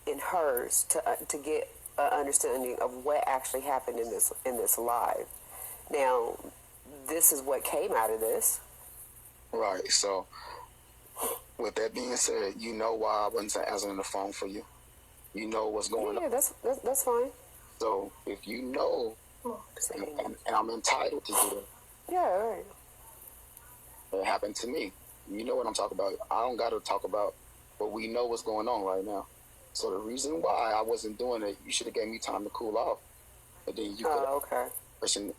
in hers to get understanding of what actually happened in this live. Now, this is what came out of this. Right. So, with that being said, you know why I wasn't answering the phone for you. You know what's going on. Yeah, that's fine. So, if you know, and I'm entitled to do it. Yeah, all right. It happened to me. You know what I'm talking about. I don't got to talk about, but we know what's going on right now. So the reason why I wasn't doing it, you should have gave me time to cool off. And then you could question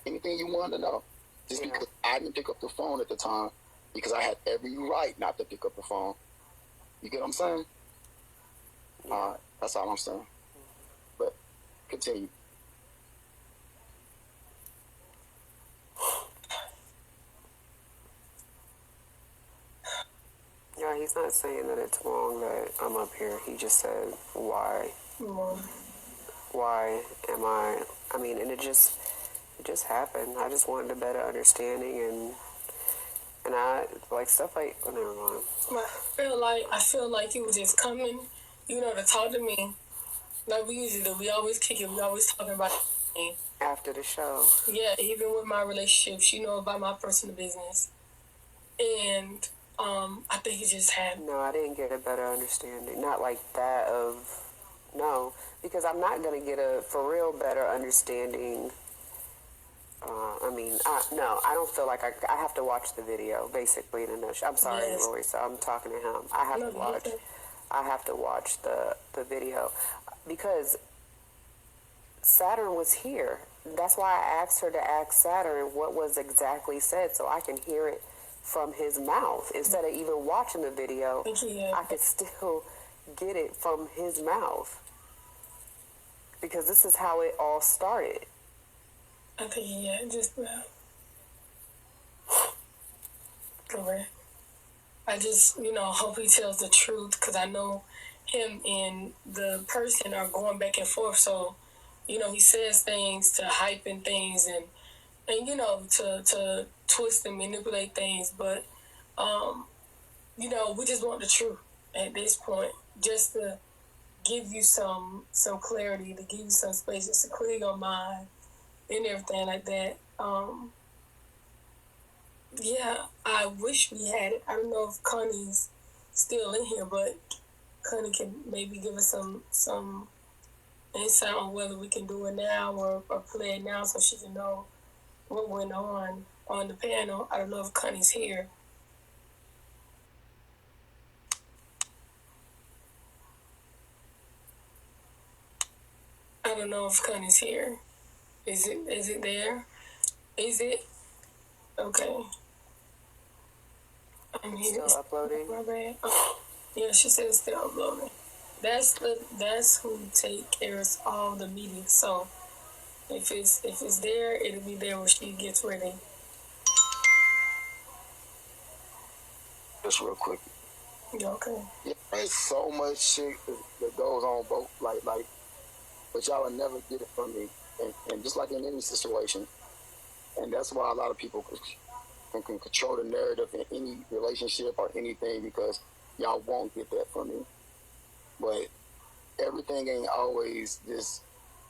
anything you wanted to know. Just because I didn't pick up the phone at the time, because I had every right not to pick up the phone. You get what I'm saying? That's all I'm saying. But continue. Yeah, he's not saying that it's wrong that I'm up here. He just said, why? Why am I? And it just happened. I just wanted a better understanding, and I like stuff like. Oh, never mind. I feel like you were just coming, to talk to me, like we usually do. We always kick it. We always talking about it. After the show. Yeah, even with my relationships, about my personal business, and. I think it just happened. No, I didn't get a better understanding. Not like that of, no, because I'm not going to get a, for real, better understanding. I don't feel like I have to watch the video, basically, in a nutshell. I'm sorry, Roy, so I'm talking to him. I have to watch. I have to watch the video because Saturn was here. That's why I asked her to ask Saturn what was exactly said so I can hear it from his mouth. Instead of even watching the video, I could still get it from his mouth. Because this is how it all started. Okay, yeah, just correct. I just, hope he tells the truth because I know him and the person are going back and forth. So, he says things to hype and things and to twist and manipulate things. But, we just want the truth at this point, just to give you some clarity, to give you some space, just to clear your mind and everything like that. Yeah, I wish we had it. I don't know if Connie's still in here, but Connie can maybe give us some insight on whether we can do it now or play it now so she can know what went on the panel. I don't know if Connie's here. I don't know if Connie's here. Is it there? Is it? Okay. I'm here. Still uploading. My bad. Oh, yeah, she said it's still uploading. That's who take care of all the media. So if it's there, it'll be there when she gets ready. Just real quick. Yeah, okay. Yeah, there's so much shit that goes on both like but y'all will never get it from me. And just like in any situation, and that's why a lot of people can control the narrative in any relationship or anything because y'all won't get that from me. But everything ain't always just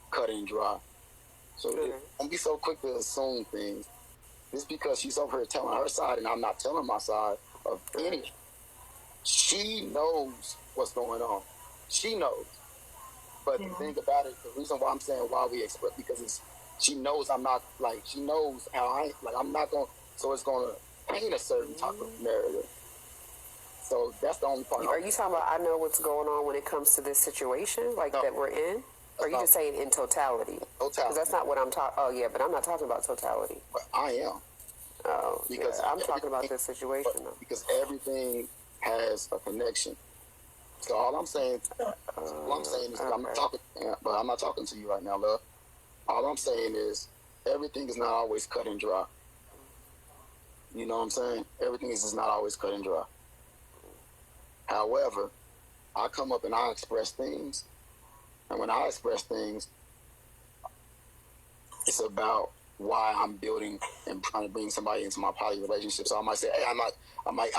cut and dry. So don't be so quick to assume things. Just because she's over here telling her side and I'm not telling my side of anything. She knows what's going on. She knows. But the thing about it, the reason why I'm saying why we express, because she knows I'm not, she knows how I'm not going to, so it's going to paint a certain type of narrative. So that's the only part. Are you talking about I know what's going on when it comes to this situation, that we're in? Or are you just saying in totality? Totality. Because that's not what I'm talking, but I'm not talking about totality. But I am. Oh, because I'm talking about this situation, though. Because everything has a connection. So all I'm saying is I'm not talking, but I'm not talking to you right now, love. All I'm saying is everything is not always cut and dry. You know what I'm saying? Everything is just not always cut and dry. However, I come up and I express things, and when I express things, it's about why I'm building and trying to bring somebody into my poly relationship. So I might say, hey, I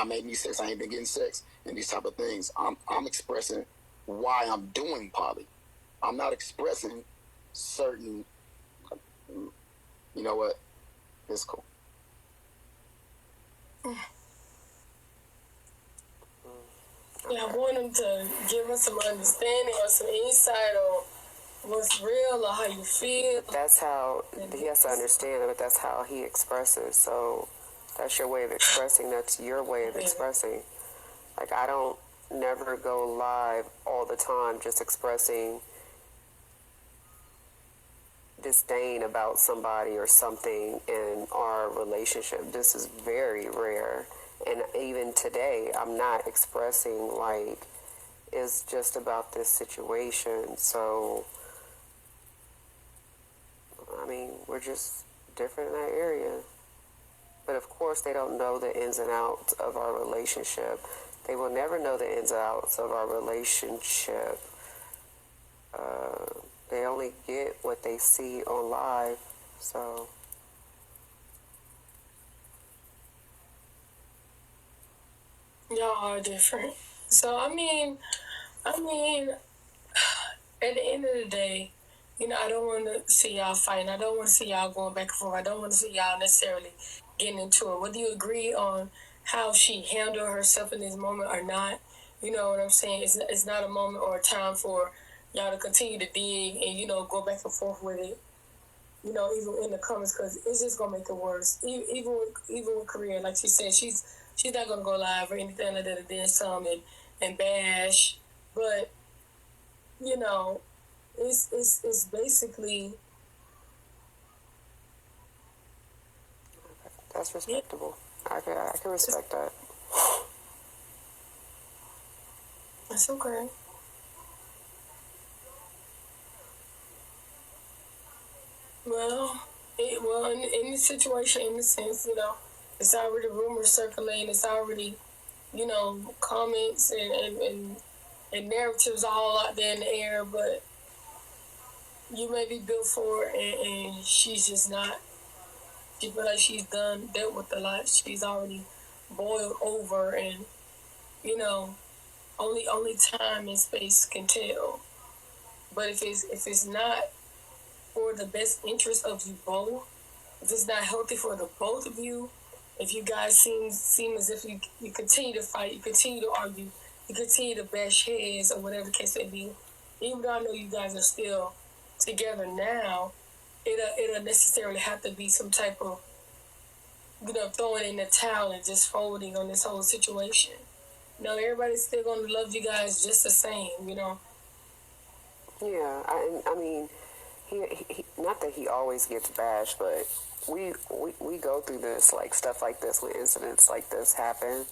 may need sex. I ain't been getting sex and these type of things. I'm expressing why I'm doing poly. I'm not expressing certain, you know what? It's cool. Yeah, I want him to give us some understanding or some insight on what's real or how you feel. That's how he has to understand it, but that's how he expresses. So that's your way of expressing. That's your way of expressing. I don't never go live all the time just expressing disdain about somebody or something in our relationship. This is very rare. And even today, I'm not expressing it's just about this situation. So, I mean, we're just different in that area. But of course, they don't know the ins and outs of our relationship. They will never know the ins and outs of our relationship. They only get what they see on live. So... Y'all are different. So, I mean, at the end of the day, I don't want to see y'all fighting. I don't want to see y'all going back and forth. I don't want to see y'all necessarily getting into it. Whether you agree on how she handled herself in this moment or not, you know what I'm saying? It's not a moment or a time for y'all to continue to dig and, go back and forth with it, even in the comments, because it's just going to make it worse. Even with Korea, like she said, she's not going to go live or anything like that and then some and bash But, you know, it's basically... That's respectable. I can respect that. That's okay. Well, in this situation, in the sense, you know, it's already rumors circulating. It's already, you know, comments and narratives all out there in the air. But you may be built for it, and she's just not. She feel like she's dealt with a lot. She's already boiled over, and you know, only time and space can tell. But if it's not for the best interest of you both, if it's not healthy for the both of you, if you guys seem as if you continue to fight, you continue to argue, you continue to bash heads or whatever the case may be, even though I know you guys are still together now, it'll necessarily have to be some type of, you know, throwing in the towel and just folding on this whole situation. You know, everybody's still going to love you guys just the same, you know. Yeah, I mean, he not that he always gets bashed, but we go through this, like, stuff like this when incidents like this happen,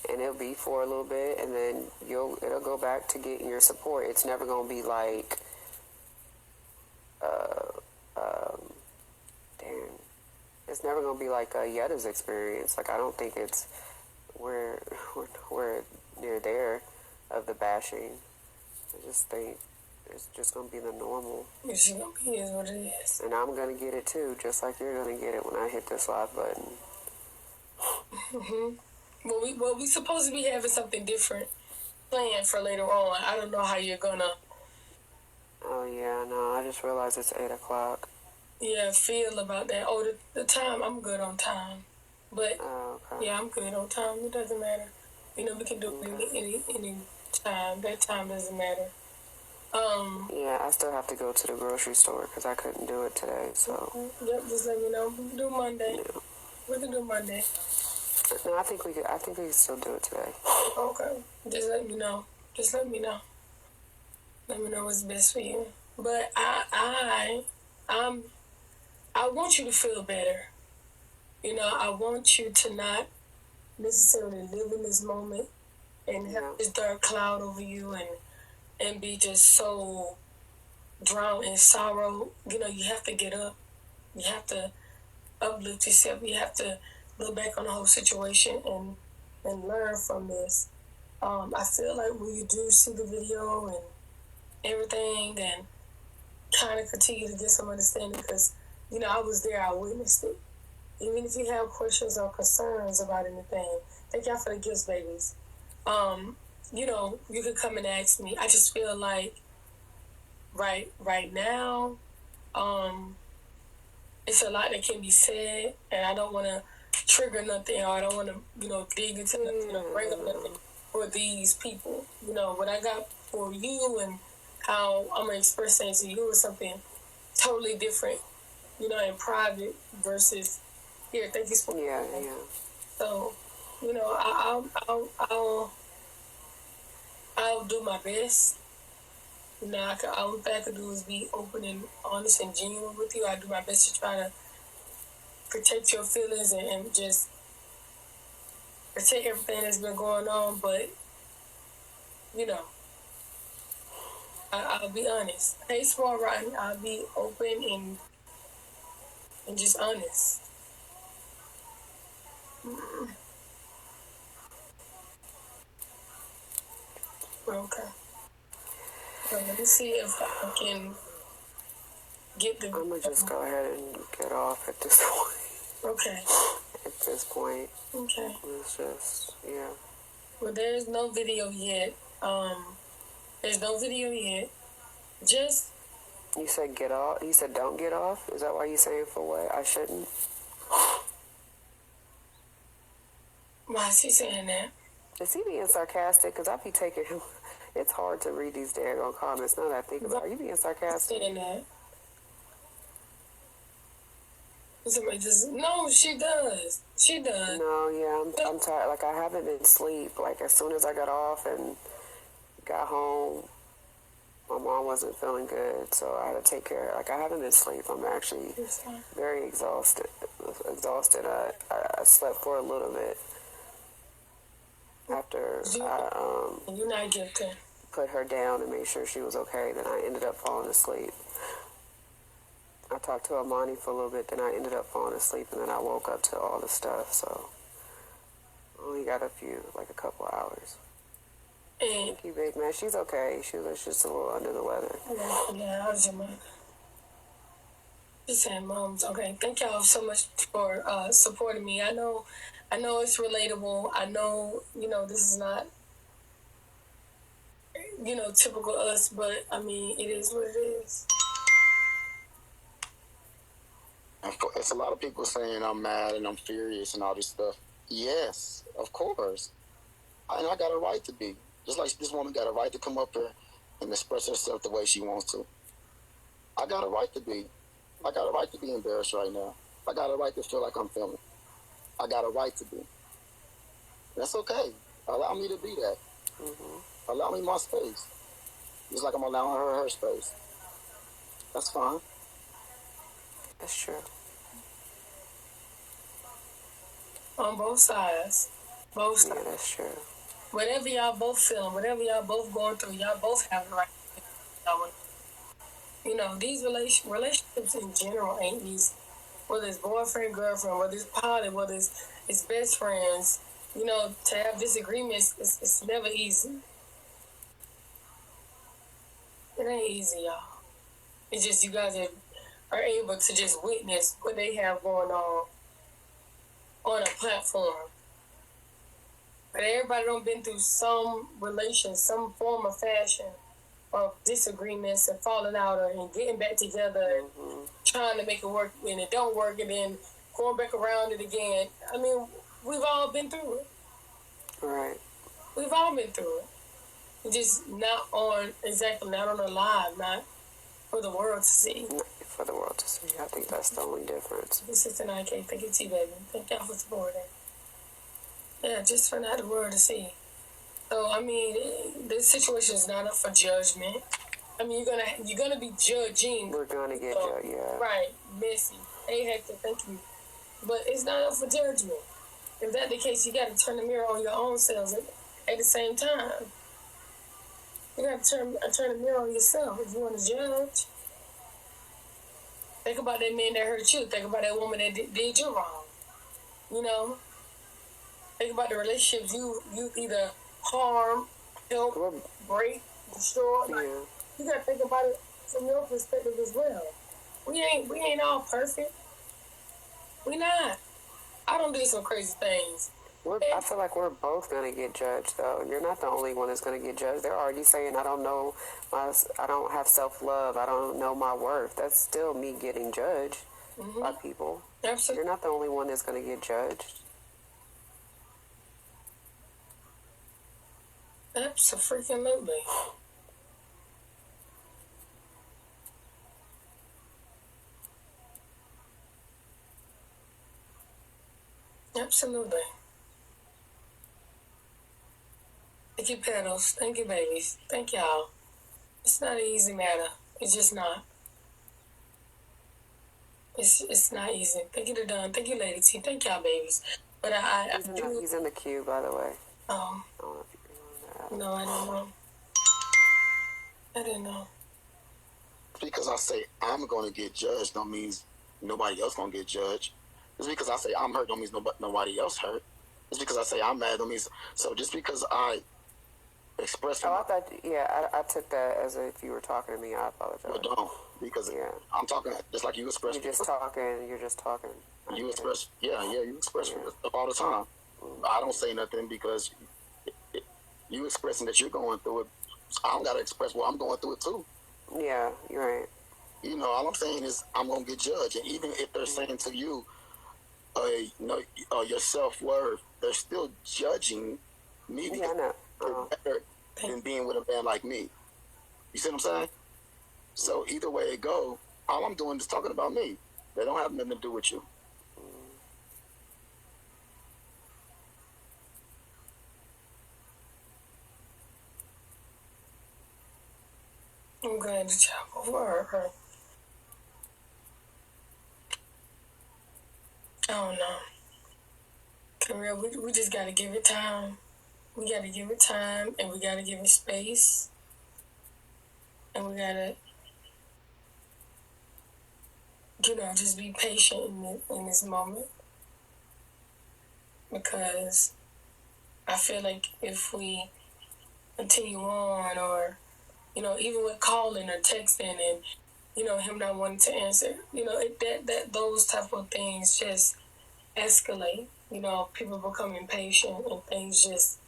and it'll be for a little bit, and then it'll go back to getting your support. It's never going to be like, it's never going to be like Yetta's experience. Like, I don't think we're near there of the bashing. I just think it's just going to be the normal. It's going to be what it is. And I'm going to get it too, just like you're going to get it when I hit this live button. Well, we supposed to be having something different planned for later on. I don't know how you're going to... Oh, yeah, no, I just realized it's 8 o'clock. Yeah, feel about that. Oh, the time, I'm good on time. But, yeah, I'm good on time. It doesn't matter. You know, we can do it any time. That time doesn't matter. Yeah, I still have to go to the grocery store because I couldn't do it today, so... Yep, just let me know. We can do Monday. Yeah. We can do Monday. No, I think we can still do it today. Okay. Just let me know. Let me know what's best for you. But I want you to feel better. You know, I want you to not necessarily live in this moment and have this dark cloud over you and be just so drowned in sorrow. You know, you have to get up. You have to uplift yourself. You have to look back on the whole situation and learn from this. I feel like when you do see the video and everything, and kind of continue to get some understanding, because, you know, I was there, I witnessed it. Even if you have questions or concerns about anything, thank y'all for the gifts, babies. You know, you can come and ask me. I just feel like right now, it's a lot that can be said, and I don't want to trigger nothing, or I don't want to, you know, dig into nothing or bring up nothing for these people. You know, what I got for you and how I'm going to express things to you is something totally different, you know, in private versus here. Thank you for yeah. So, you know, I'll do my best. You know, all I can do is be open and honest and genuine with you. I do my best to try to protect your feelings and just protect everything that's been going on. But, you know, I'll be honest. Hey, Small Rotten, I'll be open and just honest. Okay. So let me see if I can get the... I'm going to just go ahead and get off at this point. Okay. At this point. Okay. It's just, yeah. Well, there's no video yet. There's no video yet. Just... You said get off? You said don't get off? Is that why you saying for what? I shouldn't? Why is he saying that? Is he being sarcastic? Because I be taking him... It's hard to read these daggone comments now that I think about it. Are you being sarcastic? Saying that. Somebody just... No, she does. She does. No, yeah, I'm tired. Like, I haven't been asleep. Like, as soon as I got off and got home. My mom wasn't feeling good, so I had to take care of her. Like, I haven't been asleep. I'm actually very exhausted. I slept for a little bit after You're not guilty. put her down and made sure she was okay. Then I ended up falling asleep. I talked to Amani for a little bit, then I ended up falling asleep, and then I woke up to all the stuff, so I only got a couple of hours. Thank you, big man. She's okay. She was just a little under the weather. Yeah, how's your mother? Just saying, mom's okay. Thank y'all so much for supporting me. I know it's relatable. I know, this is not, typical us, but I mean, it is what it is. It's a lot of people saying I'm mad and I'm furious and all this stuff. Yes, of course. And I got a right to be. Just like this woman got a right to come up here and express herself the way she wants to. I got a right to be. I got a right to be embarrassed right now. I got a right to feel like I'm feeling. I got a right to be. That's okay. Allow me to be that. Mm-hmm. Allow me my space. Just like I'm allowing her space. That's fine. That's true. On both sides. Both sides. Yeah, that's true. Whatever y'all both feeling, whatever y'all both going through, y'all both have the right to. These relationships in general ain't easy. Whether it's boyfriend, girlfriend, whether it's poly, whether it's best friends, to have disagreements, it's never easy. It ain't easy, y'all. It's just you guys are able to just witness what they have going on a platform. But everybody done been through some relation, some form of fashion of disagreements and falling out and getting back together and trying to make it work and it don't work and then going back around it again. I mean, we've all been through it. Right. We've all been through it. We're just not on the live, not for the world to see. Not for the world to see. I think that's the only difference. This is an IK. Thank you, T-Baby. Thank y'all for supporting. Yeah, just for not the world to see. So, I mean, this situation is not up for judgment. I mean, you're gonna be judging. We're gonna get judged, yeah. Right, messy. Hey, Hector, thank you. But it's not up for judgment. If that's the case, you got to turn the mirror on your own selves at the same time. You got to turn the mirror on yourself if you want to judge. Think about that man that hurt you. Think about that woman that did you wrong. Think about the relationships you either harm, help, break, destroy. Yeah. You got to think about it from your perspective as well. We ain't all perfect. We not. I don't do some crazy things. I feel like we're both gonna get judged, though. You're not the only one that's gonna get judged. They're already saying I don't have self-love. I don't know my worth. That's still me getting judged by people. Absolutely. You're not the only one that's gonna get judged. Absolutely. Absolutely. Thank you, pedals. Thank you, babies. Thank y'all. It's not an easy matter. It's just not. It's not easy. Thank you to Don. Thank you, Lady T. Thank y'all, babies. But He's in the queue, by the way. Oh. I don't know if you know that. No, I didn't know. I didn't know. Because I say I'm going to get judged don't mean nobody else going to get judged. Just because I say I'm hurt don't mean nobody else hurt. Just because I say I'm mad don't mean... So just because I express... I thought... Yeah, I took that as if you were talking to me. I apologize. Well, don't. Because I'm talking just like you express... You're just talking. You express... Yeah, you express stuff all the time. I don't say nothing because you expressing that you're going through it. I don't got to express I'm going through it too. Yeah, you're right. All I'm saying is I'm going to get judged. And even if they're saying to you, your self-worth, they're still judging me because they're better than being with a man like me. You see what I'm saying? So either way it go, all I'm doing is talking about me. They don't have nothing to do with you. I'm glad that y'all both were her. I don't know. For real, we just gotta give it time. We gotta give it time, and we gotta give it space. And we gotta, just be patient in this moment. Because I feel like if we continue on, or, even with calling or texting and, him not wanting to answer, that those type of things just escalate. People become impatient and things just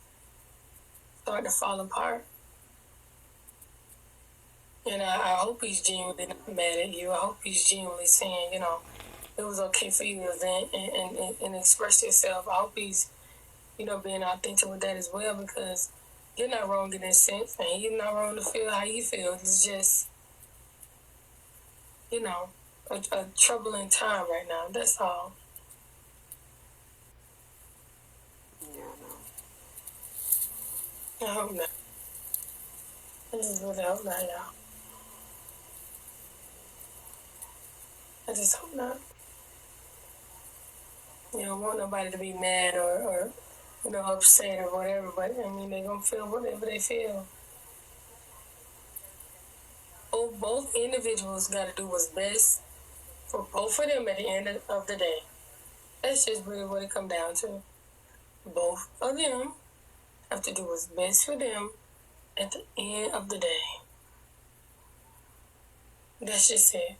start to fall apart. And I hope he's genuinely not mad at you. I hope he's genuinely saying, it was okay for you to vent and express yourself. I hope he's, being authentic with that as well, because you're not wrong in this sense, and you're not wrong to feel how you feel. It's just, a troubling time right now. That's all. Yeah, I hope not. I just really hope not, y'all. I just hope not. You don't want nobody to be mad or upset or whatever, but I mean, they're gonna feel whatever they feel. Both individuals gotta do what's best for both of them at the end of the day. That's just really what it comes down to. Both of them have to do what's best for them at the end of the day. That's just it.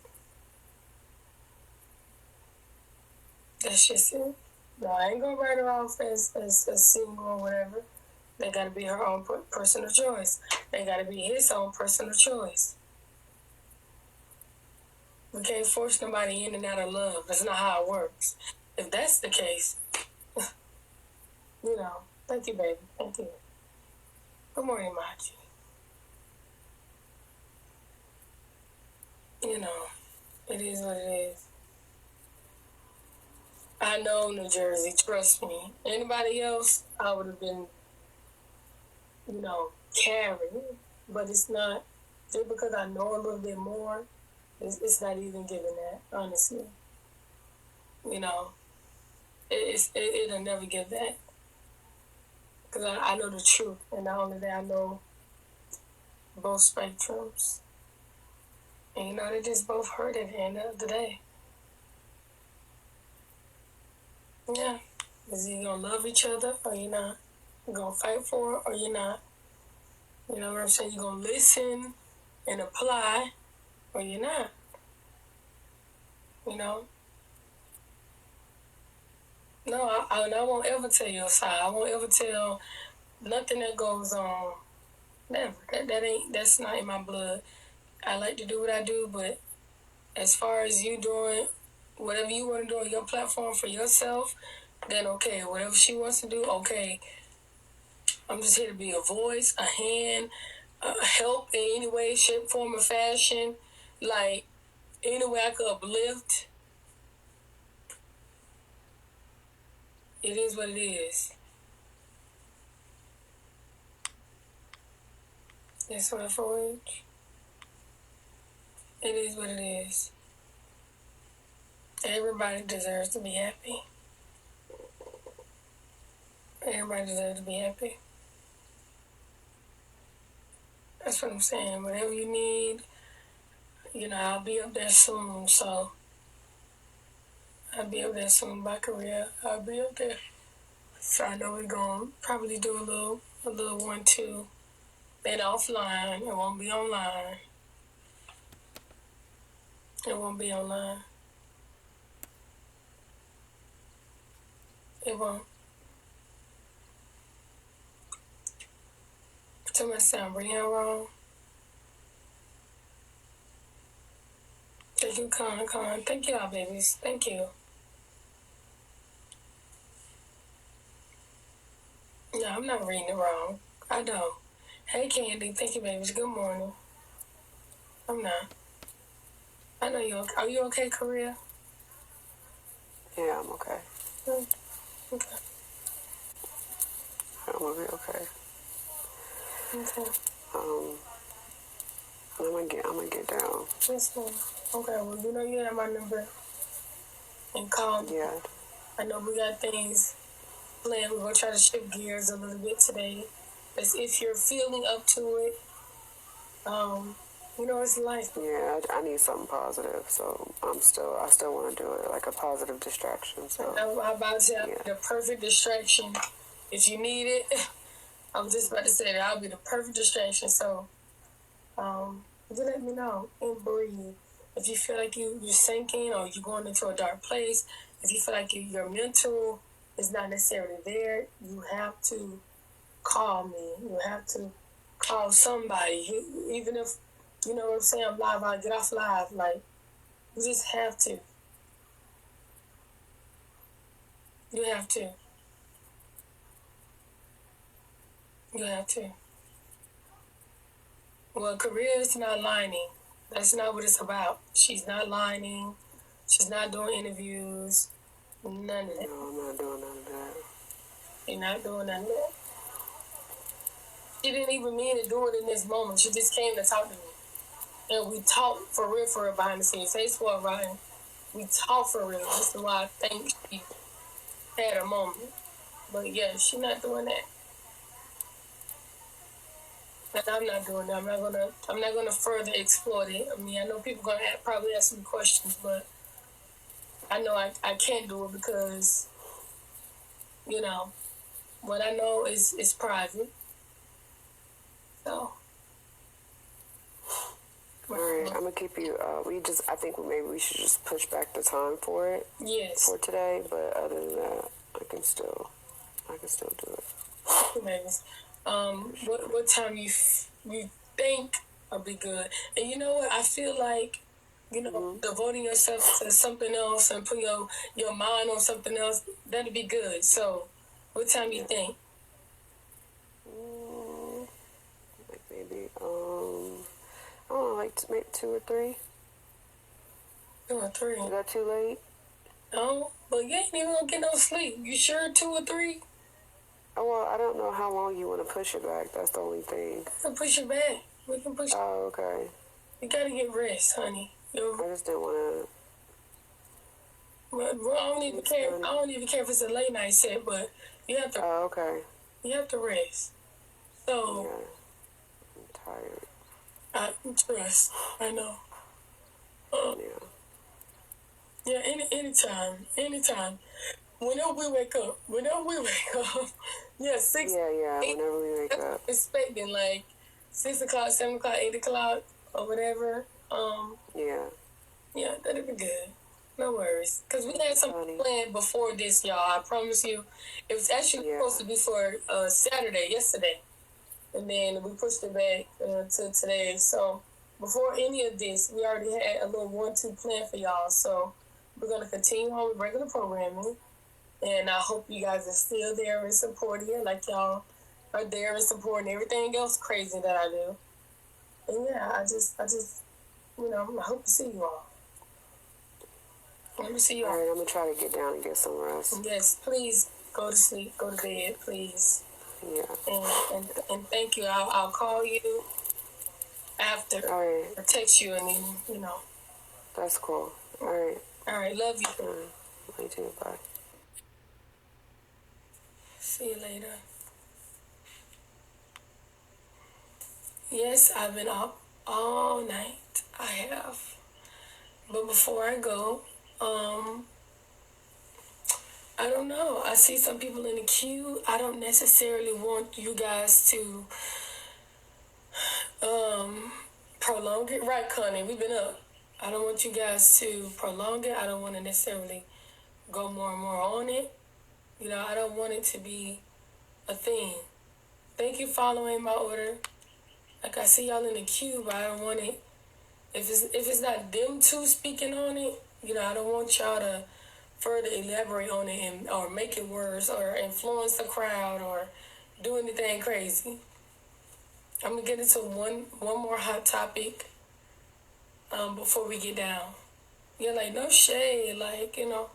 That's just it. No, I ain't gonna write her off as single or whatever. They gotta be her own personal choice. They gotta be his own personal choice. We can't force nobody in and out of love. That's not how it works. If that's the case, thank you, baby. Thank you. Good morning, Machi. It is what it is. I know New Jersey, trust me. Anybody else, I would have been, carrying. But it's not, just because I know a little bit more, it's not even giving that, honestly. It'll never give that. Because I know the truth. And not only that, I know both spectrums. And they just both hurt at the end of the day. Yeah. Is you gonna love each other or you're not? You're gonna fight for it or you're not? You know what I'm saying? You're gonna listen and apply or you're not. No, I won't ever tell your side. I won't ever tell nothing that goes on. Never. That's not in my blood. I like to do what I do, but as far as you doing whatever you want to do on your platform for yourself, then okay. Whatever she wants to do, okay. I'm just here to be a voice, a hand, help in any way, shape, form, or fashion. Like, any way I could uplift. It is what it is. That's what I forward. It is what it is. Everybody deserves to be happy. Everybody deserves to be happy. That's what I'm saying. Whatever you need, I'll be up there soon. So, I'll be up there soon by career. I'll be up there. So I know we're going to probably do a little 1-2. Then offline. It won't be online. It won't be online. It won't. Too much sound real wrong. Thank you, Con. Thank y'all, babies. Thank you. No, I'm not reading it wrong. I don't. Hey, Candy. Thank you, babies. Good morning. I'm not. I know you're okay. Are you okay, Korea? Yeah, I'm okay. Okay. I'm gonna be okay. Okay. I'm gonna get down. Yes, ma'am. Okay, well, you know you have my number. And call me. Yeah. I know we got things planned. We're going to try to shift gears a little bit today. As if you're feeling up to it, you know, it's life. Yeah, I need something positive, so I still want to do it, like a positive distraction. So I'm about to say the perfect distraction. If you need it, I was just about to say that I'll be the perfect distraction. So, just let me know and breathe. If you feel like you're sinking or you're going into a dark place, if you feel like your mental is not necessarily there, you have to call me. You have to call somebody. Even if, you know what I'm saying, I'm live, I'll get off live. Like, you just have to. You have to. You have to. Well, Korea is not lying. That's not what it's about. She's not lying. She's not doing interviews. None of that. No, I'm not doing none of that. You're not doing none of that. She didn't even mean to do it in this moment. She just came to talk to me. And we talked for real behind the scenes. Thanks for Ryan. We talked for real. This is why I think she had a moment. But yeah, she's not doing that. And I'm not doing that. I'm not gonna further exploit it. I mean, I know people gonna probably ask me questions, but I know I can't do it because, you know, what I know is private. So. All right, I'm gonna keep you. I think maybe we should just push back the time for it. Yes. For today, but other than that, I can still do it. Maybe. What time you think will be good? And you know what? I feel like, you know, devoting yourself to something else and put your mind on something else, that'd be good. So, what time you think? Like maybe I don't know, like maybe 2 or 3. 2 or 3. Is that too late? No, but you ain't even gonna get no sleep. You sure 2 or 3? Oh, well, I don't know how long you want to push it back. That's the only thing. We can push it back. We can push it. Oh, okay. You gotta get rest, honey. I just didn't want to. Well, I don't even care. I don't even care if it's a late night set, but you have to. Oh, okay. You have to rest. So. Yeah. I'm tired. I trust. I know. Yeah. Anytime. Whenever we wake up. Yeah, 6. Yeah. Whenever we wake up. Expecting like 6 o'clock, 7 o'clock, 8 o'clock, or whatever. Yeah. Yeah, that'd be good. No worries. Because we had something planned before this, y'all. I promise you. It was actually supposed to be for Saturday, yesterday. And then we pushed it back to today. So before any of this, we already had a little 1-2 plan for y'all. So we're going to continue on with regular programming. And I hope you guys are still there and supporting it like y'all are there and supporting everything else crazy that I do. And yeah, I just, you know, I hope to see you all. Let me see you all. All right, I'm going to try to get down and get some rest. Yes, please go to sleep, go to bed, please. Yeah. And thank you. I'll call you after. All right. Or text you and then, you know. That's cool. All right. All right, love you. Me too, bye. See you later. Yes, I've been up all night. I have. But before I go, I don't know. I see some people in the queue. I don't necessarily want you guys to prolong it. Right, Connie? We've been up. I don't want you guys to prolong it. I don't want to necessarily go more and more on it. You know, I don't want it to be a thing. Thank you for following my order. Like, I see y'all in the queue, but I don't want it. If it's not them two speaking on it, you know, I don't want y'all to further elaborate on it or make it worse or influence the crowd or do anything crazy. I'm going to get into one more hot topic before we get down. Yeah, like, no shade. Like, you know,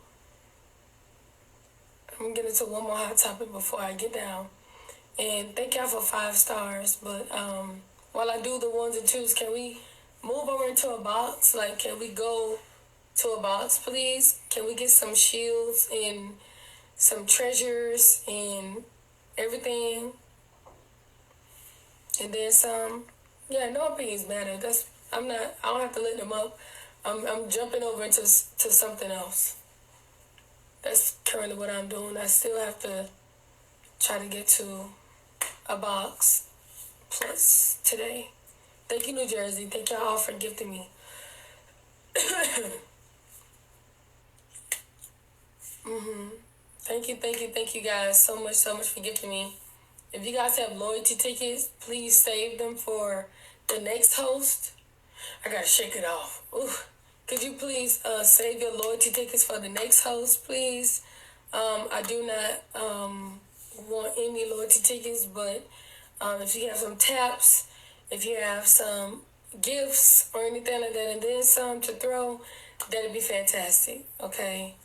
I'm going to get into one more hot topic before I get down. And thank y'all for 5 stars. But while I do the 1s and 2s, can we move over into a box? Like, can we go to a box, please? Can we get some shields and some treasures and everything? And then some. Yeah, no opinions matter. I don't have to let them up. I'm jumping over into something else. That's currently what I'm doing. I still have to try to get to a box plus today. Thank you, New Jersey. Thank y'all all for gifting me. Thank you guys so much for gifting me. If you guys have loyalty tickets, please save them for the next host. I gotta shake it off. Ooh. Could you please save your loyalty tickets for the next host, please? I do not want any loyalty tickets, but if you have some taps, if you have some gifts or anything like that, and then some to throw, that'd be fantastic, okay?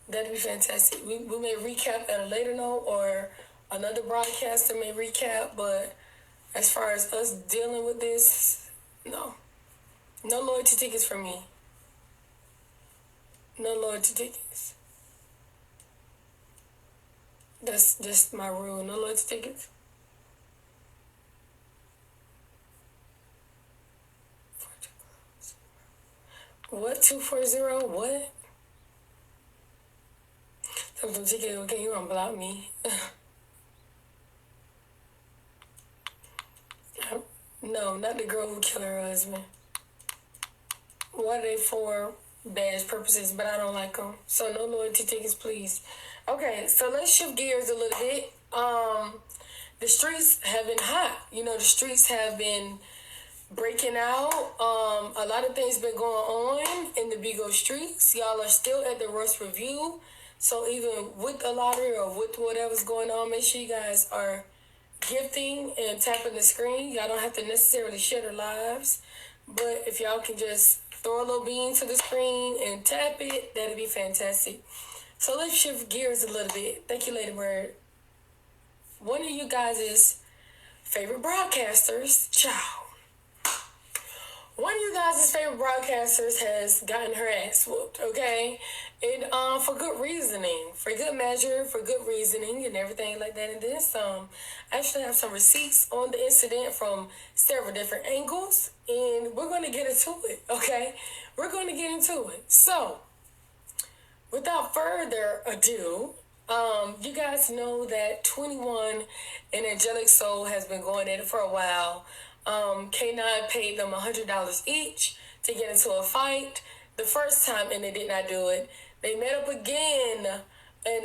That'd be fantastic. We may recap at a later note, or another broadcaster may recap, but as far as us dealing with this, no. No loyalty tickets for me. No loyalty tickets. That's just my rule. No loyalty tickets. What? 240? What? Something TK, okay, you unblock me. No, not the girl who killed her husband. What are they for? Badge purposes, but I don't like them. So no loyalty tickets, please. Okay, so let's shift gears a little bit. The streets have been hot. You know, the streets have been breaking out. A lot of things been going on in the Bigo streets. Y'all are still at the Royce Review. So even with the lottery or with whatever's going on, make sure you guys are gifting and tapping the screen. Y'all don't have to necessarily share their lives, but if y'all can just throw a little bean to the screen and tap it, that'd be fantastic. So let's shift gears a little bit. Thank you, Lady Bird. One of you guys' favorite broadcasters, Ciao. One of you guys' favorite broadcasters has gotten her ass whooped, okay? And for good reasoning, for good measure, for good reasoning and everything like that. And then some. I actually have some receipts on the incident from several different angles, and we're going to get into it, okay? We're going to get into it. So, without further ado, you guys know that 21 and Angelic Soul has been going at it for a while. K9 paid them $100 each to get into a fight the first time, and they did not do it. They met up again and,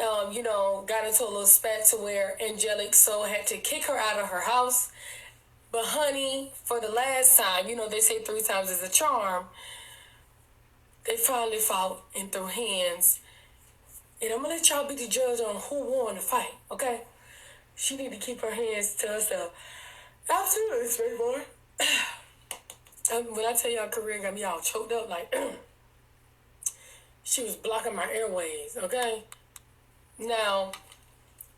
got into a little spat to where Angelic Soul had to kick her out of her house. But honey, for the last time, they say 3 times is a charm. They finally fought and threw hands. And I'm going to let y'all be the judge on who won the fight, okay? She need to keep her hands to herself. Absolutely, sweet boy. When I tell y'all career got me all choked up, like, she was blocking my airways, okay? Now,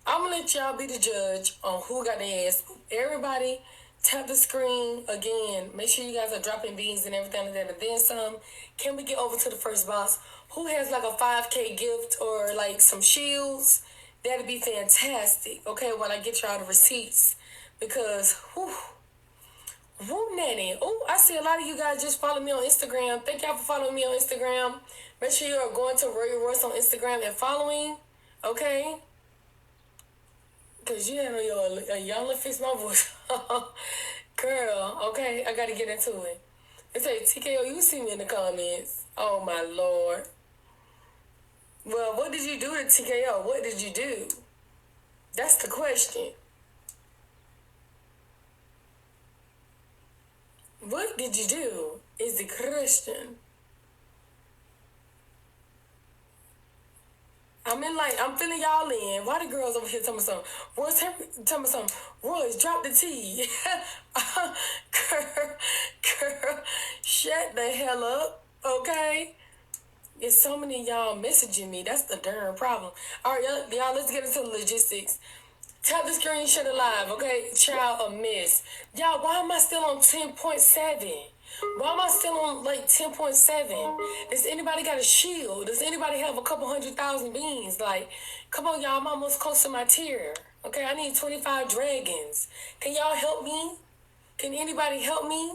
I'm going to let y'all be the judge on who got their ass. Everybody, tap the screen again. Make sure you guys are dropping beans and everything like that. And then some. Can we get over to the first box? Who has like a 5K gift or like some shields? That'd be fantastic, okay, while I get y'all the receipts. Because, whoo, nanny. Oh, I see a lot of you guys just follow me on Instagram. Thank y'all for following me on Instagram. Make sure you are going to Royal Royce on Instagram and following, okay? Because you had on y'all let fix my voice. Girl, okay, I got to get into it. It say, TKO, you see me in the comments. Oh, my Lord. Well, what did you do to TKO? What did you do? That's the question. What did you do is the question. I'm feeling y'all in. Why the girls over here telling me something? Royce, drop the T. girl, shut the hell up, okay? There's so many of y'all messaging me. That's the darn problem. All right, y'all, let's get into the logistics. Tap the screen, shut it live, okay? Child of miss. Y'all, why am I still on 10.7? Why am I still on like 10.7? Does anybody got a shield? Does anybody have a couple 100,000 beans? Like, come on, y'all. I'm almost close to my tier. Okay, I need 25 dragons. Can y'all help me? Can anybody help me?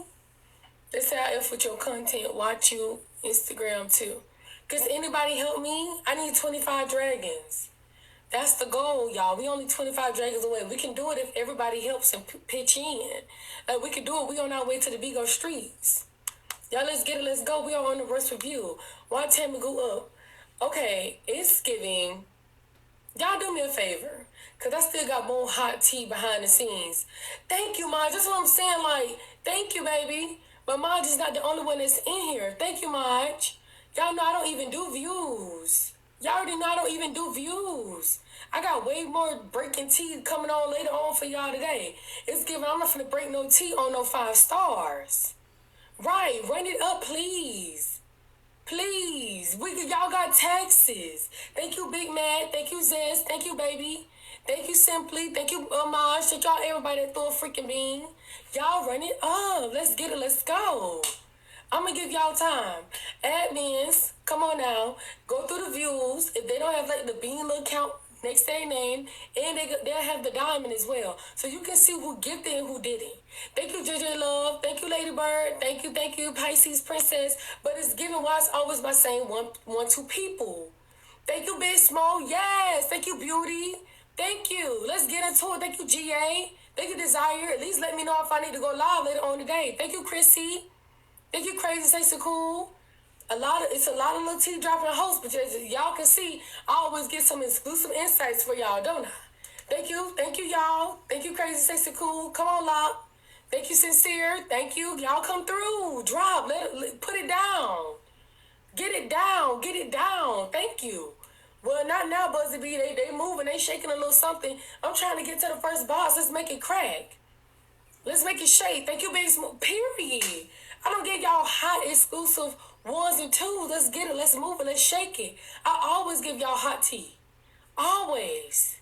They say I F with your content. Watch you Instagram too. Does anybody help me? I need 25 dragons. That's the goal, y'all. We only 25 dragons away. We can do it if everybody helps and pitch in. Like, we can do it. We on our way to the Bigo streets. Y'all, let's get it. Let's go. We are on the Rush Review. Why Tammy go up? Okay, it's giving. Y'all do me a favor. Because I still got more hot tea behind the scenes. Thank you, Maj. That's what I'm saying. Like, thank you, baby. But Maj is not the only one that's in here. Thank you, Maj. Y'all know I don't even do views. Y'all already know I don't even do views. I got way more breaking tea coming on later on for y'all today. It's giving. I'm not finna break no tea on no 5 stars. Right. Run it up, please. Please. Y'all got taxes. Thank you, Big Mad. Thank you, Zest. Thank you, baby. Thank you, Simply. Thank you, Maj. Thank y'all, everybody that threw a freaking bean. Y'all run it up. Let's get it. Let's go. I'm going to give y'all time. Admins, come on now. Go through the views. If they don't have, like, the bean little count next to their name, and they'll have the diamond as well. So you can see who gifted and who didn't. Thank you, JJ Love. Thank you, Lady Bird. Thank you, Pisces Princess. But it's given why it's always by saying two people. Thank you, Big Small. Yes. Thank you, Beauty. Thank you. Let's get into it. Thank you, GA. Thank you, Desire. At least let me know if I need to go live later on today. Thank you, Chrissy. Thank you, Crazy Stacey Cool. It's a lot of little tea dropping hosts, but y'all can see I always get some exclusive insights for y'all, don't I? Thank you, y'all. Thank you, Crazy Stacey Cool. Come on, Lock. Thank you, Sincere. Thank you. Y'all come through. Drop. Put it down. Get it down. Thank you. Well, not now, Buzzy B. They moving. They shaking a little something. I'm trying to get to the first boss. Let's make it crack. Let's make it shake. Thank you, Big Smoke. Period. I don't give y'all hot exclusive 1s and 2s. Let's get it. Let's move it. Let's shake it. I always give y'all hot tea. Always.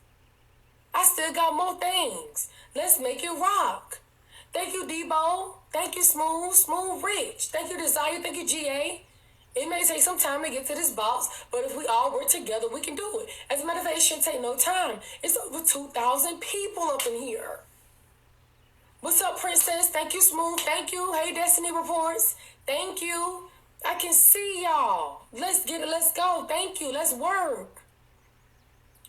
I still got more things. Let's make it rock. Thank you, Debo. Thank you, Smooth Rich. Thank you, Desire. Thank you, GA. It may take some time to get to this box, but if we all work together, we can do it. As a matter of fact, it shouldn't take no time. It's over 2,000 people up in here. What's up, Princess? Thank you, Smooth. Thank you. Hey, Destiny Reports. Thank you. I can see y'all. Let's get it. Let's go. Thank you. Let's work.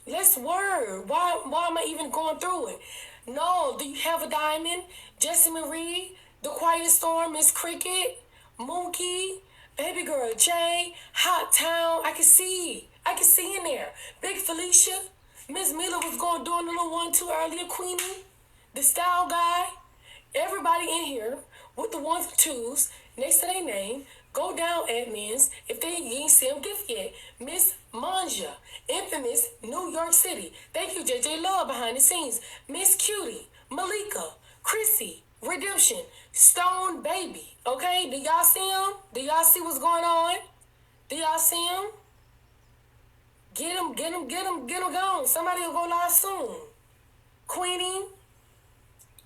Let's work. Why am I even going through it? No. Do you have a diamond? Jessie Marie, The Quiet Storm, Miss Cricket, Mookie, Baby Girl Jay, Hot Town. I can see in there. Big Felicia. Miss Miller was doing a little 1-2 earlier. Queenie, the Style Guy. Everybody in here with the 1s and 2s next to their name. Go down, admins, if you ain't see them gift yet. Miss Manja, infamous New York City. Thank you, JJ Love, behind the scenes. Miss Cutie, Malika, Chrissy, Redemption, Stone Baby. Okay, do y'all see them? Do y'all see what's going on? Do y'all see them? Get them gone. Somebody will go live soon. Queenie,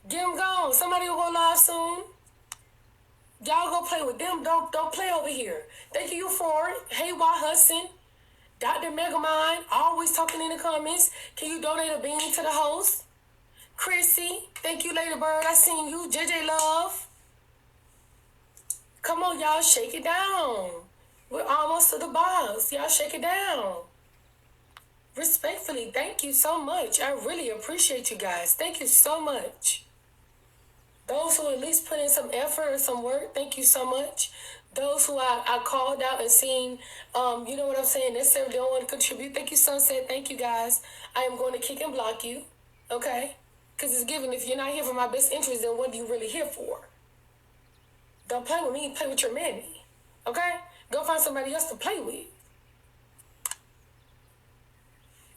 get them gone. Somebody will go live soon. Y'all go play with them. Don't play over here. Thank you for it. Hey, Why Hudson. Dr. Megamind, always talking in the comments. Can you donate a bean to the host? Chrissy, thank you, Lady Bird. I seen you. JJ Love. Come on, y'all, shake it down. We're almost to the box. Y'all shake it down. Respectfully, thank you so much. I really appreciate you guys. Thank you so much. Those who at least put in some effort or some work, thank you so much. Those who I called out and seen, you know what I'm saying, necessarily don't want to contribute. Thank you, Sunset. Thank you, guys. I am going to kick and block you, okay? Because it's given, if you're not here for my best interest, then what are you really here for? Don't play with me, play with your mammy, okay? Go find somebody else to play with.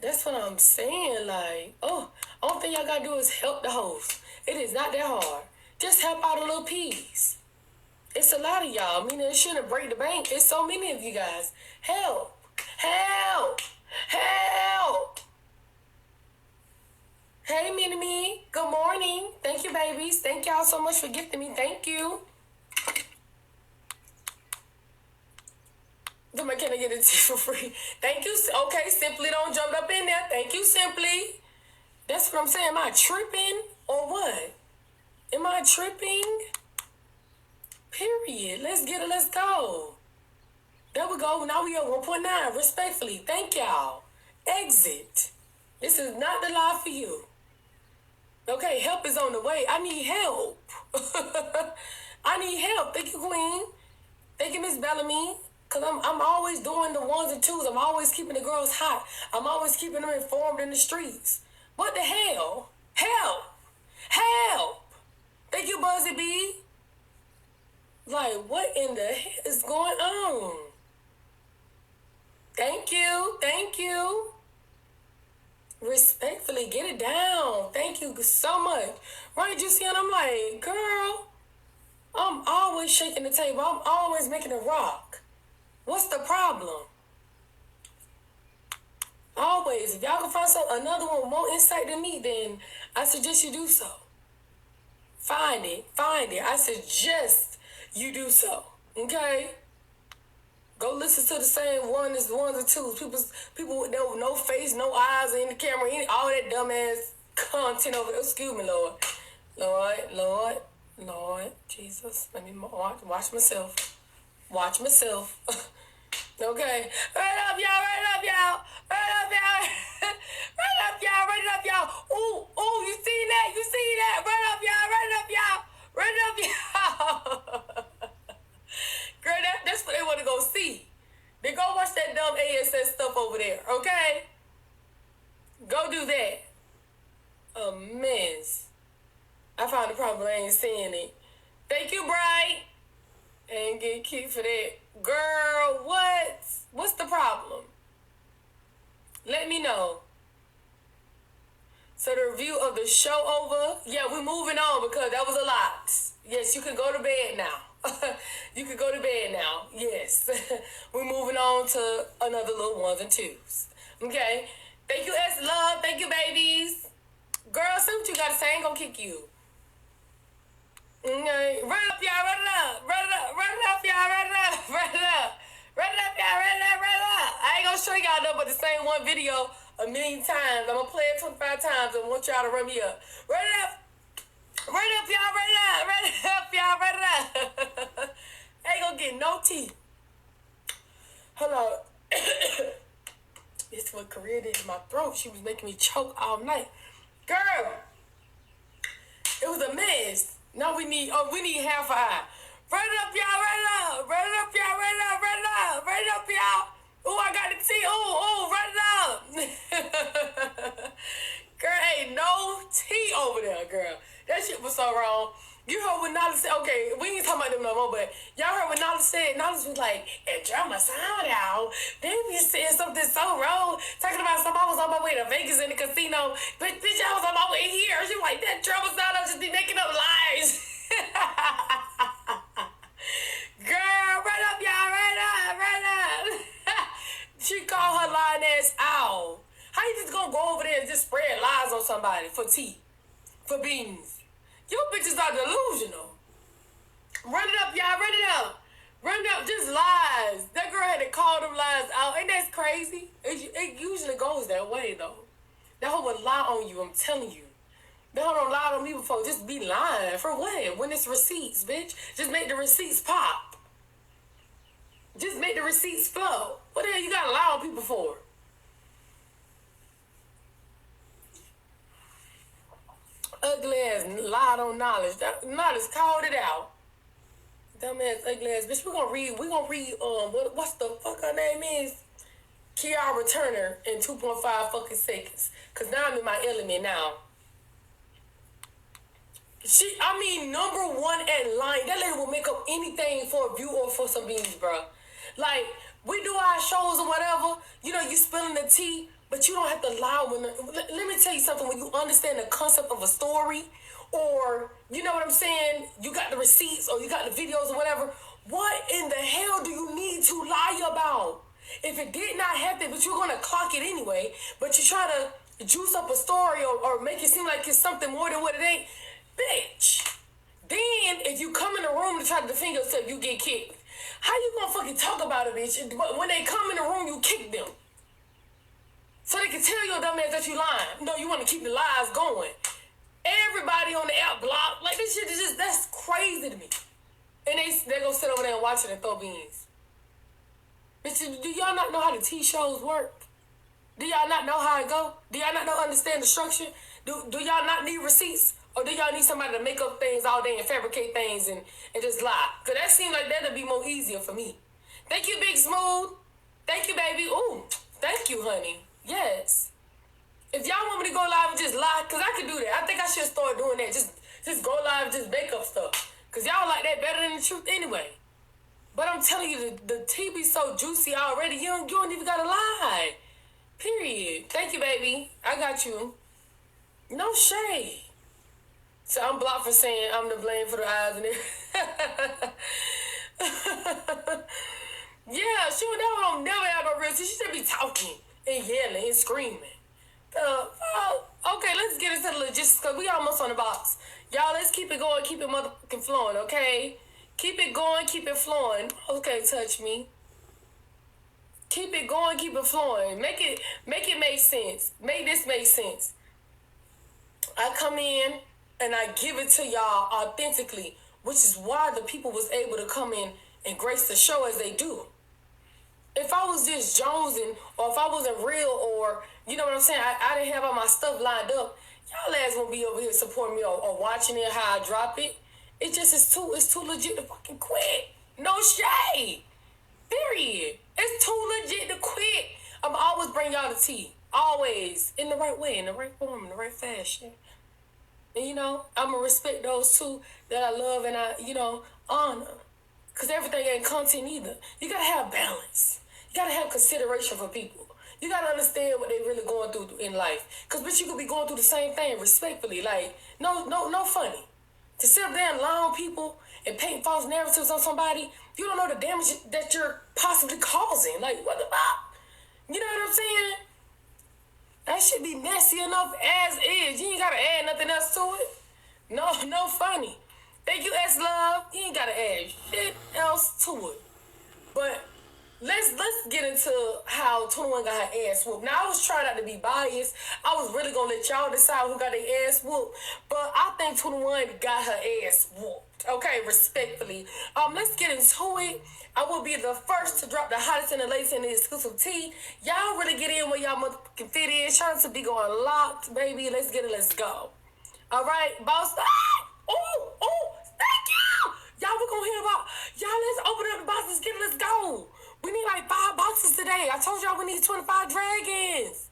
That's what I'm saying, like, only thing y'all got to do is help the host. It is not that hard. Just help out a little piece. It's a lot of y'all, meaning it shouldn't break the bank. It's so many of you guys. Help. Help. Help. Hey, Mini-Me. Good morning. Thank you, babies. Thank y'all so much for gifting me. Thank you. Somebody, can I get a tea for free? Thank you. Okay, Simply don't jump up in there. Thank you, Simply. That's what I'm saying. Am I tripping or what? Am I tripping? Period. Let's get it. Let's go. There we go. Now we are 1.9. Respectfully. Thank y'all. Exit. This is not the live for you. Okay, help is on the way. I need help. I need help. Thank you, Queen. Thank you, Miss Bellamy. Because I'm always doing the ones and twos. I'm always keeping the girls hot. I'm always keeping them informed in the streets. What the hell? Help. Help. Thank you, Buzzy B. Like, what in the hell is going on? Thank you. Thank you. Respectfully, get it down. Thank you so much. Right, Juicy? And I'm like, girl, I'm always shaking the table. I'm always making it rock. What's the problem? Always. If y'all can find another one with more insight than me, then I suggest you do so. Find it. Find it. I suggest you do so. Okay? Go listen to the same ones and twos. People with no face, no eyes in the camera, all that dumbass content over there. Excuse me, Lord. Lord, Jesus. Let me watch myself. Watch myself. Okay. Right up, y'all. Right up, y'all. Ooh, you see that? Right up, y'all. Girl, that's what they want to go see. They go watch that dumb ASS stuff over there, okay? Go do that. A mess. I found the problem. I ain't seeing it. Thank you, Bright. Ain't getting kicked for that. Girl, what? What's the problem? Let me know. So the review of the show over. Yeah, we're moving on because that was a lot. Yes, you can go to bed now. You can go to bed now. Yes. We're moving on to another little ones and twos. Okay. Thank you, S Love. Thank you, babies. Girl, see what you gotta say. I ain't gonna kick you. Okay. Run up, y'all. Run it up, y'all. I ain't gonna show y'all nothing but the same one video a million times. I'm gonna play it 25 times and want y'all to run me up. Run it up. Run up, y'all. I ain't gonna get no tea. Hold on. This is what Korea did to my throat. She was making me choke all night. Girl, it was a mess. Now we need half an eye. Run up, y'all. Ooh, I got the tea. Ooh, run it up. Girl, ain't no tea over there, girl. That shit was so wrong. You heard what Nala said. Okay, we ain't talking about them no more, but y'all heard what Nala said. Nala was like, and drama sound out. They be saying something so wrong. Talking about something. I was on my way to Vegas in the casino. But bitch, I was on my way here. She was like, that drama sound out just be making up lies. Girl, run up, y'all. Run up. She called her lying ass out. How you just gonna go over there and just spread lies on somebody for tea? For beans? You bitches are delusional. Run it up, y'all. Run it up. Just lies. That girl had to call them lies out. Ain't that crazy? It usually goes that way, though. That hoe would lie on you, I'm telling you. That hoe don't lie on me before. Just be lying. For what? When it's receipts, bitch. Just make the receipts pop. Just make the receipts flow. What the hell you gotta lie on people for? Ugly ass lied on knowledge. Knowledge called it out. Dumbass ugly ass bitch. We're gonna read what's the fuck her name is? Kiara Turner in 2.5 fucking seconds. Cause now I'm in my element now. Number one at line. That lady will make up anything for a view or for some beans, bro. Like, we do our shows or whatever. You know, you spilling the tea. But you don't have to lie when... Let me tell you something. When you understand the concept of a story, or, you know what I'm saying, you got the receipts or you got the videos or whatever, what in the hell do you need to lie about? If it did not happen, but you're going to clock it anyway, but you try to juice up a story or make it seem like it's something more than what it ain't, bitch. Then, if you come in the room to try to defend yourself, you get kicked. How you gonna fucking talk about a bitch, but when they come in the room, you kick them? So they can tell your dumb ass that you lying. No, you want to keep the lies going. Everybody on the app block. Like, this shit is just, that's crazy to me. And they gonna sit over there and watch it and throw beans. Bitch, do y'all not know how the T-shows work? Do y'all not know how it go? Do y'all not understand the structure? Do y'all not need receipts? Or do y'all need somebody to make up things all day and fabricate things and just lie? Because that seems like that'll be more easier for me. Thank you, Big Smooth. Thank you, baby. Ooh, thank you, honey. Yes. If y'all want me to go live and just lie, because I can do that. I think I should start doing that. Just go live and just make up stuff. Because y'all like that better than the truth anyway. But I'm telling you, the tea be so juicy already. You don't even got to lie. Period. Thank you, baby. I got you. No shade. So I'm blocked for saying I'm to blame for the eyes and everything. Yeah, she would never have no real. She should be talking and yelling and screaming. Okay, let's get into the logistics because we almost on the box. Y'all, let's keep it going, keep it motherfucking flowing, okay? Keep it going, keep it flowing. Okay, touch me. Keep it going, keep it flowing. Make it make sense. Make this make sense. I come in and I give it to y'all authentically, which is why the people was able to come in and grace the show as they do. If I was just jonesing, or if I wasn't real, or, you know what I'm saying, I didn't have all my stuff lined up, y'all ass won't be over here supporting me or watching it, how I drop it. It just is it's too legit to fucking quit. No shade. Period. It's too legit to quit. I'm always bring y'all the tea. Always. In the right way, in the right form, in the right fashion. And, you know, I'm going to respect those two that I love and I, honor. Because everything ain't content either. You got to have balance. You got to have consideration for people. You got to understand what they really going through in life. Because, bitch, you could be going through the same thing respectfully. Like, no funny. To sit up there and lie on people and paint false narratives on somebody, you don't know the damage that you're possibly causing. Like, what the fuck? You know what I'm saying? That should be messy enough as is. You ain't got to add nothing else to it. No funny. Thank you, S-Love. You ain't got to add shit else to it. But let's get into how 21 got her ass whooped. Now, I was trying not to be biased. I was really going to let y'all decide who got their ass whooped. But I think 21 got her ass whooped. Okay, respectfully. Let's get into it. I will be the first to drop the hottest and the latest and the exclusive tea. Y'all really get in where y'all motherfucking fit in. Trying to be going locked, baby. Let's get it. Let's go. All right, boss. Oh, thank you. Y'all, we're going to hear about. Y'all, let's open up the boxes. Get it. Let's go. We need like 5 boxes today. I told y'all we need 25 dragons.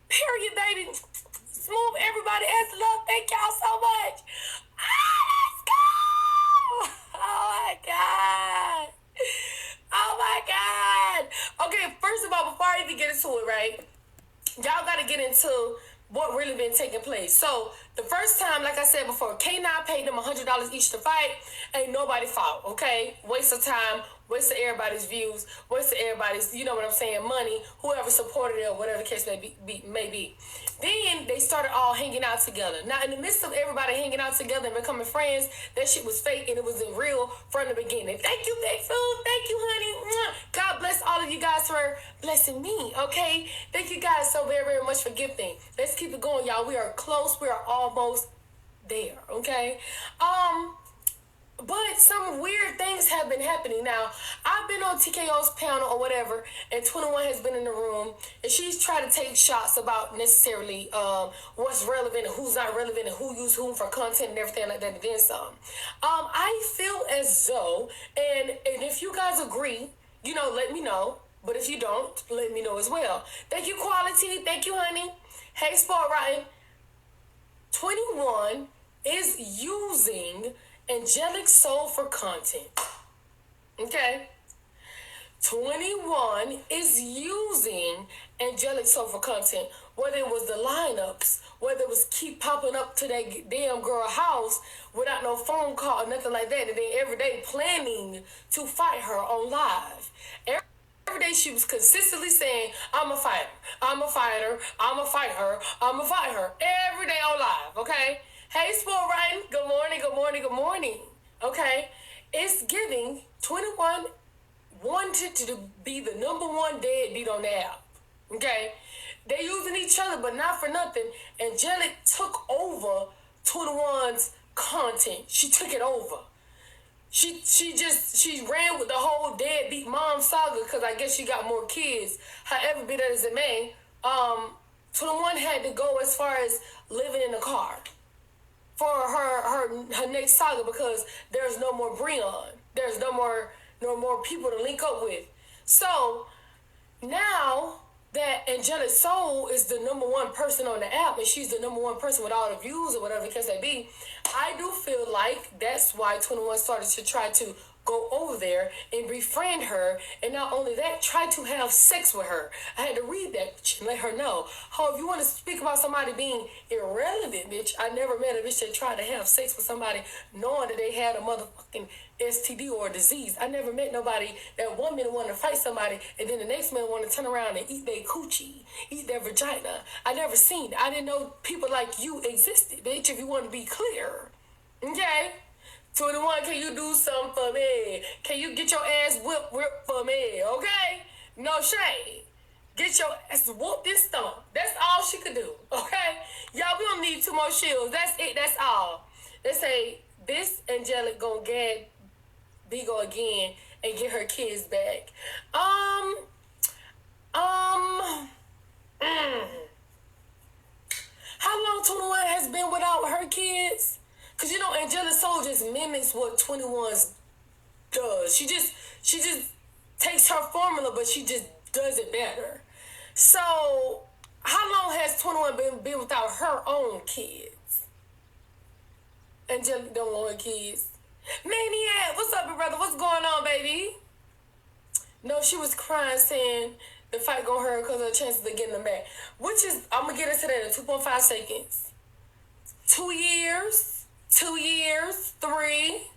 Period, baby. Smooth everybody. As love. Thank y'all so much. Let's go. Oh, my God. Oh, my God. Okay, first of all, before I even get into it, right, y'all got to get into what really been taking place. So, the first time, like I said before, K9 paid them $100 each to fight. Ain't nobody fought, okay? Waste of time, waste of everybody's views, waste of everybody's, you know what I'm saying, money, whoever supported it or whatever the case may be. Then they started all hanging out together. Now, in the midst of everybody hanging out together and becoming friends, that shit was fake and it wasn't real from the beginning. Thank you, Big Food. Thank you, honey. God bless all of you guys for blessing me, okay? Thank you guys so very, very much for gifting. Let's keep it going, y'all. We are close. We are almost there, okay? But some weird things have been happening. Now, I've been on TKO's panel or whatever, and 21 has been in the room, and she's trying to take shots about necessarily what's relevant and who's not relevant and who used whom for content and everything like that, and then some. I feel as though, and if you guys agree, let me know. But if you don't, let me know as well. Thank you, Quality. Thank you, honey. Hey, Sport Rotten. 21 is using Angelic Soul for content. Okay? 21 is using Angelic Soul for content. Whether it was the lineups, whether it was keep popping up to that damn girl house without no phone call or nothing like that, and then every day planning to fight her on live. Every day she was consistently saying, I'm a fighter, I'm a fighter, I'm a fight her, I'm a fight her. Every day on live, okay? Hey, Sport Ryan, good morning, good morning, good morning. Okay? It's giving 21 wanted to be the number one deadbeat on the app. Okay? They using each other, but not for nothing. Angelic took over 21's content. She took it over. She ran with the whole deadbeat mom saga because I guess she got more kids. However, be that as it may, 21 had to go as far as living in a car for her next saga because there's no more Breon. There's no more people to link up with. So now that Angelic Soul is the number one person on the app and she's the number one person with all the views or whatever the case may be, I do feel like that's why 21 started to try to go over there and befriend her, and not only that, try to have sex with her. I had to read that and let her know. How if you want to speak about somebody being irrelevant, bitch, I never met a bitch that tried to have sex with somebody knowing that they had a motherfucking STD or a disease. I never met nobody that one minute wanted to fight somebody and then the next minute wanted to turn around and eat their coochie, eat their vagina. I never seen it. I didn't know people like you existed, bitch, if you want to be clear. Okay? 21, can you do something for me? Can you get your ass whipped for me? Okay? No shade. Get your ass whooped and stumped. That's all she could do. Okay? Y'all, we don't need 2 more shields. That's it. That's all. They say this Angelic gonna get Bigo again and get her kids back. How long 21 has been without her kids? Because, you know, Angelic Soul just mimics what 21's does. She just takes her formula, but she just does it better. So, how long has 21 been without her own kids? Angelic don't want her kids. Maniac, what's up, brother? What's going on, baby? No, she was crying, saying the fight gonna hurt because of the chances of getting them back. Which is, I'm going to get into that in 2.5 seconds. 2 years. 2 years, 3.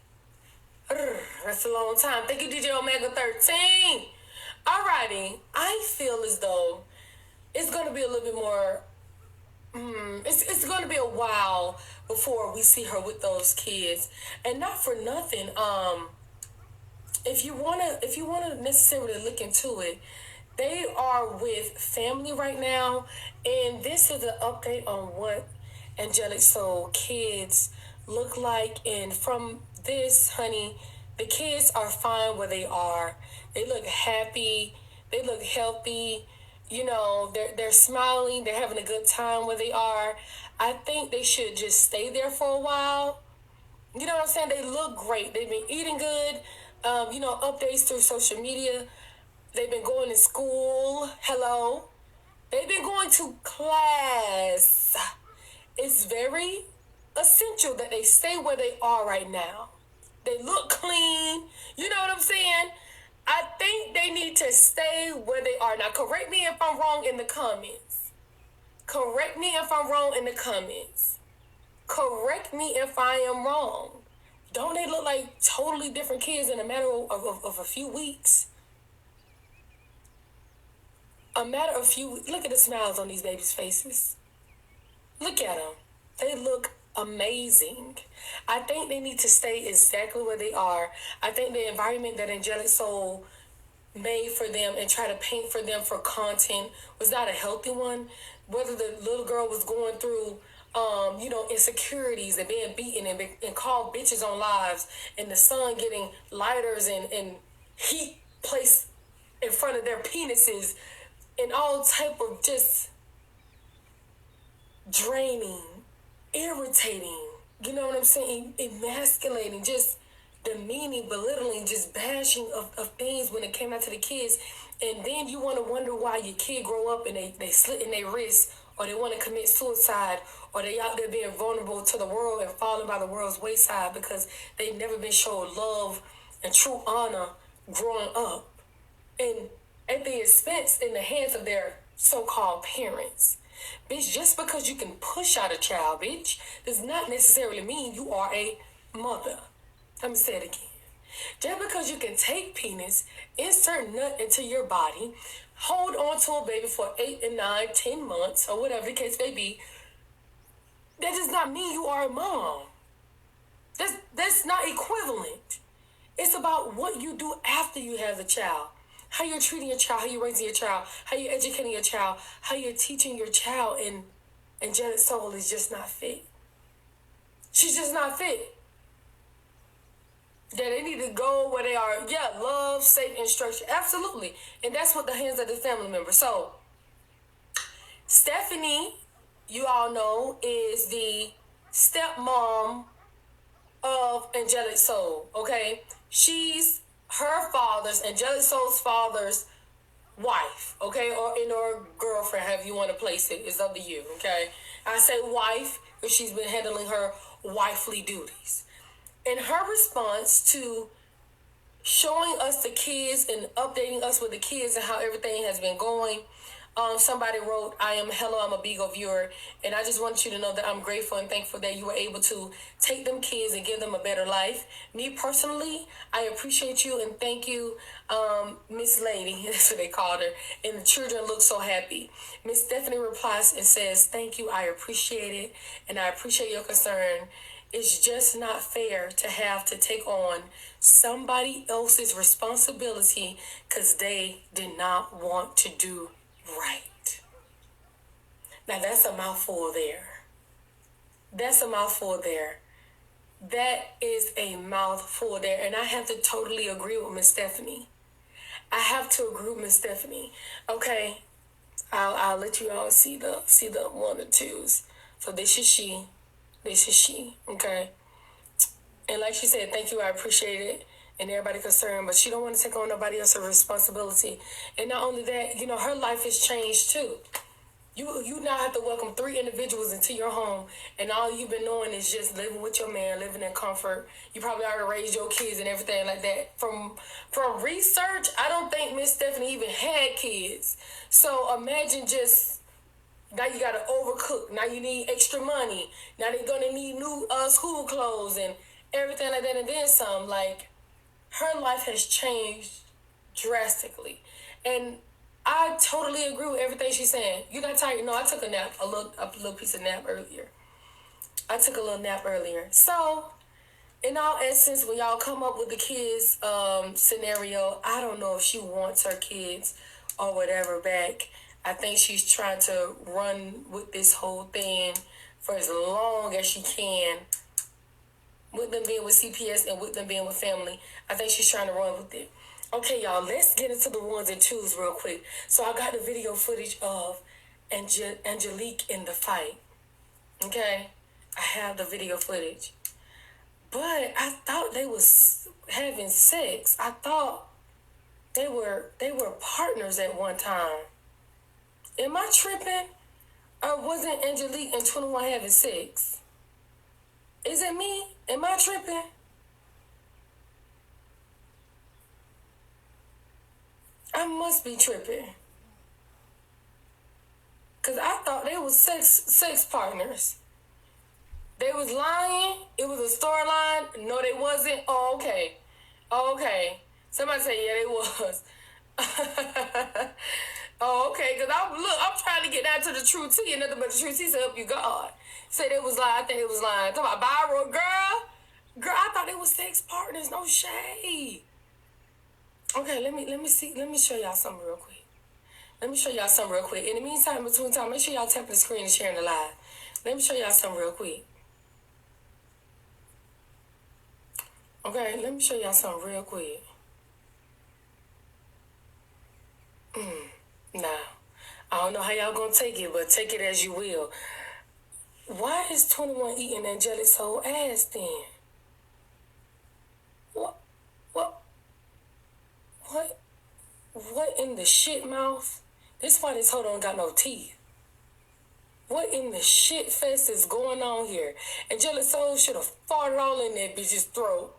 That's a long time. Thank you, DJ Omega 13. Alrighty. I feel as though it's going to be a little bit more. It's going to be a while before we see her with those kids, and not for nothing. If you wanna necessarily look into it, they are with family right now, and this is an update on what Angelic Soul kids look like. And from this, honey, the kids are fine where they are. They look happy. They look healthy. You know, they're smiling. They're having a good time where they are. I think they should just stay there for a while. You know what I'm saying? They look great. They've been eating good. You know, updates through social media. They've been going to school. Hello. They've been going to class. It's very essential that they stay where they are right now. They look clean. You know what I'm saying? I think they need to stay where they are. Now, correct me if I'm wrong in the comments. Correct me if I'm wrong in the comments. Correct me if I am wrong. Don't they look like totally different kids in a matter of a few weeks? A matter of few weeks. Look at the smiles on these babies' faces. Look at them. They look amazing. I think they need to stay exactly where they are. I think the environment that Angelic Soul made for them and try to paint for them for content was not a healthy one. Whether the little girl was going through you know, insecurities and being beaten and called bitches on lives, and the son getting lighters and heat placed in front of their penises, and all type of just draining, irritating, you know what I'm saying, emasculating, just demeaning, belittling, just bashing of things when it came out to the kids. And then you want to wonder why your kid grow up and they slit in their wrists, or they want to commit suicide, or they out there being vulnerable to the world and falling by the world's wayside because they've never been shown love and true honor growing up, and at the expense in the hands of their so-called parents. Bitch, just because you can push out a child, bitch, does not necessarily mean you are a mother. Let me say it again. Just because you can take penis, insert nut into your body, hold on to a baby for 8 and 9, 10 months, or whatever the case may be, that does not mean you are a mom. That's not equivalent. It's about what you do after you have the child. How you're treating your child, how you're raising your child, how you're educating your child, how you're teaching your child, and Angelic Soul is just not fit. She's just not fit. That they need to go where they are. Yeah, love, safe, instruction. Absolutely. And that's what the hands of the family member. So, Stephanie, you all know, is the stepmom of Angelic Soul, okay? She's her father's, Angelic Soul's father's wife, okay? Or girlfriend, however you want to place it. It's up to you, okay? I say wife because she's been handling her wifely duties. And her response to showing us the kids and updating us with the kids and how everything has been going, somebody wrote, I'm a Beagle viewer, and I just want you to know that I'm grateful and thankful that you were able to take them kids and give them a better life. Me personally, I appreciate you and thank you, Miss Lady, that's what they called her, and the children look so happy. Miss Stephanie replies and says, thank you, I appreciate it, and I appreciate your concern. It's just not fair to have to take on somebody else's responsibility because they did not want to do right. Now that's a mouthful there. That's a mouthful there. That is a mouthful there. And I have to totally agree with Miss Stephanie. I have to agree with Miss Stephanie. Okay. I'll let you all see the one or twos. So this is she. This is she. Okay. And like she said, thank you, I appreciate it. And everybody concerned, but she don't want to take on nobody else's responsibility. And not only that, you know, her life has changed too. You now have to welcome 3 individuals into your home, and all you've been knowing is just living with your man, living in comfort. You probably already raised your kids and everything like that. From research, I don't think Miss Stephanie even had kids. So imagine just now you gotta overcook. Now you need extra money. Now they're gonna need new school clothes and everything like that, and then some. Like, her life has changed drastically, and I totally agree with everything she's saying. You got tired? No, I took a nap, a little piece of nap earlier. I took a little nap earlier. So, in all essence, when y'all come up with the kids scenario, I don't know if she wants her kids or whatever back. I think she's trying to run with this whole thing for as long as she can. With them being with CPS and with them being with family, I think she's trying to run with it. Okay, y'all, let's get into the ones and twos real quick. So I got the video footage of Angelique in the fight. Okay, I have the video footage. But I thought they was having sex. I thought they were partners at one time. Am I tripping? Or wasn't Angelique and 21 having sex? Is it me? Am I tripping? I must be tripping. Because I thought they was sex partners. They was lying. It was a storyline. No, they wasn't. Oh, okay. Oh, okay. Somebody say, yeah, they was. Oh, okay. Because I'm trying to get down to the true tea, and nothing but the true tea to help you God. Say they was lying. I think it was lying. Talking about viral, girl, I thought they was sex partners. No shade. Okay, let me see. Let me show y'all something real quick. In the meantime, between time, make sure y'all tapping the screen and sharing the live. Let me show y'all something real quick. Okay, let me show y'all something real quick. Now, I don't know how y'all gonna take it, but take it as you will. Why is 21 eating Angelic Soul ass then? What in the shit mouth? This why this hoe don't got no teeth. What in the shit fest is going on here? Angelic Soul should have farted all in that bitch's throat.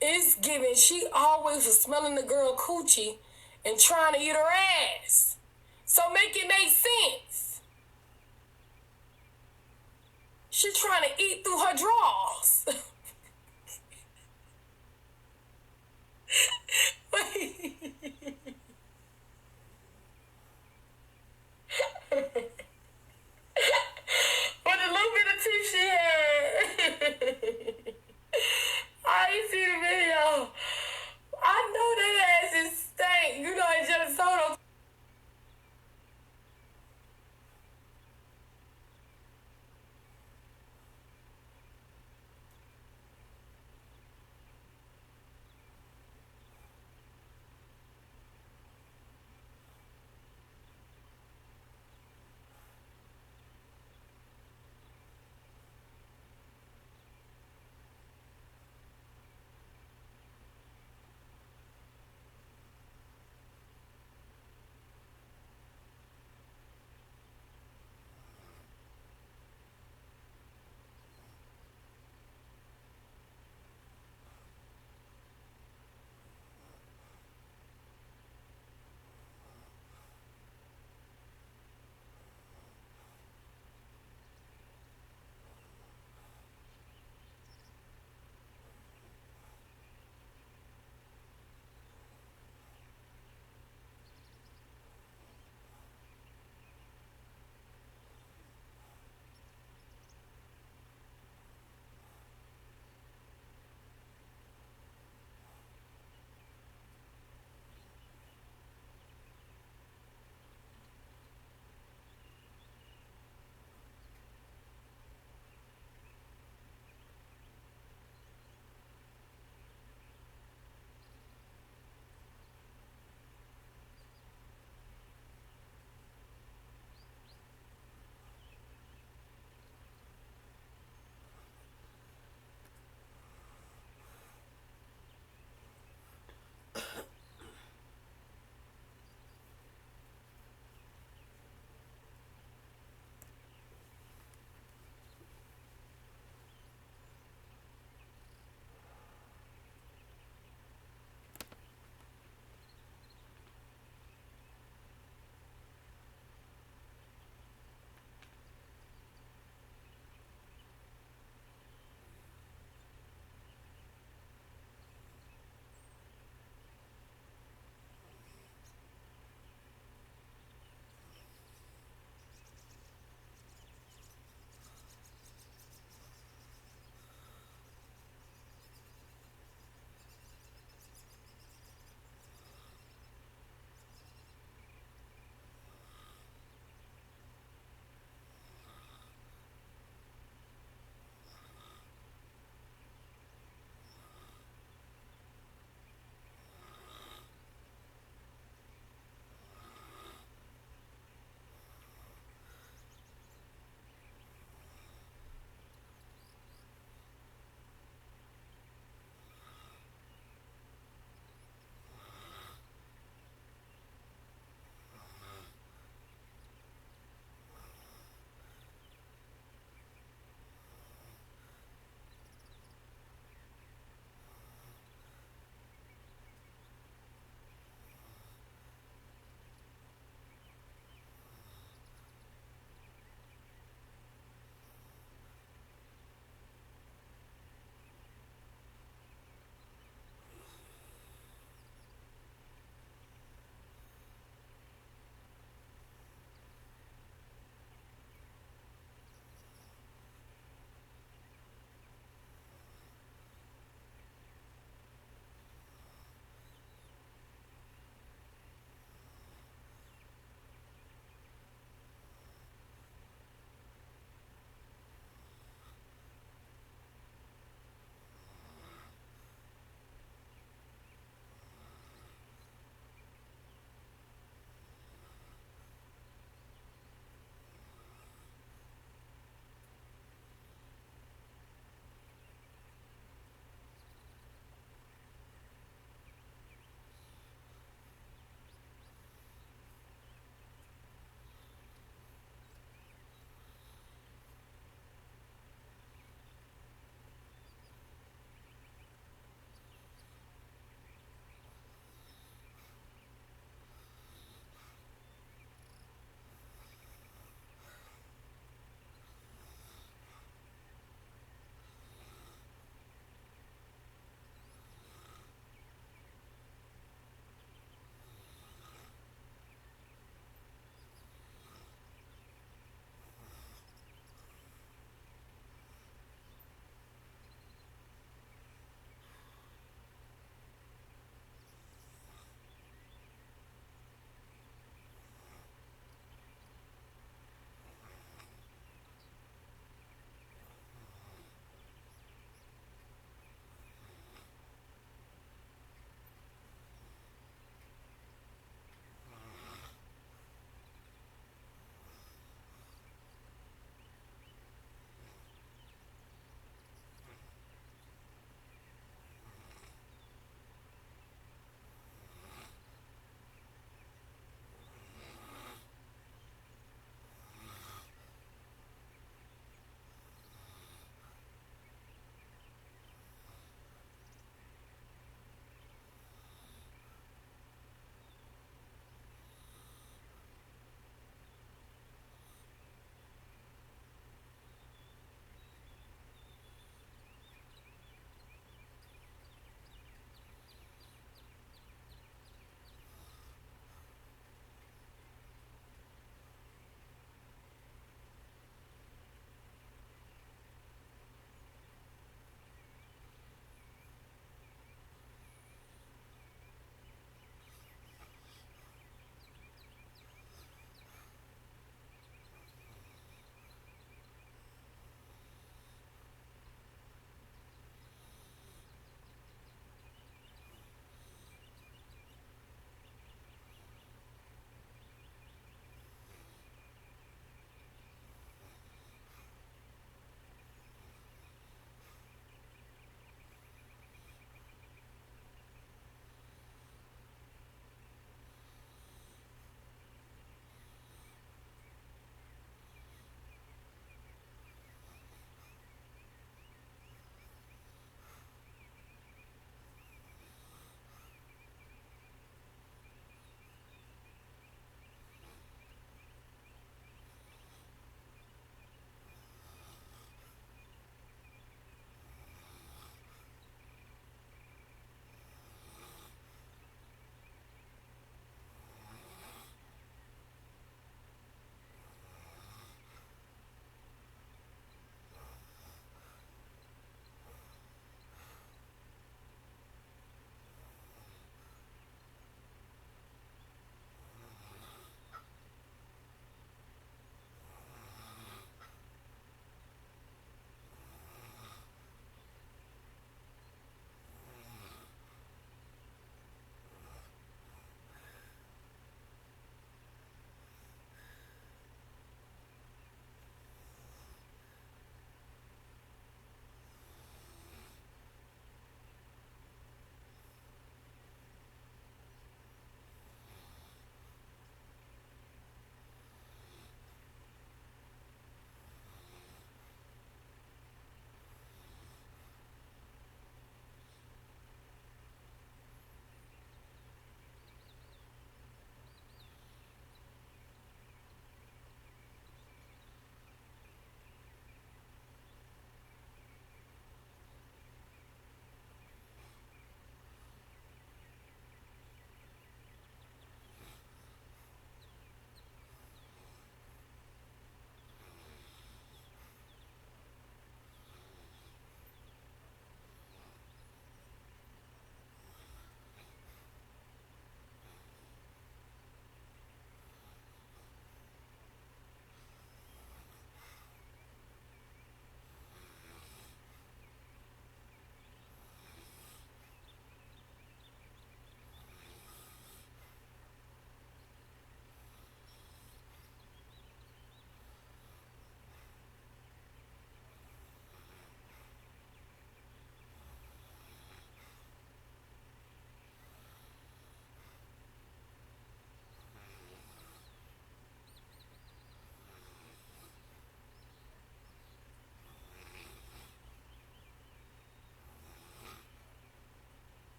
It's giving, she always was smelling the girl coochie and trying to eat her ass. So make it make sense. She trying to eat through her drawers. Wait.